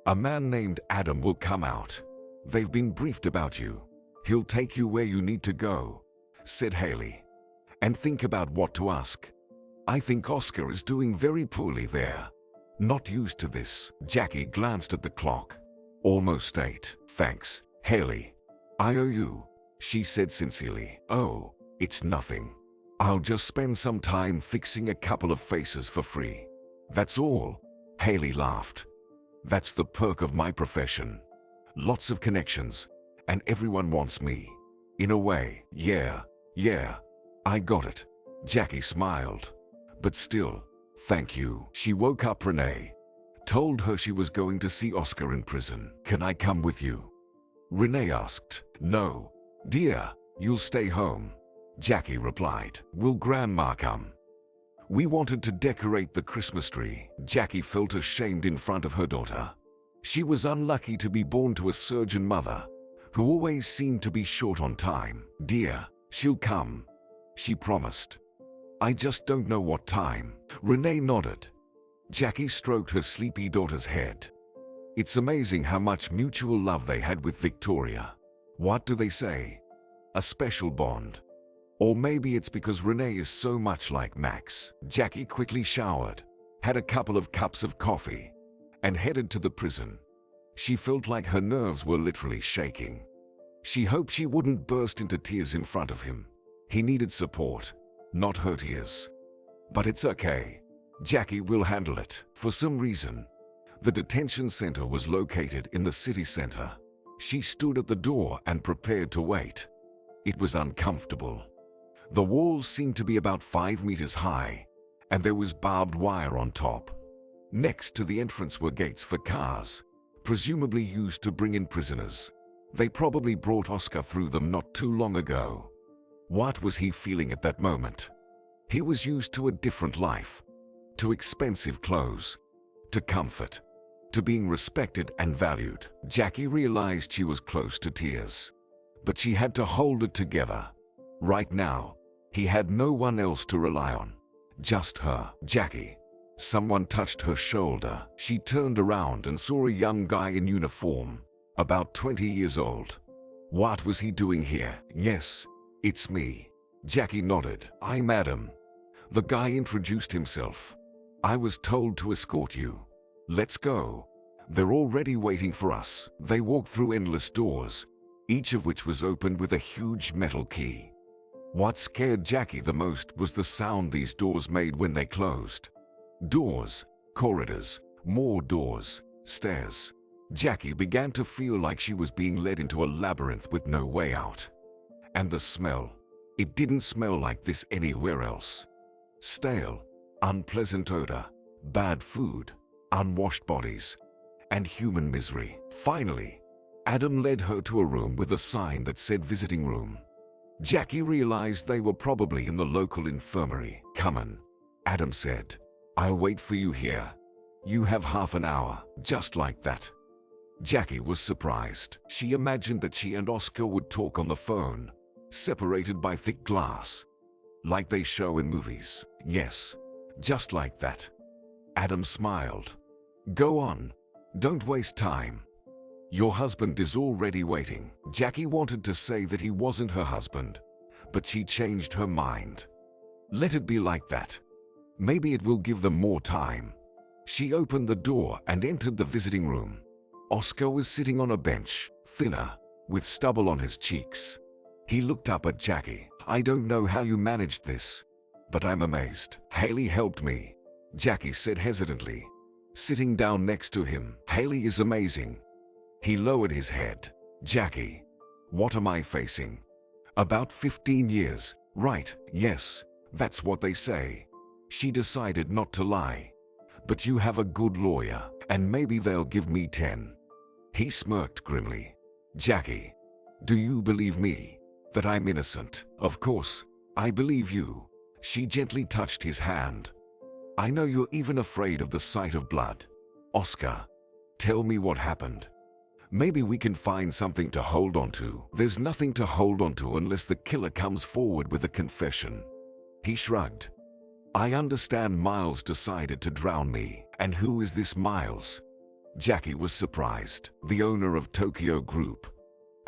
A man named Adam will come out. They've been briefed about you. He'll take you where you need to go, said Haley. And think about what to ask. I think Oscar is doing very poorly there. Not used to this. Jackie glanced at the clock. Almost 8. Thanks, Haley. I owe you, she said sincerely. Oh, it's nothing. I'll just spend some time fixing a couple of faces for free. That's all. Haley laughed. That's the perk of my profession. Lots of connections, and everyone wants me. In a way, yeah, I got it. Jackie smiled. But still, thank you. She woke up Renee. Told her she was going to see Oscar in prison. Can I come with you? Renee asked. No, dear, you'll stay home. Jackie replied. Will Grandma come? We wanted to decorate the Christmas tree. Jackie felt ashamed in front of her daughter. She was unlucky to be born to a surgeon mother, who always seemed to be short on time. Dear, she'll come, she promised. I just don't know what time. Renee nodded. Jackie stroked her sleepy daughter's head. It's amazing how much mutual love they had with Victoria. What do they say? A special bond. Or maybe it's because Renee is so much like Max. Jackie quickly showered, had a couple of cups of coffee, and headed to the prison. She felt like her nerves were literally shaking. She hoped she wouldn't burst into tears in front of him. He needed support, not her tears. But it's okay. Jackie will handle it. For some reason, the detention center was located in the city center. She stood at the door and prepared to wait. It was uncomfortable. The walls seemed to be about 5 meters high, and there was barbed wire on top. Next to the entrance were gates for cars, presumably used to bring in prisoners. They probably brought Oscar through them not too long ago. What was he feeling at that moment? He was used to a different life, to expensive clothes, to comfort, to being respected and valued. Jackie realized she was close to tears, but she had to hold it together. Right now, he had no one else to rely on. Just her. Jackie. Someone touched her shoulder. She turned around and saw a young guy in uniform, about 20 years old. What was he doing here? Yes, it's me. Jackie nodded. I'm Adam. The guy introduced himself. I was told to escort you. Let's go. They're already waiting for us. They walked through endless doors, each of which was opened with a huge metal key. What scared Jackie the most was the sound these doors made when they closed. Doors, corridors, more doors, stairs. Jackie began to feel like she was being led into a labyrinth with no way out. And the smell. It didn't smell like this anywhere else. Stale, unpleasant odor, bad food, unwashed bodies, and human misery. Finally, Adam led her to a room with a sign that said visiting room. Jackie realized they were probably in the local infirmary. Come on, Adam said. I'll wait for you here. You have half an hour, just like that. Jackie was surprised. She imagined that she and Oscar would talk on the phone, separated by thick glass, like they show in movies. Yes, just like that. Adam smiled. Go on. Don't waste time. Your husband is already waiting. Jackie wanted to say that he wasn't her husband, but she changed her mind. Let it be like that. Maybe it will give them more time. She opened the door and entered the visiting room. Oscar was sitting on a bench, thinner, with stubble on his cheeks. He looked up at Jackie. I don't know how you managed this, but I'm amazed. Haley helped me, Jackie said hesitantly, sitting down next to him. Haley is amazing. He lowered his head. Jackie, what am I facing? About 15 years, right? Yes, that's what they say. She decided not to lie. But you have a good lawyer, and maybe they'll give me 10. He smirked grimly. Jackie, do you believe me, that I'm innocent? Of course, I believe you. She gently touched his hand. I know you're even afraid of the sight of blood. Oscar, tell me what happened. Maybe we can find something to hold on to. There's nothing to hold on to unless the killer comes forward with a confession. He shrugged. I understand Miles decided to drown me. And who is this Miles? Jackie was surprised. The owner of Tokyo Group.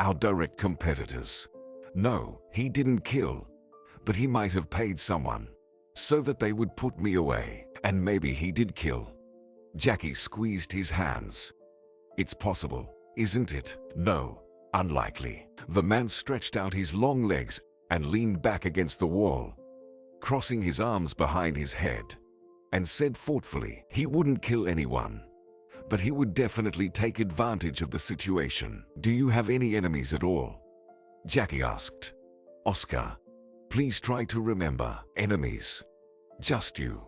Our direct competitors. No, he didn't kill. But he might have paid someone so that they would put me away. And maybe he did kill. Jackie squeezed his hands. It's possible, isn't it? No, unlikely. The man stretched out his long legs and leaned back against the wall, crossing his arms behind his head, and said thoughtfully, he wouldn't kill anyone, but he would definitely take advantage of the situation. Do you have any enemies at all? Jackie asked. Oscar, please try to remember. Enemies. Just you.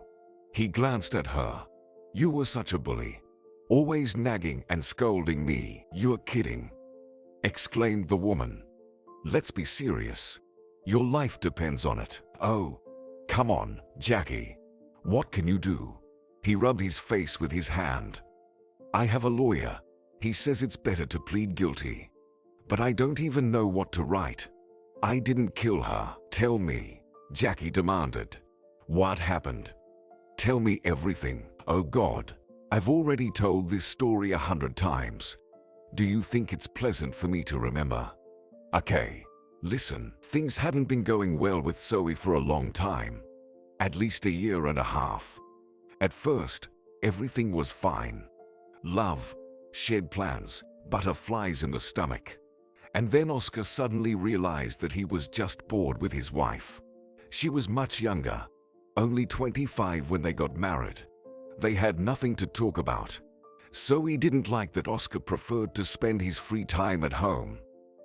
He glanced at her. You were such a bully. Always nagging and scolding me. You're kidding, exclaimed the woman. Let's be serious. Your life depends on it. Oh, come on, Jackie. What can you do? He rubbed his face with his hand. I have a lawyer. He says it's better to plead guilty. But I don't even know what to write. I didn't kill her. Tell me, Jackie demanded. What happened? Tell me everything. Oh God, I've already told this story 100 times. Do you think it's pleasant for me to remember? Okay, listen. Things hadn't been going well with Zoe for a long time. At least 1.5 years. At first, everything was fine. Love, shared plans, butterflies in the stomach. And then Oscar suddenly realized that he was just bored with his wife. She was much younger, only 25 when they got married. They had nothing to talk about. Zoe didn't like that Oscar preferred to spend his free time at home.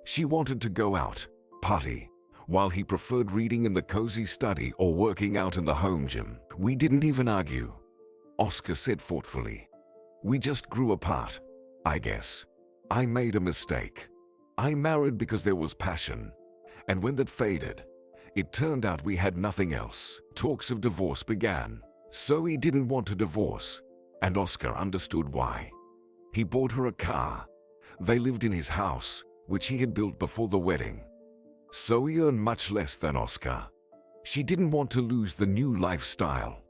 She wanted to go out, party, while he preferred reading in the cozy study or working out in the home gym. We didn't even argue, Oscar said thoughtfully. We just grew apart, I guess. I made a mistake. I married because there was passion. And when that faded, it turned out we had nothing else. Talks of divorce began. Zoe didn't want a divorce, and Oscar understood why. He bought her a car. They lived in his house, which he had built before the wedding. Zoe earned much less than Oscar. She didn't want to lose the new lifestyle.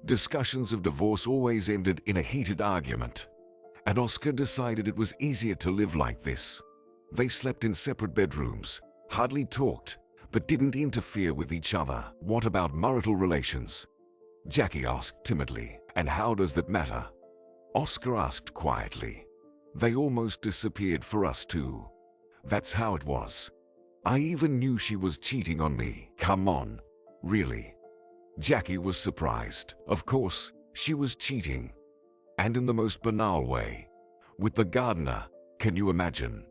Discussions of divorce always ended in a heated argument, and Oscar decided it was easier to live like this. They slept in separate bedrooms, hardly talked, but didn't interfere with each other. What about marital relations? Jackie asked timidly. And how does that matter? Oscar asked quietly. They almost disappeared for us too. That's how it was. I even knew she was cheating on me. Come on, really? Jackie was surprised. Of course, she was cheating. And in the most banal way. With the gardener, can you imagine?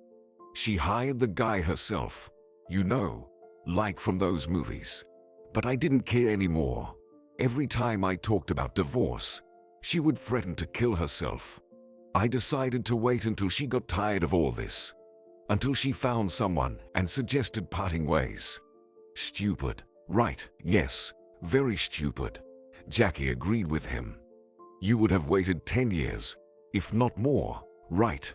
She hired the guy herself. You know, like from those movies. But I didn't care anymore. Every time I talked about divorce, she would threaten to kill herself. I decided to wait until she got tired of all this. Until she found someone and suggested parting ways. Stupid, right? Yes, very stupid. Jackie agreed with him. You would have waited 10 years, if not more, right?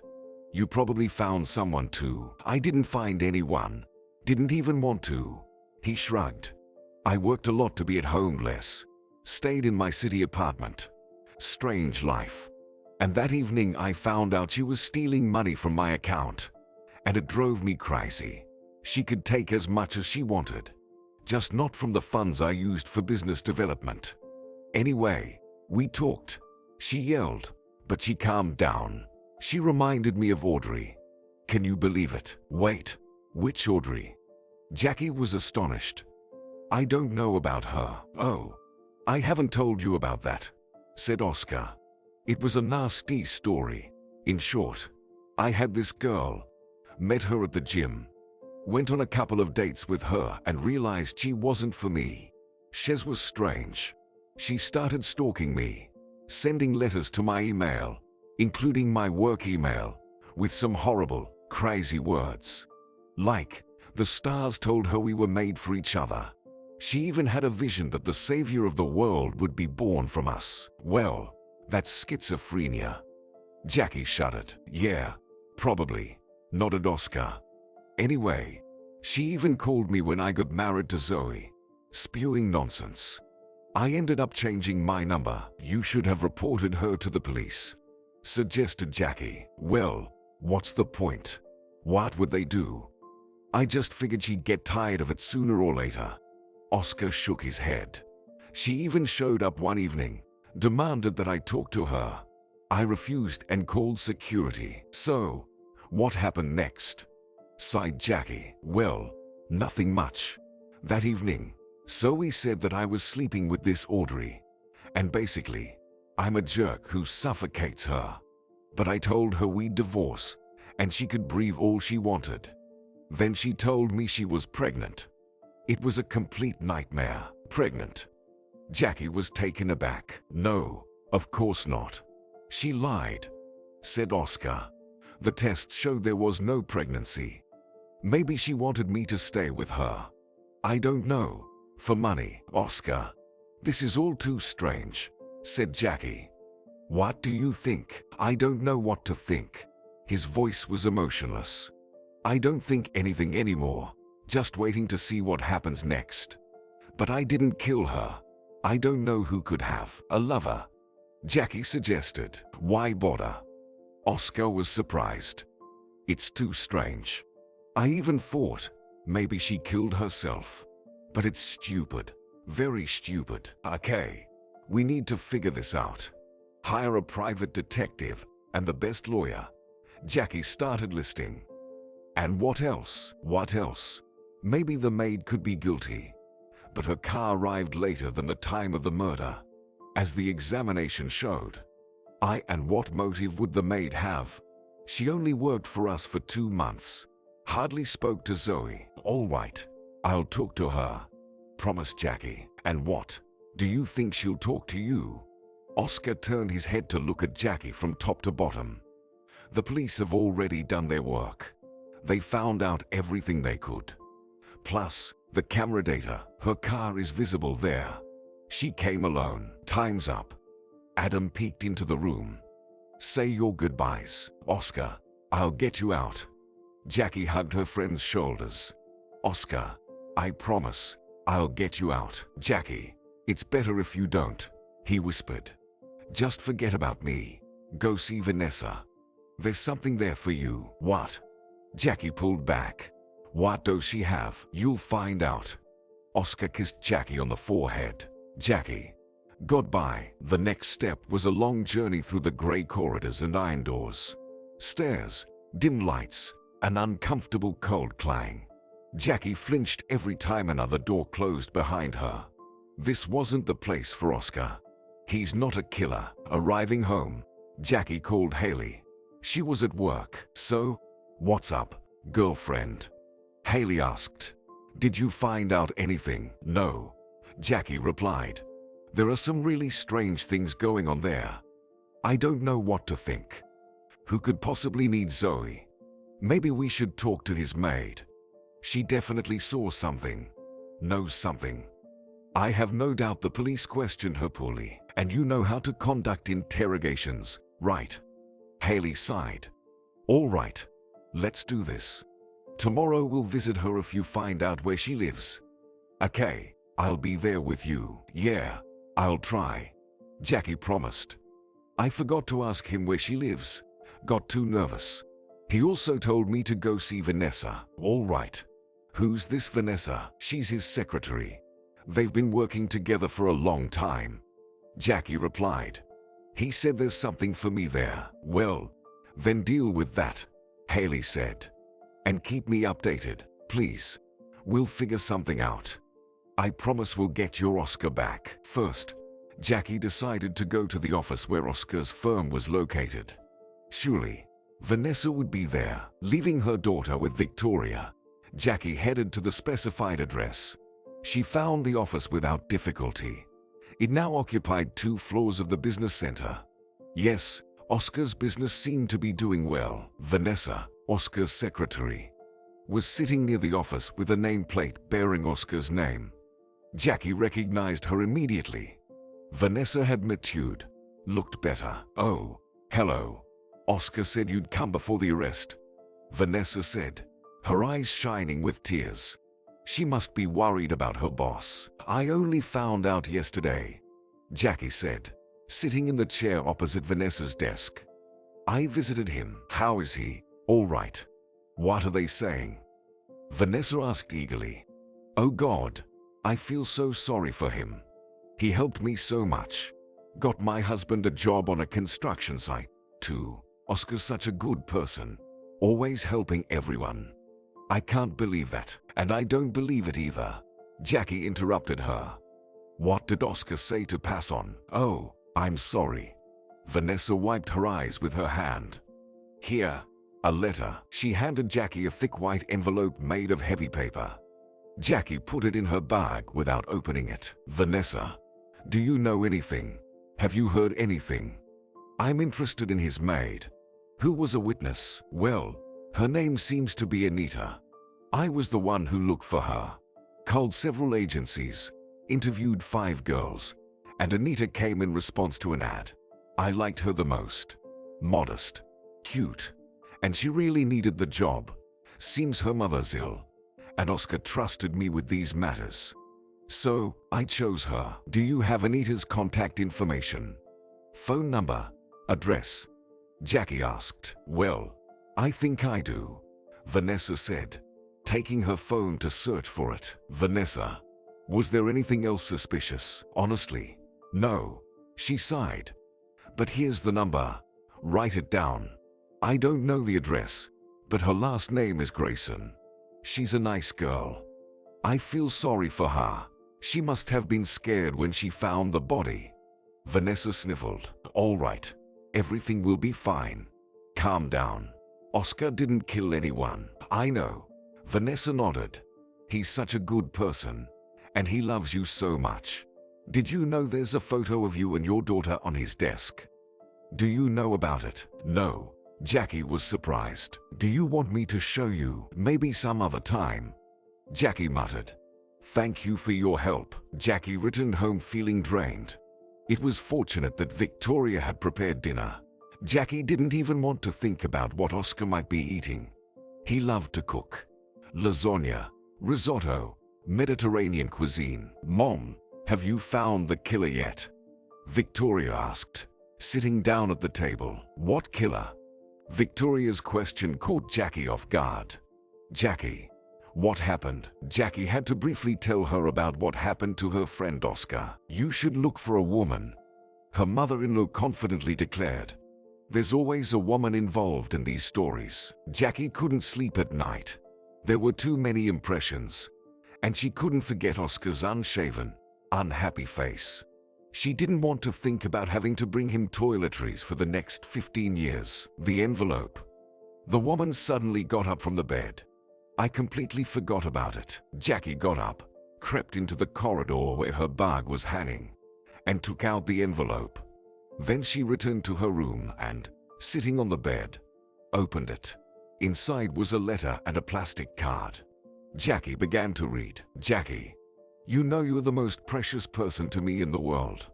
You probably found someone too. I didn't find anyone. Didn't even want to. He shrugged. I worked a lot to be at home less. Stayed in my city apartment. Strange life. And that evening I found out she was stealing money from my account. And it drove me crazy. She could take as much as she wanted. Just not from the funds I used for business development. Anyway, we talked. She yelled, but she calmed down. She reminded me of Audrey. Can you believe it? Wait, which Audrey? Jackie was astonished. I don't know about her. Oh, I haven't told you about that, said Oscar. It was a nasty story. In short, I had this girl, met her at the gym, went on a couple of dates with her and realized she wasn't for me. Shez was strange. She started stalking me, sending letters to my email, including my work email, with some horrible, crazy words. Like, the stars told her we were made for each other. She even had a vision that the savior of the world would be born from us. Well, that's schizophrenia. Jackie shuddered. Yeah, probably, nodded Oscar. Anyway, she even called me when I got married to Zoe. Spewing nonsense. I ended up changing my number. You should have reported her to the police, suggested Jackie. Well, what's the point? What would they do? I just figured she'd get tired of it sooner or later. Oscar shook his head. She even showed up one evening, demanded that I talk to her. I refused and called security. So, what happened next? Sighed Jackie. Well, nothing much. That evening, Zoe said that I was sleeping with this Audrey. And basically, I'm a jerk who suffocates her. But I told her we'd divorce, and she could breathe all she wanted. Then she told me she was pregnant. It was a complete nightmare. Pregnant? Jackie was taken aback. No, of course not. She lied, said Oscar. The test showed there was no pregnancy. Maybe she wanted me to stay with her. I don't know. For money. Oscar, this is all too strange, said Jackie. What do you think? I don't know what to think. His voice was emotionless. I don't think anything anymore, just waiting to see what happens next. But I didn't kill her. I don't know who could have. A lover, Jackie suggested. Why bother? Oscar was surprised. It's too strange. I even thought maybe she killed herself. But it's stupid. Very stupid. Okay, we need to figure this out. Hire a private detective and the best lawyer. Jackie started listing. And what else? What else? Maybe the maid could be guilty. But her car arrived later than the time of the murder, as the examination showed. And what motive would the maid have? She only worked for us for 2 months. Hardly spoke to Zoe. All right, I'll talk to her, promised Jackie. And what? Do you think she'll talk to you? Oscar turned his head to look at Jackie from top to bottom. The police have already done their work. They found out everything they could. Plus, the camera data. Her car is visible there. She came alone. Time's up. Adam peeked into the room. Say your goodbyes, Oscar. I'll get you out. Jackie hugged her friend's shoulders. Oscar, I promise, I'll get you out. Jackie, it's better if you don't, he whispered. Just forget about me. Go see Vanessa. There's something there for you. What? Jackie pulled back. What does she have? You'll find out. Oscar kissed Jackie on the forehead. Jackie, goodbye. The next step was a long journey through the gray corridors and iron doors. Stairs, dim lights, an uncomfortable cold clang. Jackie flinched every time another door closed behind her. This wasn't the place for Oscar. He's not a killer. Arriving home, Jackie called Haley. She was at work. So, what's up, girlfriend? Haley asked. Did you find out anything? No, Jackie replied. There are some really strange things going on there. I don't know what to think. Who could possibly need Zoe? Maybe we should talk to his maid. She definitely saw something, knows something. I have no doubt the police questioned her poorly, and you know how to conduct interrogations, right? Haley sighed. All right, let's do this. Tomorrow we'll visit her if you find out where she lives. Okay, I'll be there with you. Yeah, I'll try, Jackie promised. I forgot to ask him where she lives. Got too nervous. He also told me to go see Vanessa. All right. Who's this Vanessa? She's his secretary. They've been working together for a long time, Jackie replied. He said there's something for me there. Well, then deal with that, Haley said. And keep me updated, please. We'll figure something out. I promise we'll get your Oscar back. First, Jackie decided to go to the office where Oscar's firm was located. Surely, Vanessa would be there. Leaving her daughter with Victoria, Jackie headed to the specified address. She found the office without difficulty. It now occupied 2 floors of the business center. Yes, Oscar's business seemed to be doing well. Vanessa, Oscar's secretary, was sitting near the office with a nameplate bearing Oscar's name. Jackie recognized her immediately. Vanessa had matured, looked better. "Oh, hello. Oscar said you'd come before the arrest," Vanessa said, her eyes shining with tears. She must be worried about her boss. "I only found out yesterday," Jackie said, sitting in the chair opposite Vanessa's desk. "I visited him. How is he?" "All right." "What are they saying?" Vanessa asked eagerly. "Oh God, I feel so sorry for him. He helped me so much. Got my husband a job on a construction site, too. Oscar's such a good person, always helping everyone." "I can't believe that, and I don't believe it either," Jackie interrupted her. "What did Oscar say to pass on?" "Oh, I'm sorry." Vanessa wiped her eyes with her hand. "Here, a letter." She handed Jackie a thick white envelope made of heavy paper. Jackie put it in her bag without opening it. "Vanessa, do you know anything? Have you heard anything? I'm interested in his maid. Who was a witness?" "Well, her name seems to be Anita. I was the one who looked for her. Called several agencies, interviewed 5 girls, and Anita came in response to an ad. I liked her the most. Modest, cute, and she really needed the job. Seems her mother's ill, and Oscar trusted me with these matters. So, I chose her." "Do you have Anita's contact information? Phone number, address?" Jackie asked. "Well, I think I do," Vanessa said, taking her phone to search for it. "Vanessa, was there anything else suspicious?" "Honestly, no," she sighed. "But here's the number. Write it down. I don't know the address, but her last name is Grayson. She's a nice girl. I feel sorry for her. She must have been scared when she found the body." Vanessa sniffled. "All right. Everything will be fine. Calm down. Oscar didn't kill anyone." "I know." Vanessa nodded. "He's such a good person, and he loves you so much. Did you know there's a photo of you and your daughter on his desk? Do you know about it?" "No." Jackie was surprised. "Do you want me to show you? Maybe some other time," Jackie muttered. "Thank you for your help." Jackie returned home feeling drained. It was fortunate that Victoria had prepared dinner. Jackie didn't even want to think about what Oscar might be eating. He loved to cook. Lasagna, risotto, Mediterranean cuisine. "Mom, have you found the killer yet?" Victoria asked, sitting down at the table. "What killer?" Victoria's question caught Jackie off guard. "Jackie, what happened?" Jackie had to briefly tell her about what happened to her friend Oscar. "You should look for a woman," her mother-in-law confidently declared. "There's always a woman involved in these stories." Jackie couldn't sleep at night. There were too many impressions, and she couldn't forget Oscar's unshaven, unhappy face. She didn't want to think about having to bring him toiletries for the next 15 years. The envelope. The woman suddenly got up from the bed. "I completely forgot about it." Jackie got up, crept into the corridor where her bag was hanging, and took out the envelope. Then she returned to her room and, sitting on the bed, opened it. Inside was a letter and a plastic card. Jackie began to read. "Jackie, you know you're the most precious person to me in the world.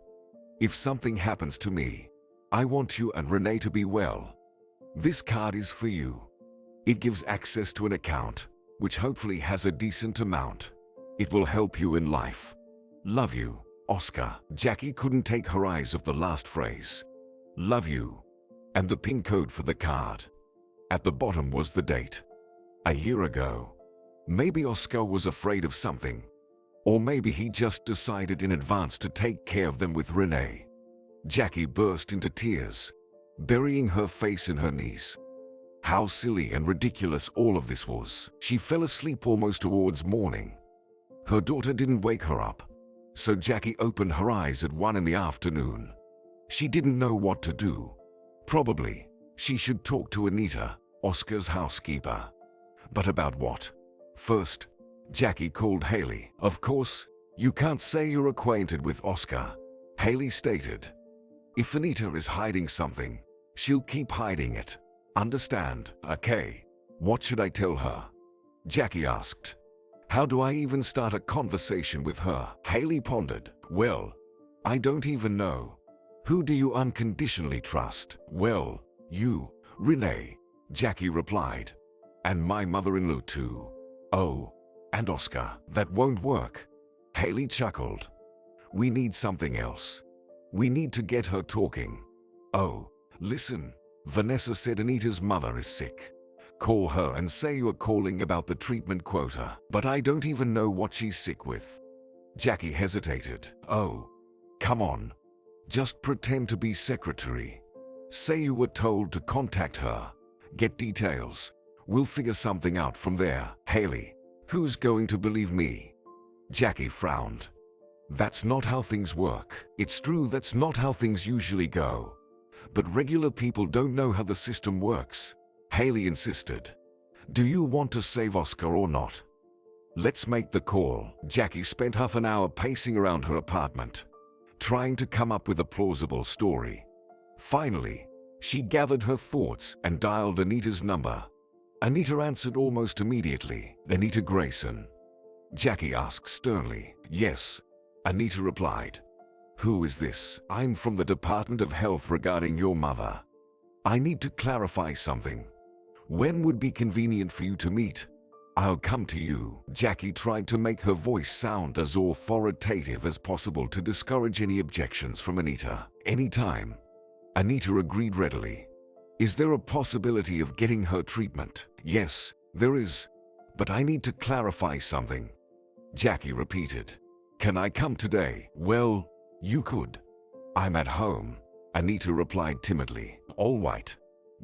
If something happens to me, I want you and Renee to be well. This card is for you. It gives access to an account, which hopefully has a decent amount. It will help you in life. Love you, Oscar." Jackie couldn't take her eyes off the last phrase. "Love you." And the PIN code for the card. At the bottom was the date. A year ago. Maybe Oscar was afraid of something. Or maybe he just decided in advance to take care of them with Renee. Jackie burst into tears, burying her face in her knees. How silly and ridiculous all of this was. She fell asleep almost towards morning. Her daughter didn't wake her up, so Jackie opened her eyes at 1 in the afternoon. She didn't know what to do. Probably, she should talk to Anita, Oscar's housekeeper. But about what? First, Jackie called Haley. "Of course, you can't say you're acquainted with Oscar," Haley stated. "If Anita is hiding something, she'll keep hiding it. Understand?" "Okay. What should I tell her?" Jackie asked. How do I even start a conversation with her? Haley pondered. Well, I don't even know. Who do you unconditionally trust? Well, you, Renee, Jackie replied. And my mother-in-law too. Oh, and Oscar. That won't work. Haley chuckled. We need something else. We need to get her talking. Oh, listen, Vanessa said Anita's mother is sick. Call her and say you are calling about the treatment quota. But I don't even know what she's sick with. Jackie hesitated. Oh, come on. Just pretend to be secretary. Say you were told to contact her. Get details. We'll figure something out from there. Haley, who's going to believe me? Jackie frowned. That's not how things work. It's true that's not how things usually go. But regular people don't know how the system works. Haley insisted. Do you want to save Oscar or not? Let's make the call. Jackie spent half an hour pacing around her apartment, trying to come up with a plausible story. Finally, she gathered her thoughts and dialed Anita's number. Anita answered almost immediately. Anita Grayson? Jackie asked sternly. Yes, Anita replied. Who is this? I'm from the Department of Health regarding your mother. I need to clarify something. When would be convenient for you to meet? I'll come to you. Jackie tried to make her voice sound as authoritative as possible to discourage any objections from Anita. Anytime. Anita agreed readily. Is there a possibility of getting her treatment? Yes, there is. But I need to clarify something. Jackie repeated. Can I come today? Well, you could. I'm at home. Anita replied timidly. All right.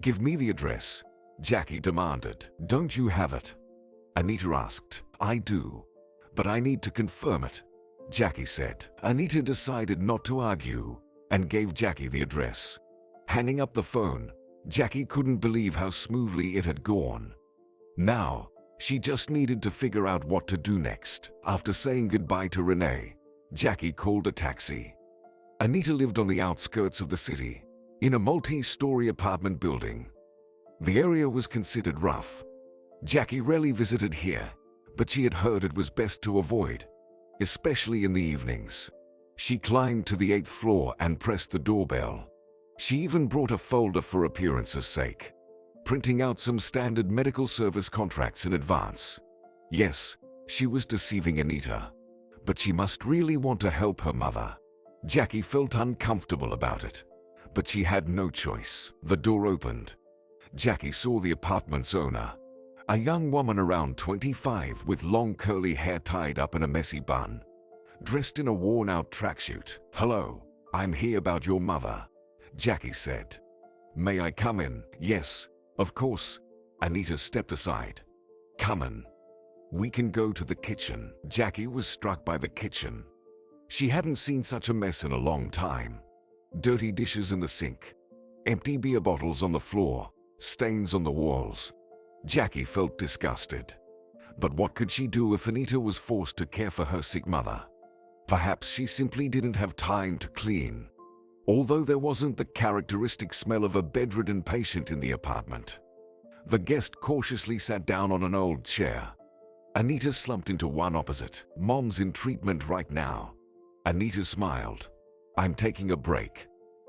Give me the address. Jackie demanded. Don't you have it? Anita asked. I do. But I need to confirm it. Jackie said. Anita decided not to argue and gave Jackie the address. Hanging up the phone, Jackie couldn't believe how smoothly it had gone. Now, she just needed to figure out what to do next. After saying goodbye to Renee, Jackie called a taxi. Anita lived on the outskirts of the city, in a multi-story apartment building. The area was considered rough. Jackie rarely visited here, but she had heard it was best to avoid, especially in the evenings. She climbed to the 8th floor and pressed the doorbell. She even brought a folder for appearance's sake, printing out some standard medical service contracts in advance. Yes, she was deceiving Anita, but she must really want to help her mother. Jackie felt uncomfortable about it, but she had no choice. The door opened. Jackie saw the apartment's owner, a young woman around 25 with long curly hair tied up in a messy bun, dressed in a worn-out tracksuit. Hello, I'm here about your mother, Jackie said. May I come in? Yes, of course. Anita stepped aside. Come in. We can go to the kitchen. Jackie was struck by the kitchen. She hadn't seen such a mess in a long time. Dirty dishes in the sink, empty beer bottles on the floor, stains on the walls. Jackie felt disgusted. But what could she do if Anita was forced to care for her sick mother? Perhaps she simply didn't have time to clean. Although there wasn't the characteristic smell of a bedridden patient in the apartment. The guest cautiously sat down on an old chair. Anita slumped into one opposite. Mom's in treatment right now. Anita smiled. I'm taking a break.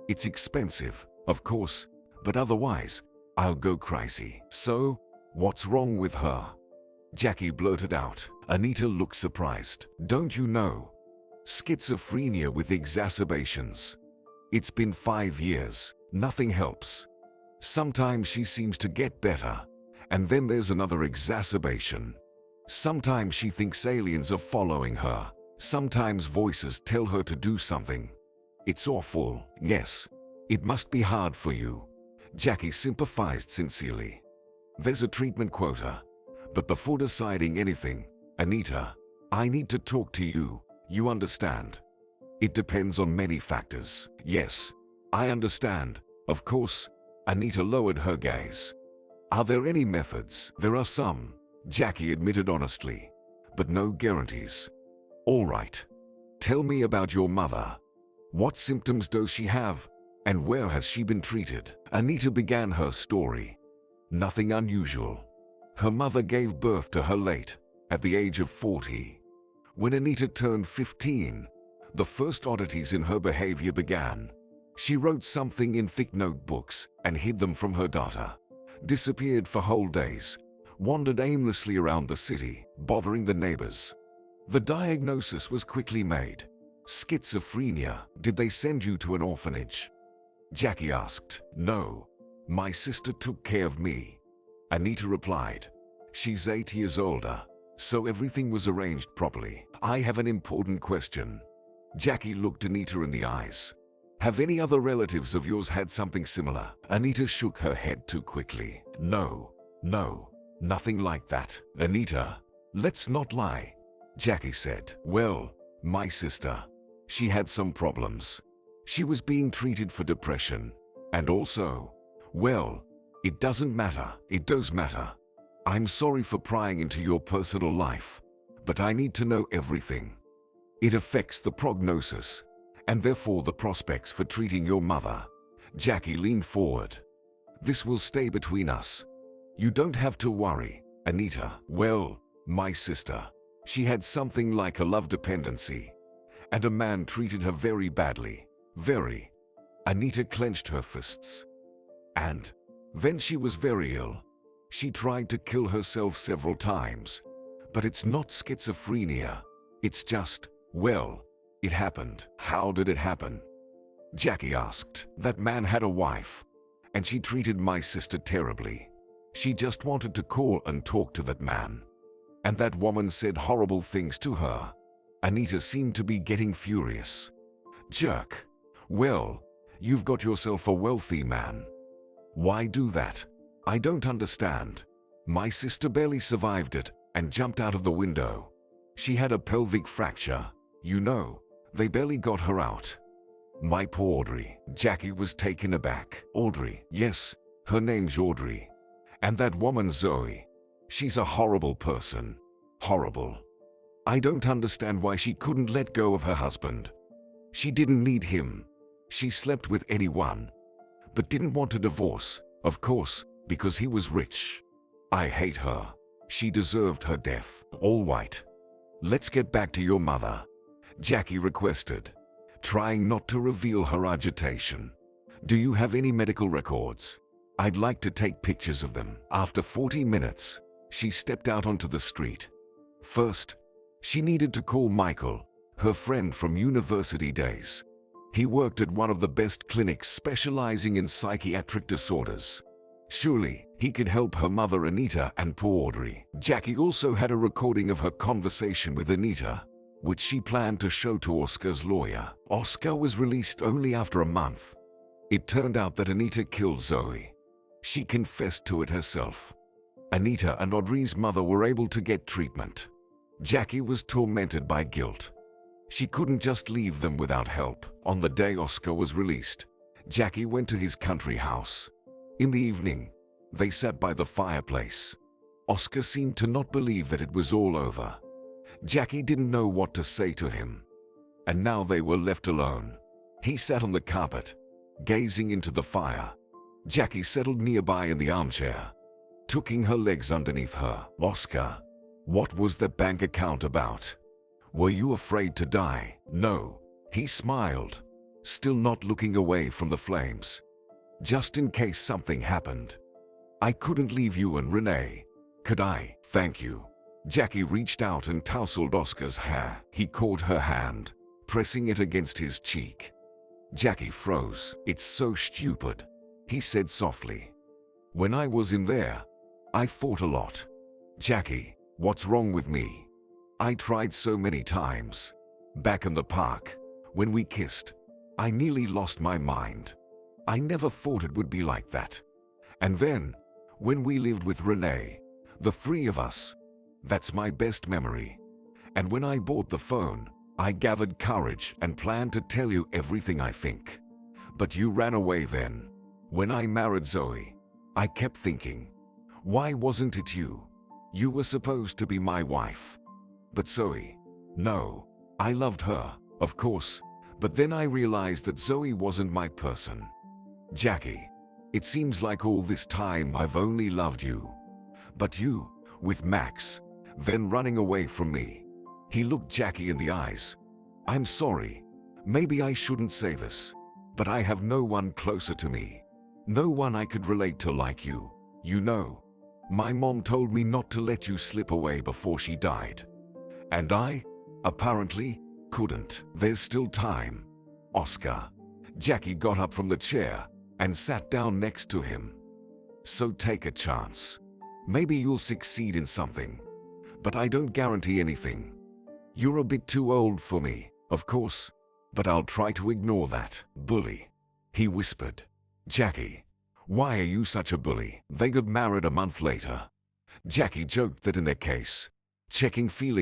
It's expensive, of course, but otherwise, I'll go crazy. So, what's wrong with her? Jackie blurted out. Anita looked surprised. Don't you know? Schizophrenia with exacerbations. It's been 5 years. Nothing helps. Sometimes she seems to get better, and then there's another exacerbation. Sometimes she thinks aliens are following her. Sometimes voices tell her to do something. It's awful. Yes, it must be hard for you. Jackie sympathized sincerely. There's a treatment quota. But before deciding anything, Anita, I need to talk to you. You understand? It depends on many factors. Yes, I understand. Of course. Anita lowered her gaze. Are there any methods? There are some, Jackie admitted honestly, but no guarantees. All right. Tell me about your mother. What symptoms does she have, and where has she been treated? Anita began her story. Nothing unusual. Her mother gave birth to her late, At the age of 40, when Anita turned 15, the first oddities in her behavior began. She wrote something in thick notebooks and hid them from her daughter, disappeared for whole days, wandered aimlessly around the city, bothering the neighbors. The diagnosis was quickly made. Schizophrenia. Did they send you to an orphanage? Jackie asked. No. My sister took care of me. Anita replied. She's 8 years older, so everything was arranged properly. I have an important question. Jackie looked Anita in the eyes. Have any other relatives of yours had something similar? Anita shook her head too quickly. No, nothing like that. Anita, let's not lie. Jackie said. Well, my sister, she had some problems. She was being treated for depression. And also, well, it doesn't matter. It does matter. I'm sorry for prying into your personal life, but I need to know everything. It affects the prognosis, and therefore the prospects for treating your mother. Jackie leaned forward. This will stay between us. You don't have to worry, Anita. Well, my sister, she had something like a love dependency, and a man treated her very badly. Very. Anita clenched her fists. And then she was very ill. She tried to kill herself several times. But it's not schizophrenia. It's just, well, it happened. How did it happen? Jackie asked. That man had a wife, and she treated my sister terribly. She just wanted to call and talk to that man. And that woman said horrible things to her. Anita seemed to be getting furious. Jerk. Well, you've got yourself a wealthy man. Why do that? I don't understand. My sister barely survived it and jumped out of the window. She had a pelvic fracture. You know, they barely got her out. My poor Audrey. Jackie was taken aback. Audrey. Yes, her name's Audrey. And that woman Zoe. She's a horrible person. Horrible. I don't understand why she couldn't let go of her husband. She didn't need him. She slept with anyone, but didn't want a divorce, of course, because he was rich. I hate her. She deserved her death. All right. Let's get back to your mother, Jackie requested, trying not to reveal her agitation. Do you have any medical records? I'd like to take pictures of them. After 40 minutes, she stepped out onto the street. First, she needed to call Michael, her friend from university days. He worked at one of the best clinics specializing in psychiatric disorders. Surely, he could help her mother Anita and poor Audrey. Jackie also had a recording of her conversation with Anita, which she planned to show to Oscar's lawyer. Oscar was released only after a month. It turned out that Anita killed Zoe. She confessed to it herself. Anita and Audrey's mother were able to get treatment. Jackie was tormented by guilt. She couldn't just leave them without help. On the day Oscar was released, Jackie went to his country house. In the evening, they sat by the fireplace. Oscar seemed to not believe that it was all over. Jackie didn't know what to say to him. And now they were left alone. He sat on the carpet, gazing into the fire. Jackie settled nearby in the armchair, tucking her legs underneath her. Oscar, what was that bank account about? Were you afraid to die? No, he smiled, still not looking away from the flames. Just in case something happened. I couldn't leave you and Renee, could I? Thank you. Jackie reached out and tousled Oscar's hair. He caught her hand, pressing it against his cheek. Jackie froze. It's so stupid, he said softly. When I was in there, I thought a lot. Jackie, what's wrong with me? I tried so many times. Back in the park, when we kissed, I nearly lost my mind. I never thought it would be like that. And then, when we lived with Renee, the three of us, that's my best memory. And when I bought the phone, I gathered courage and planned to tell you everything I think. But you ran away then. When I married Zoe, I kept thinking, why wasn't it you? You were supposed to be my wife. But Zoe, no, I loved her, of course, but then I realized that Zoe wasn't my person. Jackie, it seems like all this time I've only loved you. But you, with Max, then running away from me. He looked Jackie in the eyes. I'm sorry. Maybe I shouldn't say this, but I have no one closer to me. No one I could relate to like you. You know, my mom told me not to let you slip away before she died. And I, apparently, couldn't. There's still time. Oscar. Jackie got up from the chair and sat down next to him. So take a chance. Maybe you'll succeed in something. But I don't guarantee anything. You're a bit too old for me, of course, but I'll try to ignore that. Bully. He whispered. Jackie, why are you such a bully? They got married a month later. Jackie joked that in their case, checking feelings